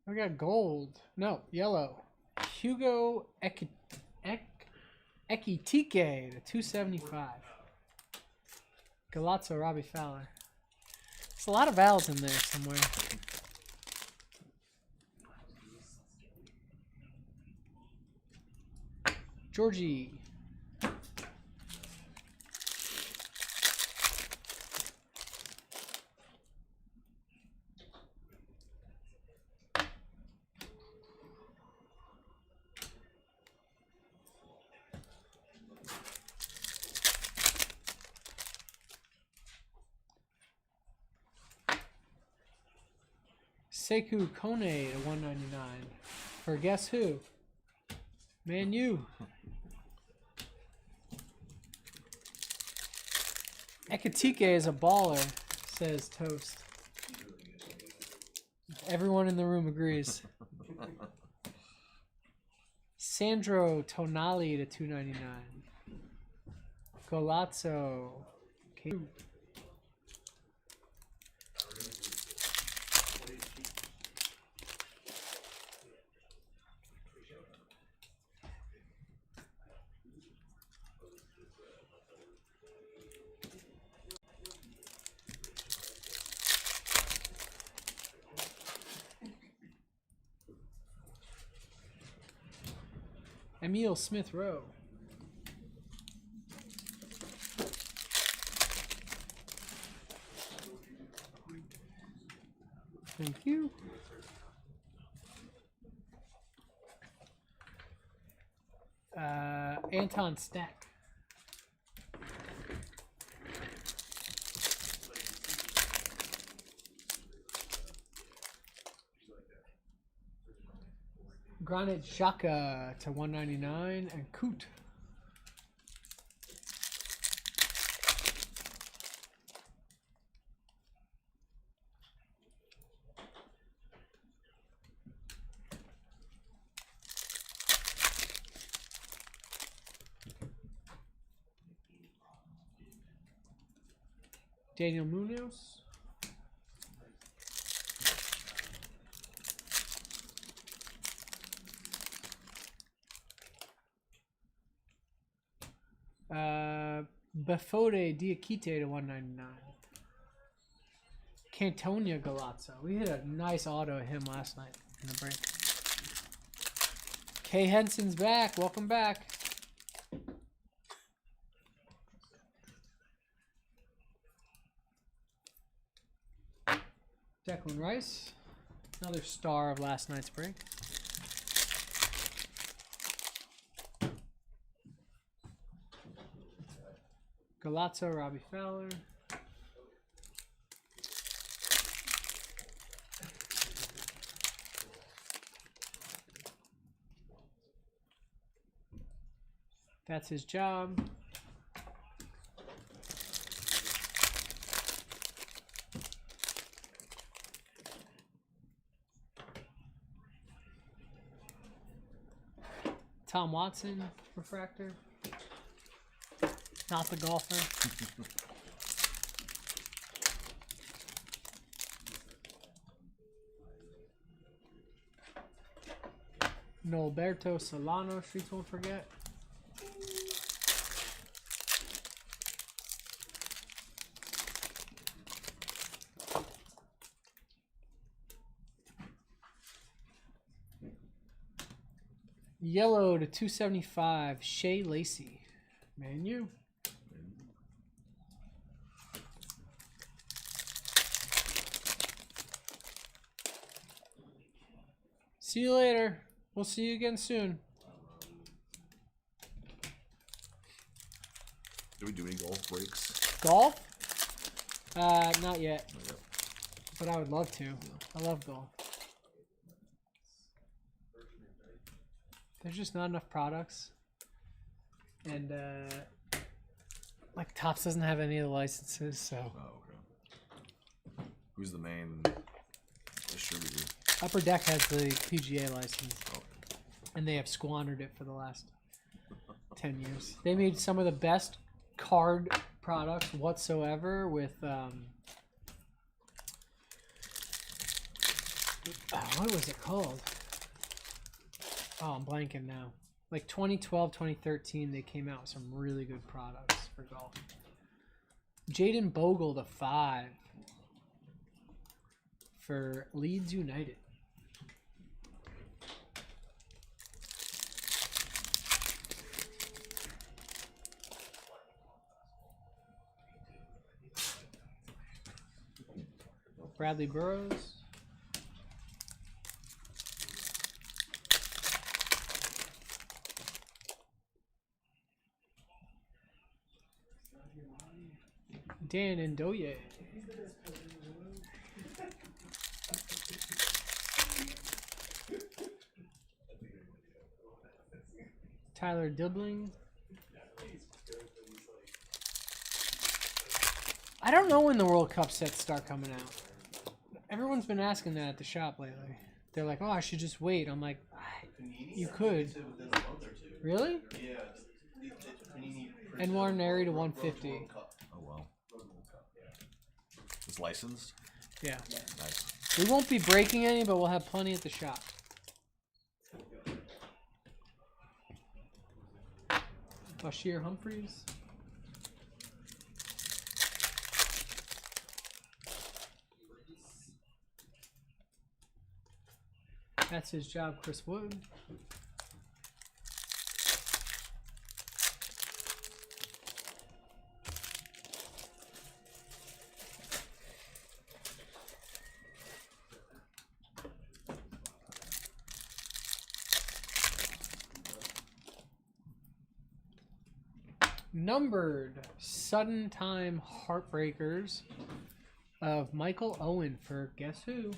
We got gold. No, yellow. Hugo Ekitike to 275. Galazzo Robbie Fowler. There's a lot of vowels in there somewhere. Georgie. Sekou Kone to 199. For guess who? Man U. Ekitike is a baller, says Toast. Everyone in the room agrees. Sandro Tonali to 299. Golazzo. Emil Smith Rowe. Thank you. Anton Stack. Granit Xhaka to 199 and Coot. Daniel Munoz. Bafode Diakite to 199. Cantonia Galazzo. We hit a nice auto of him last night in the break. Kay Henson's back. Welcome back. Declan Rice. Another star of last night's break. Galazzo, Robbie Fowler. That's his job. Tom Watson, refractor. Not the golfer. Norberto Solano, Streets Won't Forget. Yellow to 275, Shea Lacey. Man, you. See you later. We'll see you again soon. Do we do any golf breaks? Golf? Not yet. But I would love to. I love golf. There's just not enough products. And, like, Topps doesn't have any of the licenses, so. Oh, okay. Who's the main distributor? Upper Deck has the PGA license. Oh. And they have squandered it for the last 10 years. They made some of the best card products whatsoever with, what was it called? Oh, I'm blanking now. Like 2012, 2013, they came out with some really good products for golf. Jaden Bogle to 5 for Leeds United. Bradley Burrows. Dan Ndoye. Tyler Dibling. I don't know when the World Cup sets start coming out. Everyone's been asking that at the shop lately. They're like, oh, I should just wait. I'm like, you could. Really? Yeah. Anwar Neri to 150. Oh, wow. It's licensed? Yeah. Nice. We won't be breaking any, but we'll have plenty at the shop. Bashir Humphreys. That's his job, Chris Wood. Numbered Sudden Time Heartbreakers of Michael Owen for guess who?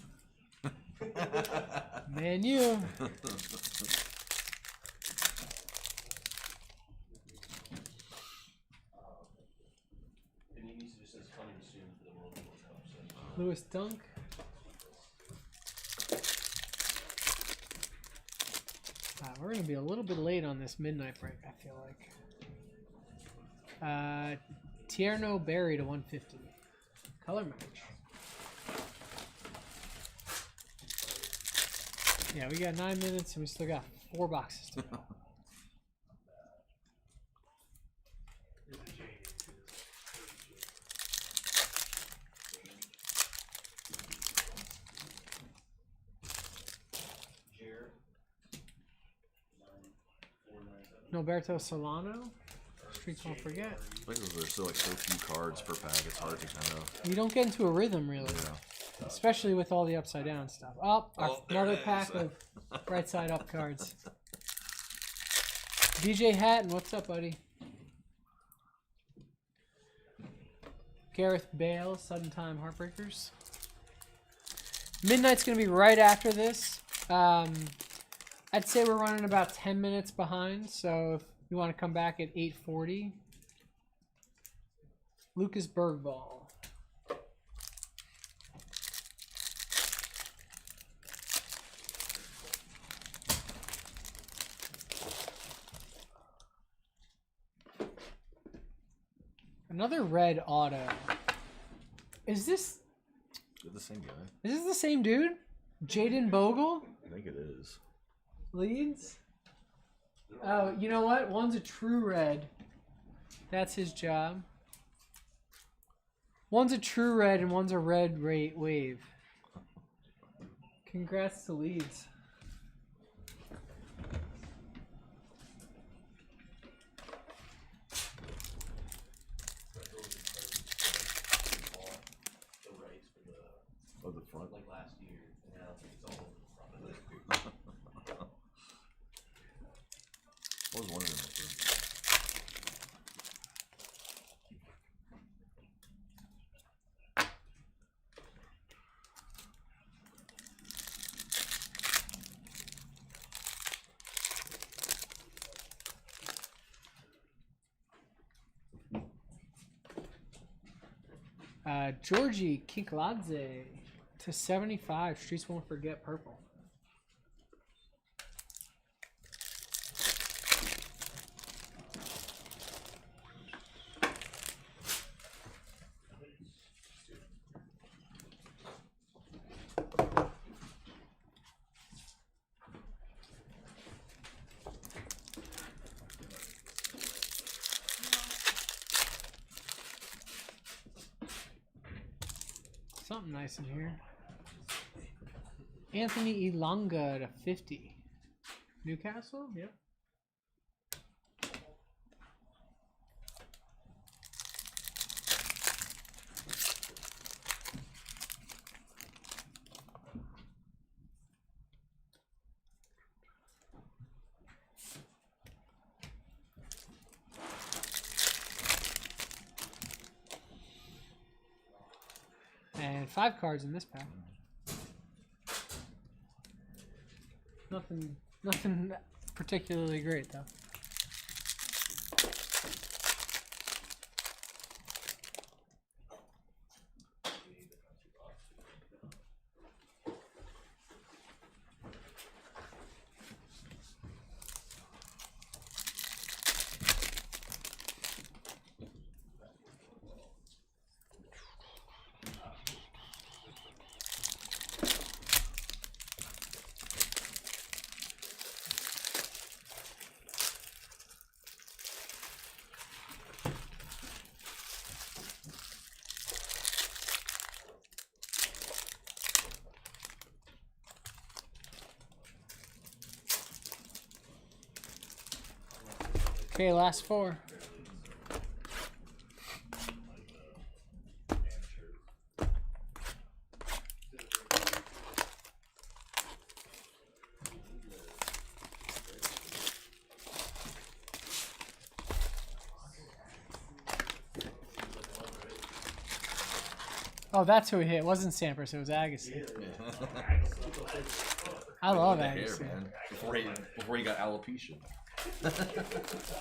Man, you. Lewis Dunk. We're going to be a little bit late on this midnight break, I feel like. Tierno Berry to 150. Color match. Yeah, we got 9 minutes and we still got 4 boxes to go. Norberto Solano. Streets Won't Forget. I think there's still like so few cards per pack. It's hard to kind of. You don't get into a rhythm really. Yeah. Especially with all the upside down stuff. Oh, another it pack is. of right side up cards. DJ Hatton, what's up, buddy? Gareth Bale, Sudden Time Heartbreakers. Midnight's going to be right after this. I'd say we're running about 10 minutes behind, so if you want to come back at 8:40. Lucas Bergvall. Another red auto. Is this... They're the same guy. Is this the same dude? Jaden Bogle? I think it is. Leeds? Oh, you know what? One's a true red. That's his job. One's a true red and one's a red wave. Congrats to Leeds. Oh, the front? Like last year, and now it's all over the front of it. I was wondering about that. Georgie Kinkladze to 75. Streets won't forget purple. Something nice in here. Anthony Elanga to 50. Newcastle? Yep. And 5 cards in this pack. Nothing particularly great though. Okay, last 4. Oh, that's who he hit. It wasn't Sampras, it was Agassi. I love The hair, Agassi. man. Before he got alopecia.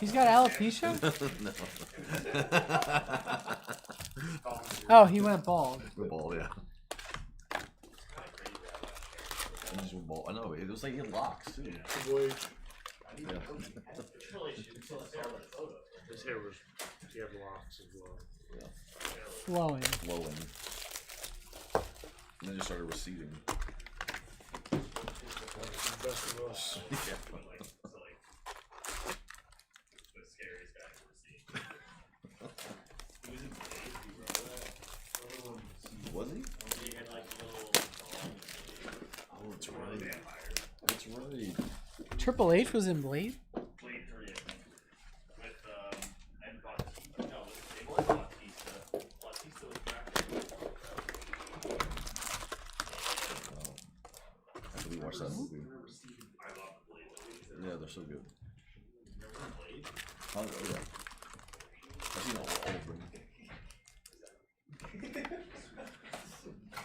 He's got alopecia? No. Oh, he went bald. The ball, yeah. He just went bald. I know, it was like he had locks too. Boy, Yeah. his hair was, he had locks as well. Flowing. Flowing. And then just started receding. Best of us. Yeah. Was he? Oh, that's right. That's right. Triple H was in Blade? After we watched that movie. Yeah, they're so good. Oh, yeah. I've seen all of them.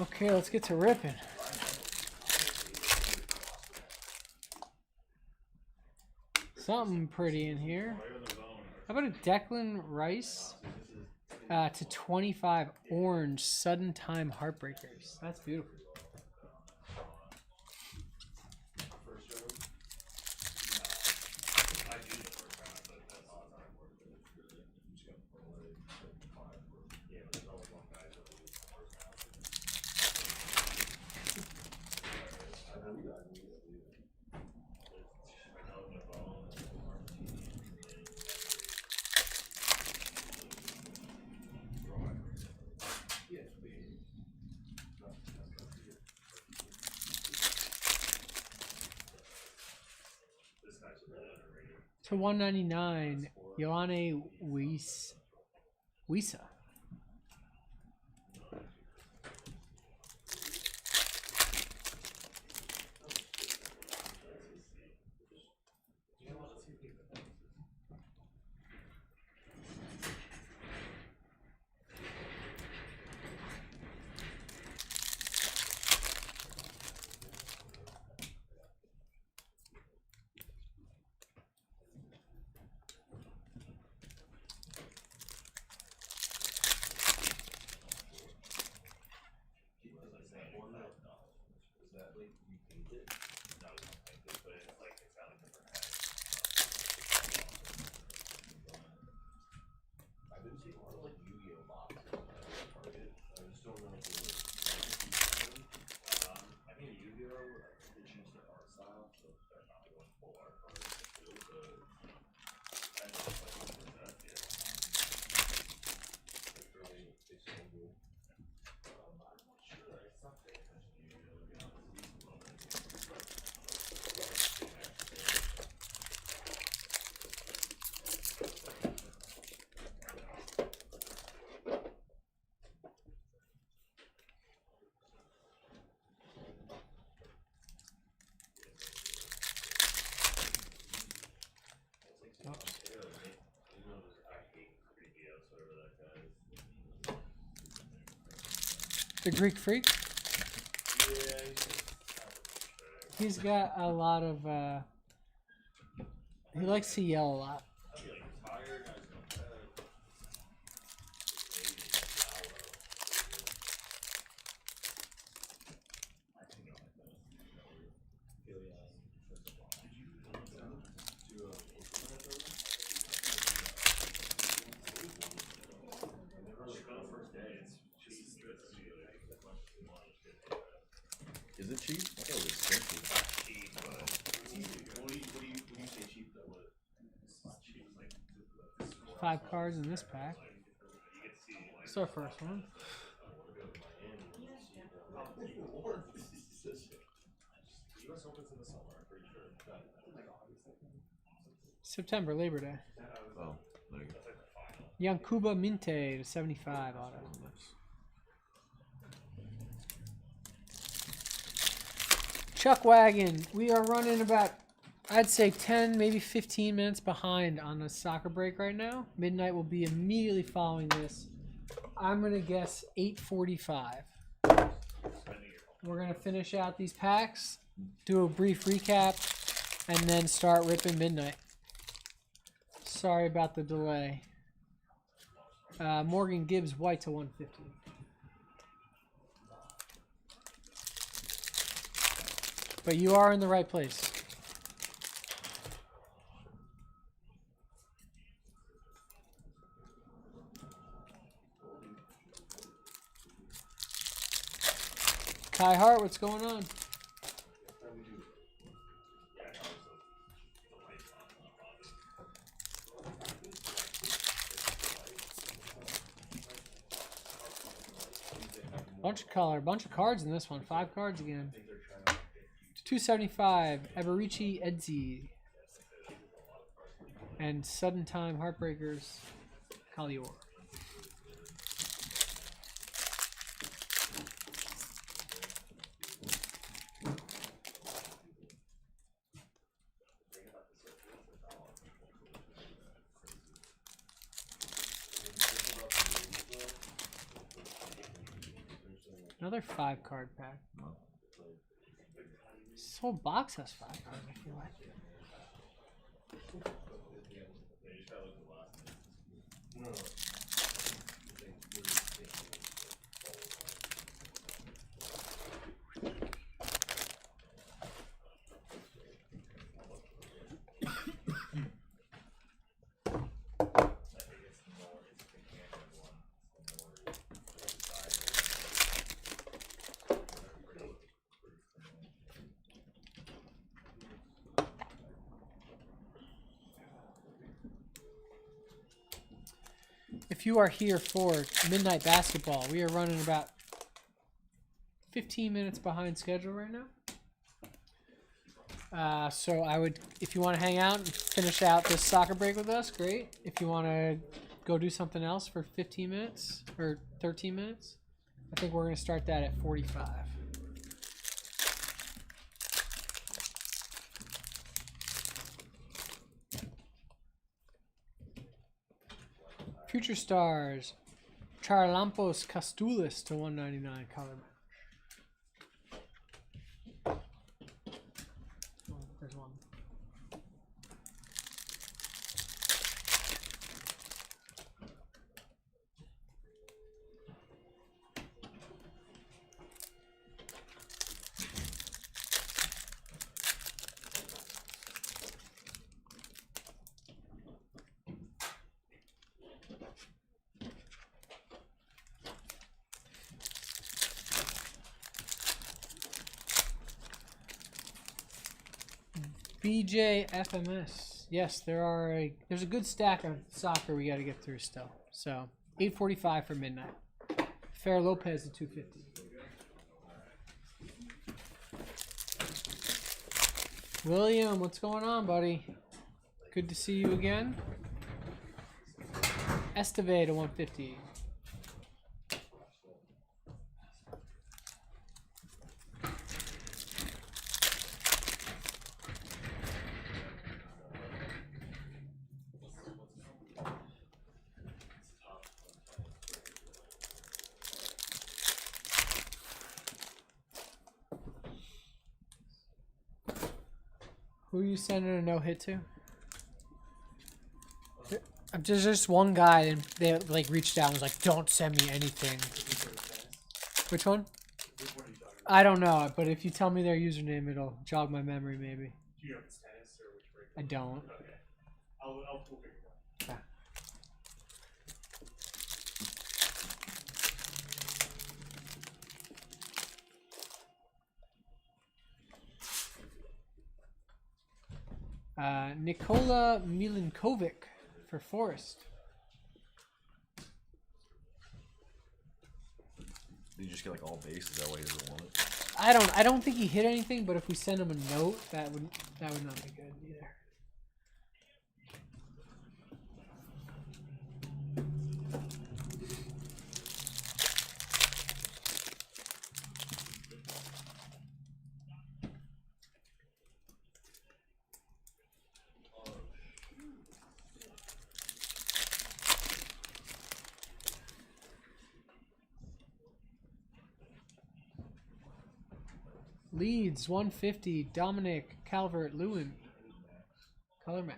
Okay, let's get to ripping. Something pretty in here. How about a Declan Rice to 25 orange sudden time heartbreakers? That's beautiful. To 199, Ioane Wisa. The Greek Freak? He's got a lot of, he likes to yell a lot. Is it cheap? I thought it was expensive. What do you say cheap though? What? Cheap like 5 cards in this pack. It's our first one. September, Labor Day. Oh, there you go. Yankuba Minte to 75 auto. Chuck Wagon. We are running about, I'd say 10, maybe 15 minutes behind on the soccer break right now. Midnight will be immediately following this. I'm going to guess 8:45. We're going to finish out these packs, do a brief recap, and then start ripping Midnight. Sorry about the delay. Morgan Gibbs White to 150. But you are in the right place. Kai Hart, what's going on? Bunch of cards in this one. 5 cards again. 275, Eberici Edzi. And Sudden Time Heartbreakers, Kalior. Another 5-card pack. Well, This whole box has 5 cards, I feel like. If you are here for Midnight Basketball, we are running about 15 minutes behind schedule right now. So I would, if you want to hang out and finish out this soccer break with us, great. If you want to go do something else for 15 minutes or 13 minutes, I think we're going to start that at 45. Future Stars, Charalampos Castulis to 199 color match. Oh, there's one. BJ FMS. Yes, there's a good stack of soccer we got to get through still. So 8:45 for midnight. Fer Lopez at 250. William, what's going on, buddy? Good to see you again. Esteve to 150. Who are you sending a no-hit to? There's just one guy, and they like reached out and was like, "Don't send me anything." Which one? I don't know, but if you tell me their username, it'll jog my memory, maybe. Do you know if it's tennis or which break? I don't. Okay. I'll figure it out. Okay. Nikola Milinkovic for Forest. you just get like all base? Is that why he doesn't want it? I don't think he hit anything, but if we send him a note, that would not be good either. Leeds 150, Dominic Calvert-Lewin. Color match.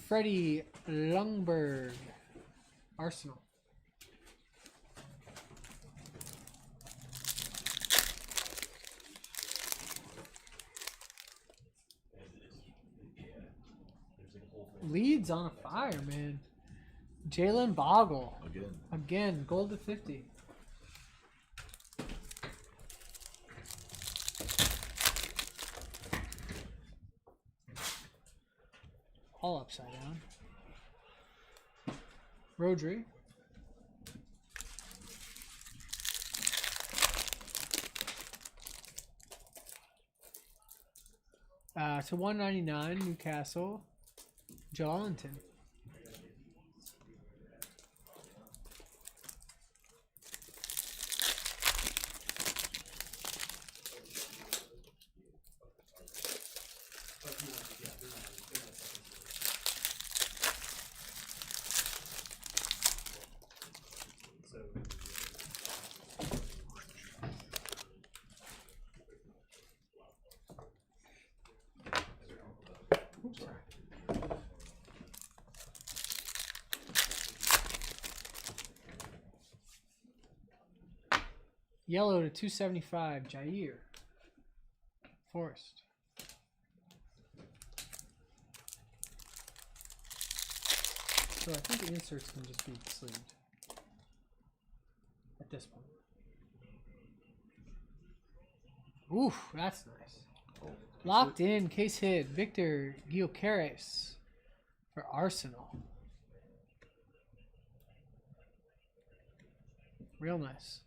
Freddie Lundberg, Arsenal. Leeds on fire, man. Jalen Bogle. Again, gold to 50. All upside down. Rodri. To 199, Newcastle. Joelinton. Yellow to 275, Jair. Forest. So I think the inserts can just be sleeved at this point. Oof, that's nice. Oh, Locked in, case hit, Victor Gyökeres for Arsenal. Real nice.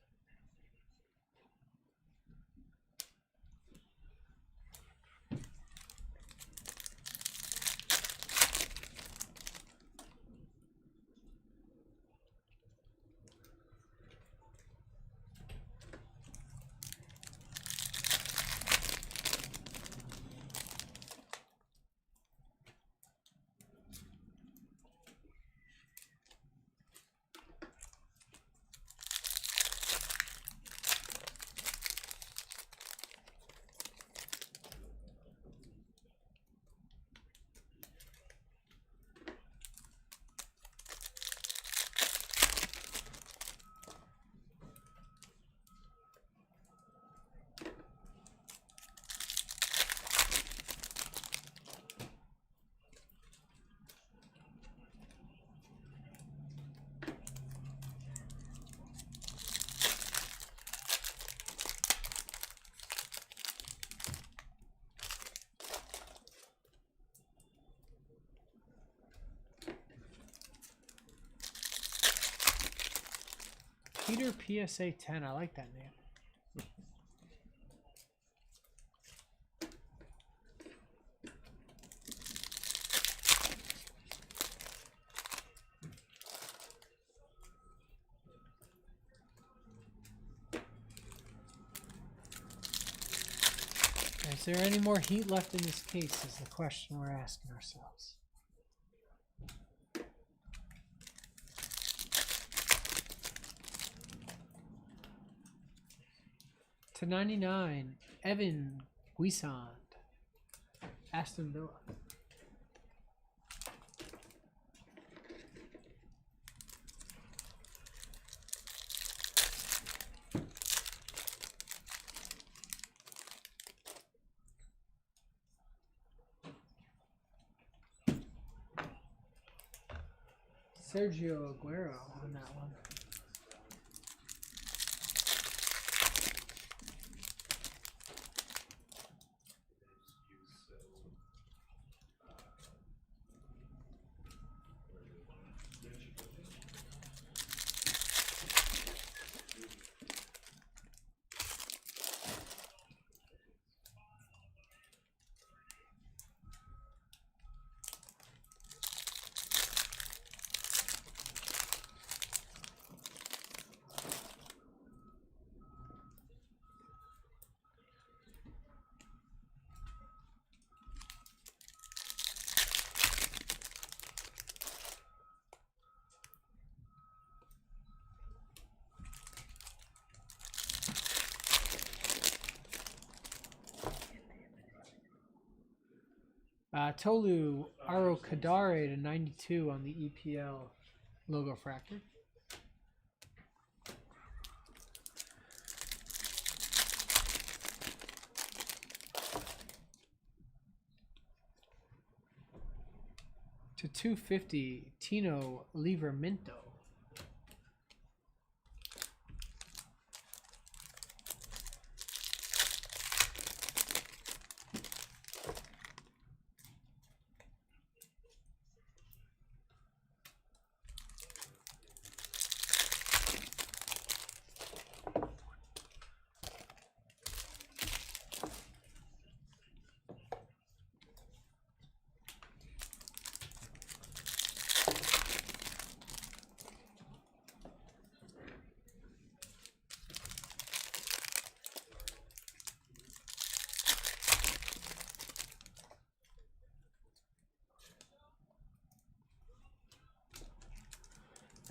Peter PSA 10, I like that name. Is there any more heat left in this case is the question we're asking ourselves. To 99, Evan Guisand, Aston Villa. Sergio Aguero on that one. Tolu Arokadare to 92 on the EPL logo fractor. To 250, Tino Livramento.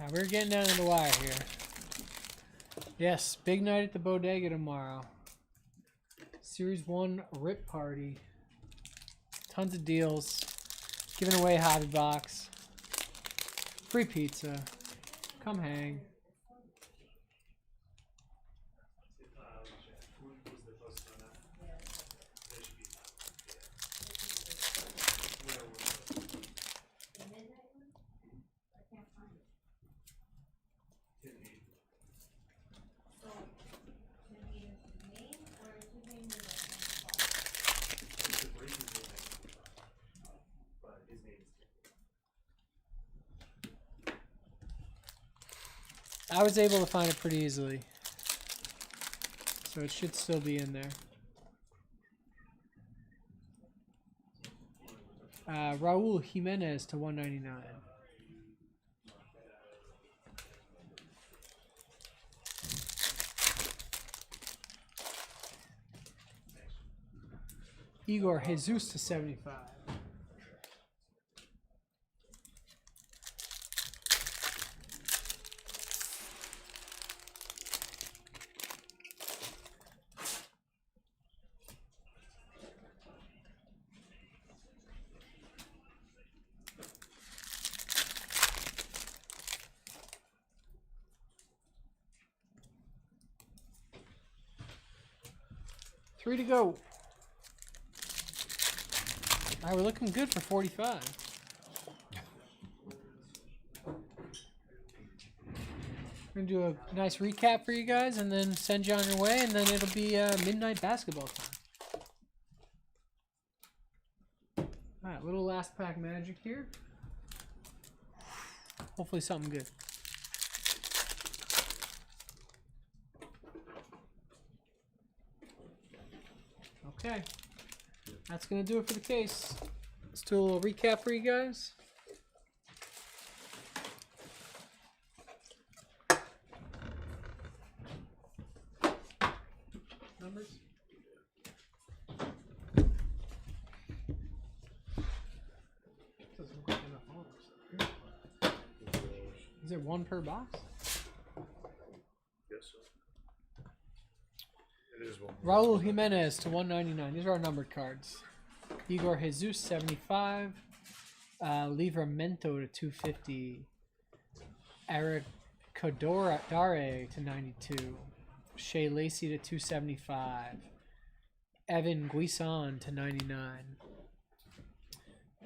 Now we're getting down to the wire here. Yes, big night at the bodega tomorrow. Series 1 rip party. Tons of deals. Giving away hobby box. Free pizza. Come hang. I was able to find it pretty easily. So it should still be in there. Raul Jimenez to 199. Igor Jesus to 75. Three to go. All right, we're looking good for 45. We're going to do a nice recap for you guys and then send you on your way, and then it'll be midnight basketball time. All right, little last pack magic here. Hopefully something good. Okay, that's going to do it for the case. Let's do a little recap for you guys. Numbers? Doesn't look like enough orders. Is it one per box? Yes, sir. It is one. Raul Jimenez to 199. These are our numbered cards. Igor Jesus 75. Livramento to 250. Eric Codore to 92. Shea Lacey to 275. Evan Guisan to 99.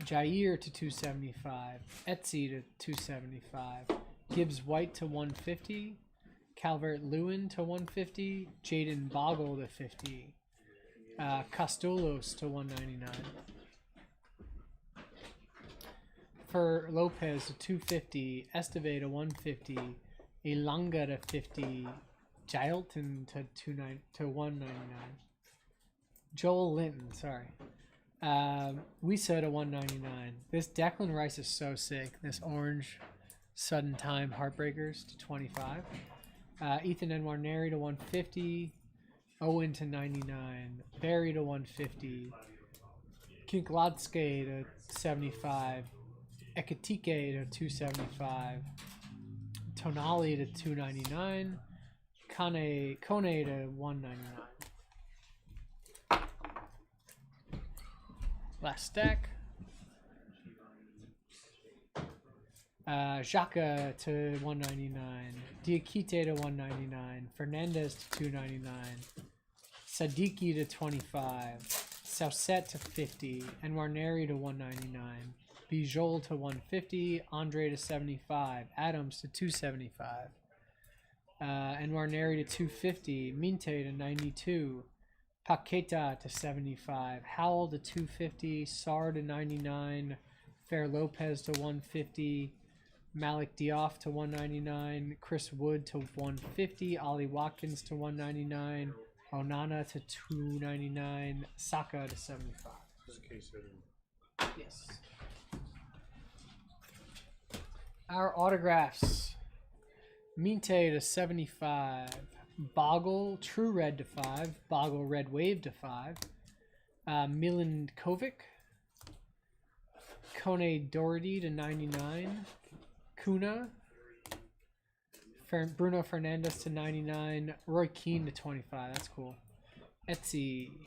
Jair to 275. Etsy to 275. Gibbs White to 150. Calvert Lewin to 150. Jaden Bogle to 50. Costolos to 199. For Lopez to 250. Esteve to 150. Ilanga to 50. Gilton to 199. Joel Linton, sorry. Wisa to 199. This Declan Rice is so sick. This orange sudden time heartbreakers to 25. Ethan Nwaneri to 150. Owen to 99. Barry to 150. Kinkladske to 75. Ekatike to 275. Tonali to 299. Kone to 199. Last stack. Xhaka to 199. Diakite to 199. Fernandez to 299. Sadiki to 25. Sauset to 50. Nwaneri to 199. Bijol to 150. Andre to 75. Adams to 275. Nwaneri to 250. Minte to 92. Paqueta to 75. Howell to 250. Sar to 99. Fair Lopez to 150. Malik Diop to 199. Chris Wood to 150. Ollie Watkins to 199. Onana to 299. Saka to 75. This is case hidden. Yes. Our autographs. Minte to 75. Boggle True Red to 5. Boggle Red Wave to 5. Milinkovic. Kone Doherty to 99. Kuna. Bruno Fernandez to 99. Roy Keane to 25. That's cool. Etsy.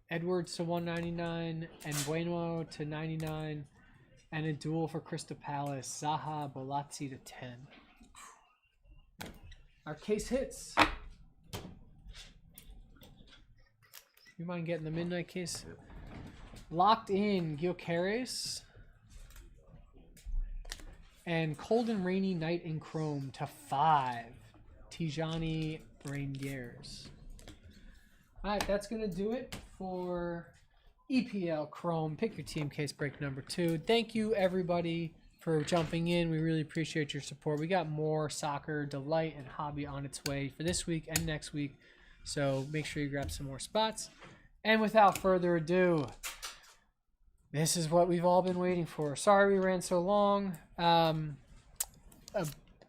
Edwards to 199. And Bueno to 99. And a duel for Crystal Palace. Zaha Bolazzi to 10. Our case hits. You mind getting the midnight case? Locked in Gyökeres. And Cold and Rainy Night in Chrome to 5. Tijani Rangers. Alright, that's going to do it for EPL Chrome. Pick your team case break number 2. Thank you, everybody, for jumping in. We really appreciate your support. We got more soccer delight and hobby on its way for this week and next week. So make sure you grab some more spots. And without further ado, this is what we've all been waiting for. Sorry we ran so long.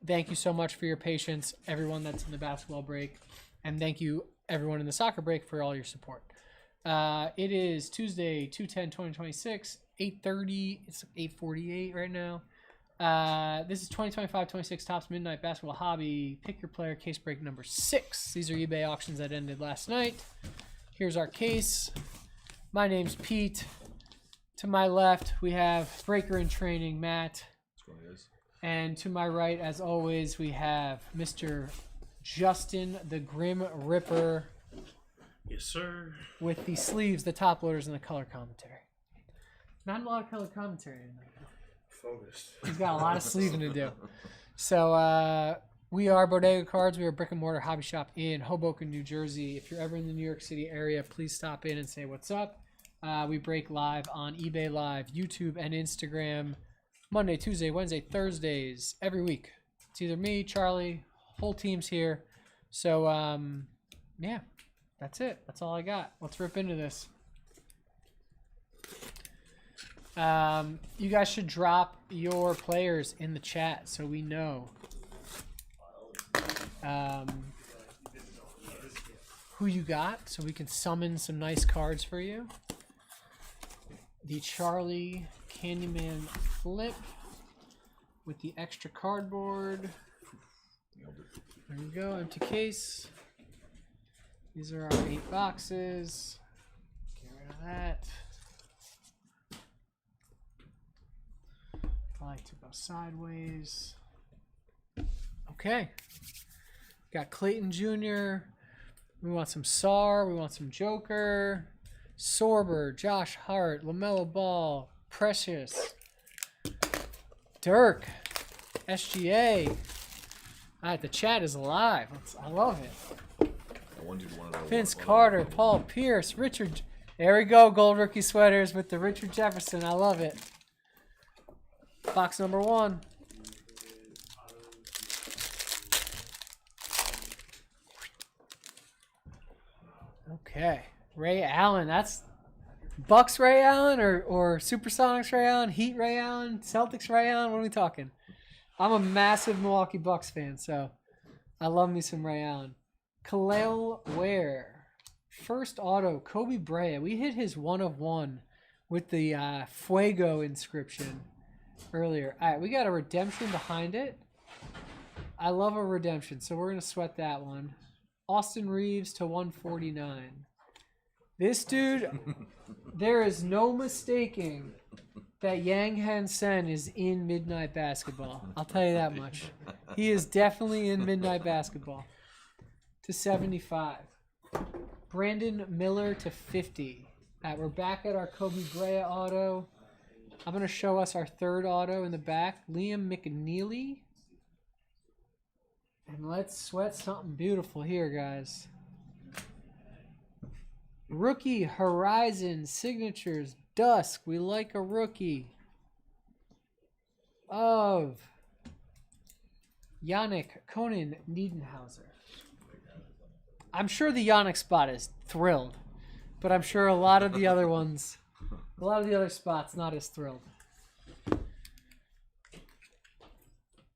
Thank you so much for your patience, everyone that's in the basketball break. And thank you, everyone in the soccer break, for all your support. It is Tuesday, 2/10/2026, 8:30. It's 8:48 right now. This is 2025-26 Topps Midnight Basketball Hobby. Pick your player case break number 6. These are eBay auctions that ended last night. Here's our case. My name's Pete. To my left, we have Breaker in Training, Matt. And to my right, as always, we have Mr. Justin, the Grim Ripper. Yes, sir. With the sleeves, the top loaders, and the color commentary. Not a lot of color commentary tonight. Focused. He's got a lot of sleeving to do. So we are Bodega Cards. We are a brick and mortar hobby shop in Hoboken, New Jersey. If you're ever in the New York City area, please stop in and say what's up. We break live on eBay Live, YouTube, and Instagram Monday, Tuesday, Wednesday, Thursdays, every week. It's either me, Charlie, whole team's here. So, yeah, that's it. That's all I got. Let's rip into this. You guys should drop your players in the chat so we know who you got, so we can summon some nice cards for you. The Charlie Candyman flip with the extra cardboard. There you go, empty case. These are our 8 boxes. Get rid of that. I like to go sideways. Okay. Got Clayton Jr. We want some Sar. We want some Joker. Sorber, Josh Hart, LaMelo Ball, Precious, Dirk, SGA. All right, the chat is alive. I love it. Vince Carter, Paul Pierce, Richard. There we go, gold rookie sweaters with the Richard Jefferson. I love it. Box number 1. Okay. Ray Allen, that's Bucks Ray Allen or Supersonics Ray Allen, Heat Ray Allen, Celtics Ray Allen. What are we talking? I'm a massive Milwaukee Bucks fan, so I love me some Ray Allen. Khalil Ware, first auto, Kobe Bryant. We hit his 1/1 with the Fuego inscription earlier. All right, we got a redemption behind it. I love a redemption, so we're gonna sweat that one. Austin Reeves to 149. This dude, there is no mistaking that Yang Han Sen is in Midnight Basketball. I'll tell you that much. He is definitely in Midnight Basketball. To 75. Brandon Miller to 50. All right, we're back at our Kobe Bryant auto. I'm going to show us our third auto in the back. Liam McNeely. And let's sweat something beautiful here, guys. Rookie Horizon Signatures Dusk. We like a rookie. Of Yannick Conan Niedenhauser. I'm sure the Yannick spot is thrilled, but I'm sure a lot of the other ones, a lot of the other spots, not as thrilled.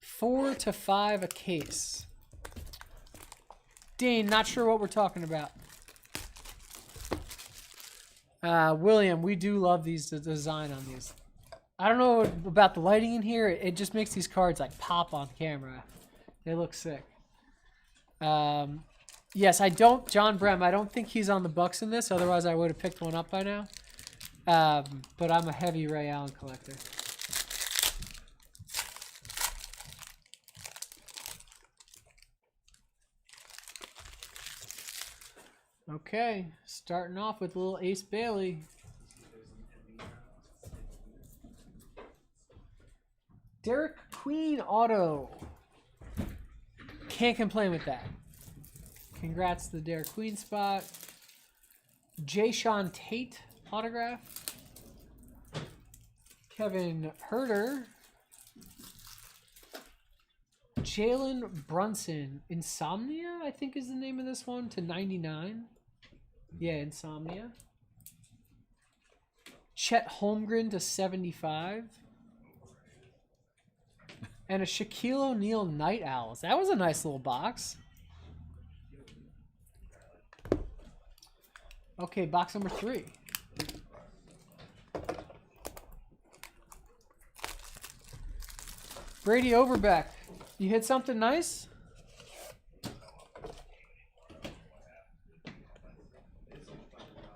4 to 5 a case. Dean, not sure what we're talking about. William, we do love these, the design on these. I don't know about the lighting in here. It just makes these cards like pop on camera. They look sick. Yes, I don't, John Brem, I don't think he's on the Bucks in this. Otherwise, I would have picked one up by now. But I'm a heavy Ray Allen collector. Okay, starting off with a little Ace Bailey. Derek Queen auto. Can't complain with that. Congrats to the Derek Queen spot. Jayshawn Tate autograph. Kevin Herter. Jalen Brunson, Insomnia, I think is the name of this one, to 99. Yeah, Insomnia. Chet Holmgren to 75. And a Shaquille O'Neal Night Owls. That was a nice little box. Okay, box number 3. Brady Overbeck, you hit something nice?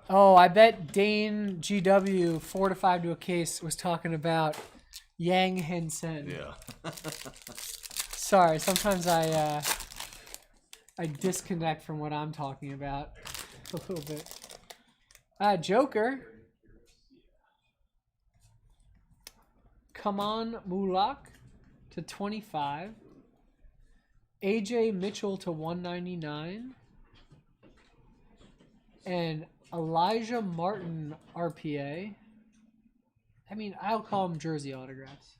Oh, I bet Dane GW 4-5 to a case was talking about Yang Hensen. Yeah. Sorry, sometimes I disconnect from what I'm talking about a little bit. Joker. Kaman Mulak to 25. AJ Mitchell to 199. And Elijah Martin RPA. I mean, I'll call them jersey autographs.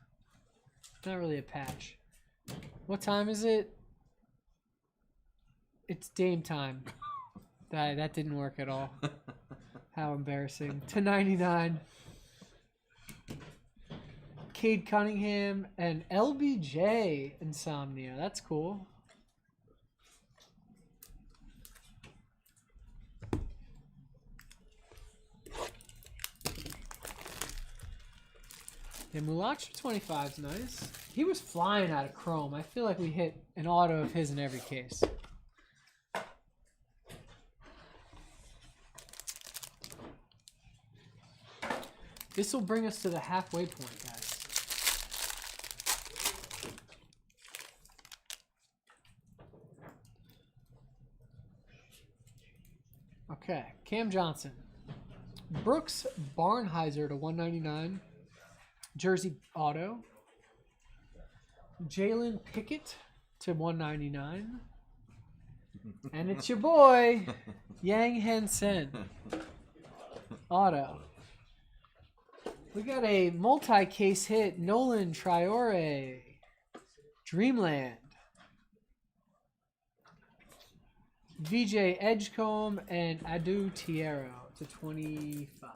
Not really a patch. What time is it? It's Dame time. That didn't work at all. How embarrassing. To 99. Cade Cunningham and LBJ Insomnia. That's cool. Yeah, Mulach 25 is nice. He was flying out of chrome. I feel like we hit an auto of his in every case. This will bring us to the halfway point, guys. Okay, Cam Johnson. Brooks Barnheiser to 199. Jersey auto. Jalen Pickett to 199. And it's your boy, Yang Hensen. Auto. We got a multi-case hit, Nolan Traore. Dreamland. VJ Edgecombe and Adu Tiero to 25.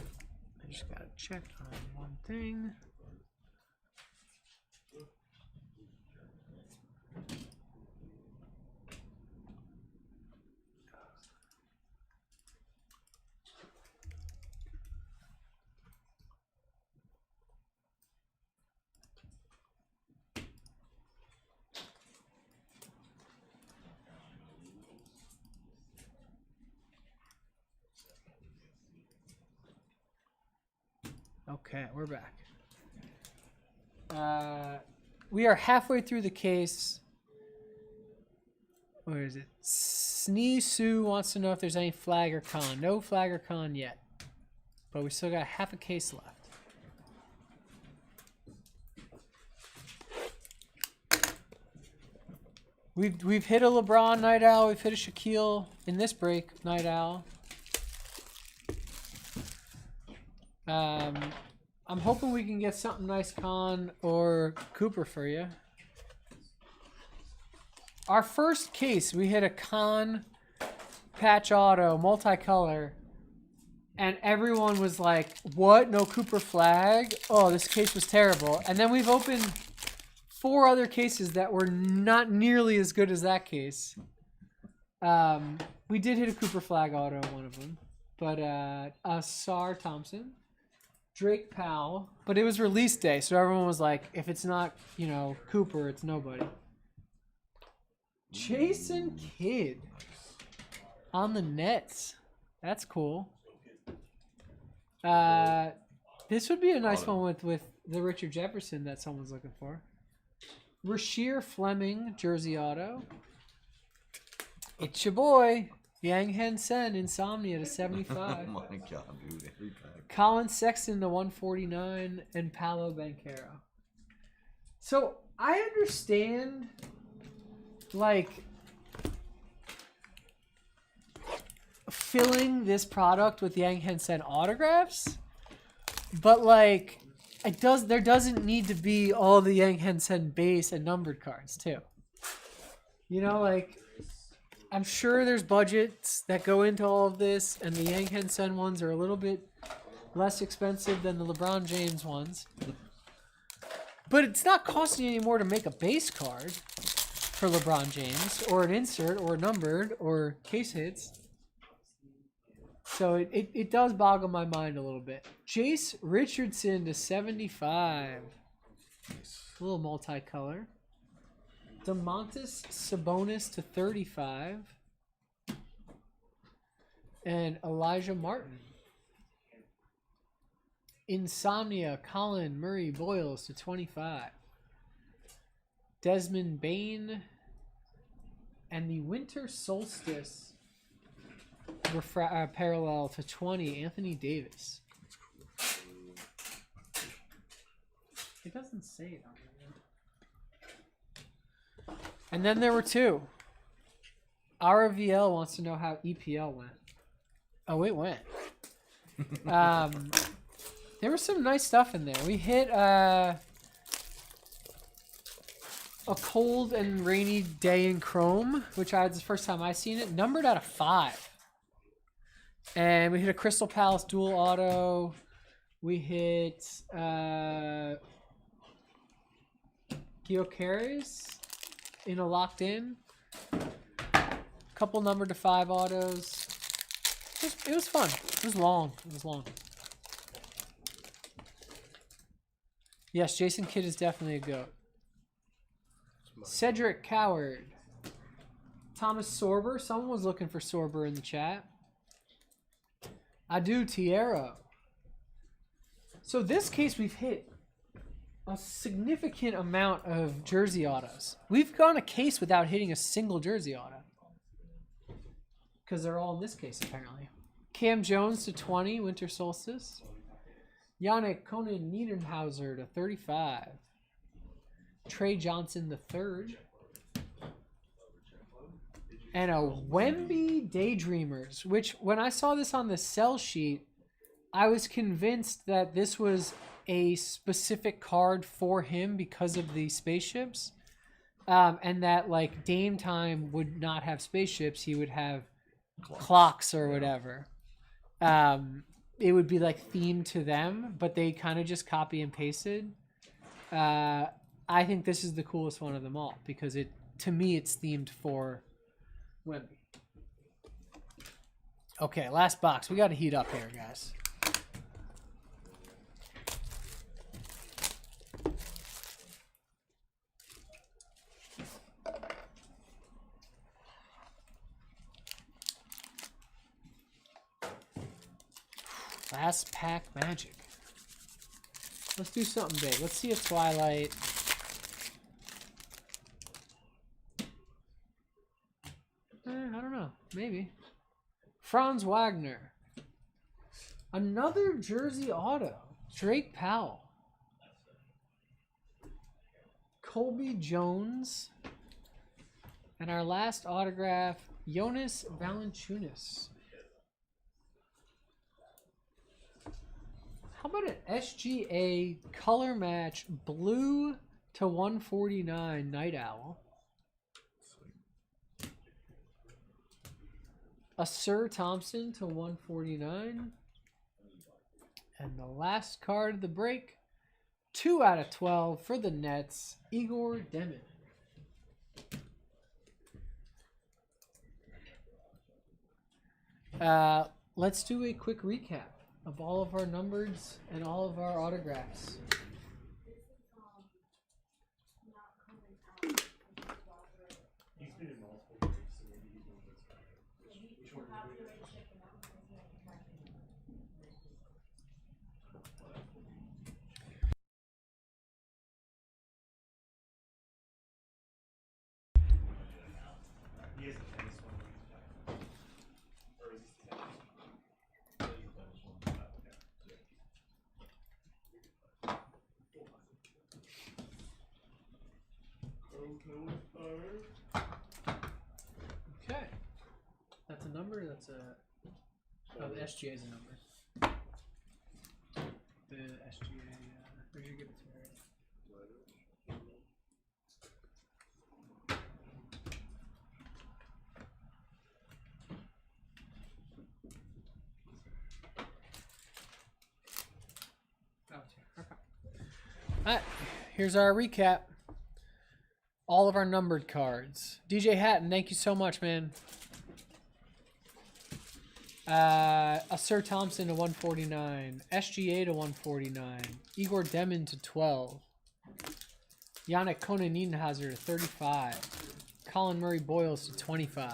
I just gotta check on one thing. Okay, we're back. We are halfway through the case. Where is it? Sneesu wants to know if there's any flag or con. No flag or con yet. But we still got half a case left. We've hit a LeBron Night Owl. We've hit a Shaquille in this break Night Owl. I'm hoping we can get something nice con or Cooper for you. Our first case, we hit a con patch auto, multicolor, and everyone was like, what? No Cooper flag? Oh, this case was terrible. And then we've opened 4 other cases that were not nearly as good as that case. We did hit a Cooper flag auto in one of them. But Asar Thompson. Drake Powell, but it was release day, so everyone was like, if it's not, you know, Cooper, it's nobody. Jason Kidd on the Nets. That's cool. This would be a nice one with the Richard Jefferson that someone's looking for. Rasheer Fleming, jersey auto. It's your boy, Yang Hensen, Insomnia to 75. Oh my god, dude. Every pack. Colin Sexton to 149 and Paolo Banchero. So I understand, like, filling this product with Yang Hensen autographs, but like there doesn't need to be all the Yang Hensen base and numbered cards too. You know, like I'm sure there's budgets that go into all of this, and the Yang Hensen ones are a little bit less expensive than the LeBron James ones. But it's not costing you any more to make a base card for LeBron James, or an insert, or numbered, or case hits. So it does boggle my mind a little bit. Jace Richardson to 75. A little multicolor. Domantas Sabonis to 35. And Elijah Martin. Insomnia Colin Murray Boyles to 25. Desmond Bain. And the Winter Solstice parallel to 20, Anthony Davis. It doesn't say it on here. And then there were two. RVL wants to know how EPL went. Oh, it went. There was some nice stuff in there. We hit a cold and rainy day in Chrome, which it's the first time I've seen it, numbered out of 5. And we hit a Crystal Palace dual auto. We hit Gyökeres in a locked in. Couple number to 5 autos. It was fun. It was long. Yes, Jason Kidd is definitely a GOAT. Cedric Coward. Thomas Sorber. Someone was looking for Sorber in the chat. Adu Tiero. So this case we've hit a significant amount of jersey autos. We've gone a case without hitting a single jersey auto. Because they're all in this case apparently. Cam Jones to 20, Winter Solstice. Yannick Conan Niederhauser to 35. Trey Johnson the third. And a Wemby Daydreamers, which when I saw this on the sell sheet, I was convinced that this was a specific card for him because of the spaceships. And that like Dame Time would not have spaceships, he would have clocks or whatever. It would be like themed to them, but they kind of just copy and pasted. I think this is the coolest one of them all because to me it's themed for Wemby. Okay, last box. We got to heat up here, guys. Last pack magic. Let's do something big. Let's see a Twilight. I don't know. Maybe. Franz Wagner. Another jersey auto. Drake Powell. Colby Jones. And our last autograph, Jonas Valanciunas. How about an SGA color match blue to 149 Night Owl? A Sir Thompson to 149. And the last card of the break, 2 out of 12 for the Nets, Igor Demin. Let's do a quick recap of all of our numbers and all of our autographs. Okay. That's a number, that's a Oh, the SGA is a number. The SGA, where'd you give it to me already? Oh, it's here. Okay. Alright, here's our recap. All of our numbered cards. DJ Hatton, thank you so much, man. A Sir Thompson to 149. SGA to 149. Igor Demon to 12. Yannick Konan-Nienhauser to 35. Colin Murray Boyles to 25.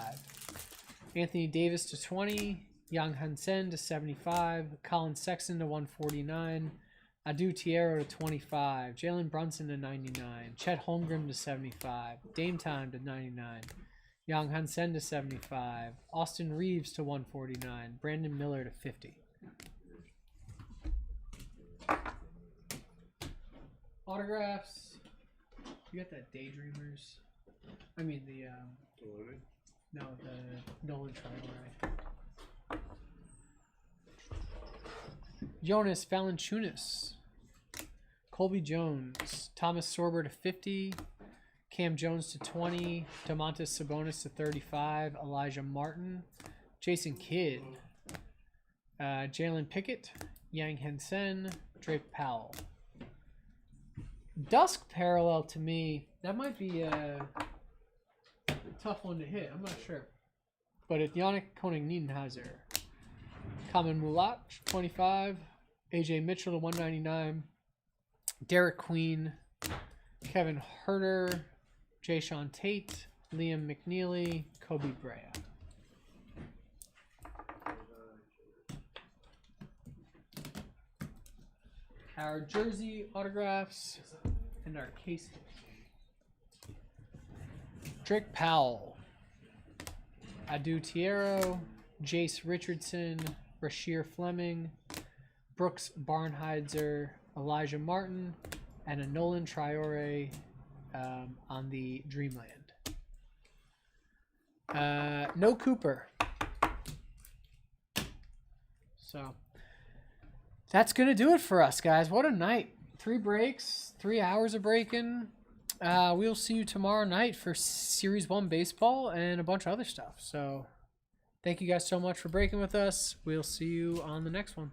Anthony Davis to 20. Yang Hansen to 75. Colin Sexton to 149. Adu Tiero to 25. Jalen Brunson to 99. Chet Holmgren to 75. Dame Time to 99. Yang Hansen to 75. Austin Reeves to 149. Brandon Miller to 50. Autographs. You got that Daydreamers. I mean the no, the Nolan Triangle. Jonas Valanciunas. Colby Jones. Thomas Sorber to 50. Cam Jones to 20. Domantas Sabonis to 35. Elijah Martin. Jason Kidd. Jalen Pickett. Yang Hansen. Drake Powell. Dusk parallel to me. That might be a tough one to hit. I'm not sure. But it's Yannick Konan-Nienhauser. Kamen Mulat, 25. AJ Mitchell to 199. Derek Queen. Kevin Herter. Jayshawn Tate. Liam McNeely. Kobe Bryant. Our jersey autographs and our case hit. Drake Powell. Adu Tiero. Jace Richardson. Rasheer Fleming. Brooks Barnheiser. Elijah Martin. And a Nolan Traore on the Dreamland. No Cooper. So that's going to do it for us, guys. What a night. 3 breaks, 3 hours of breaking. We'll see you tomorrow night for Series 1 baseball and a bunch of other stuff. So thank you guys so much for breaking with us. We'll see you on the next one.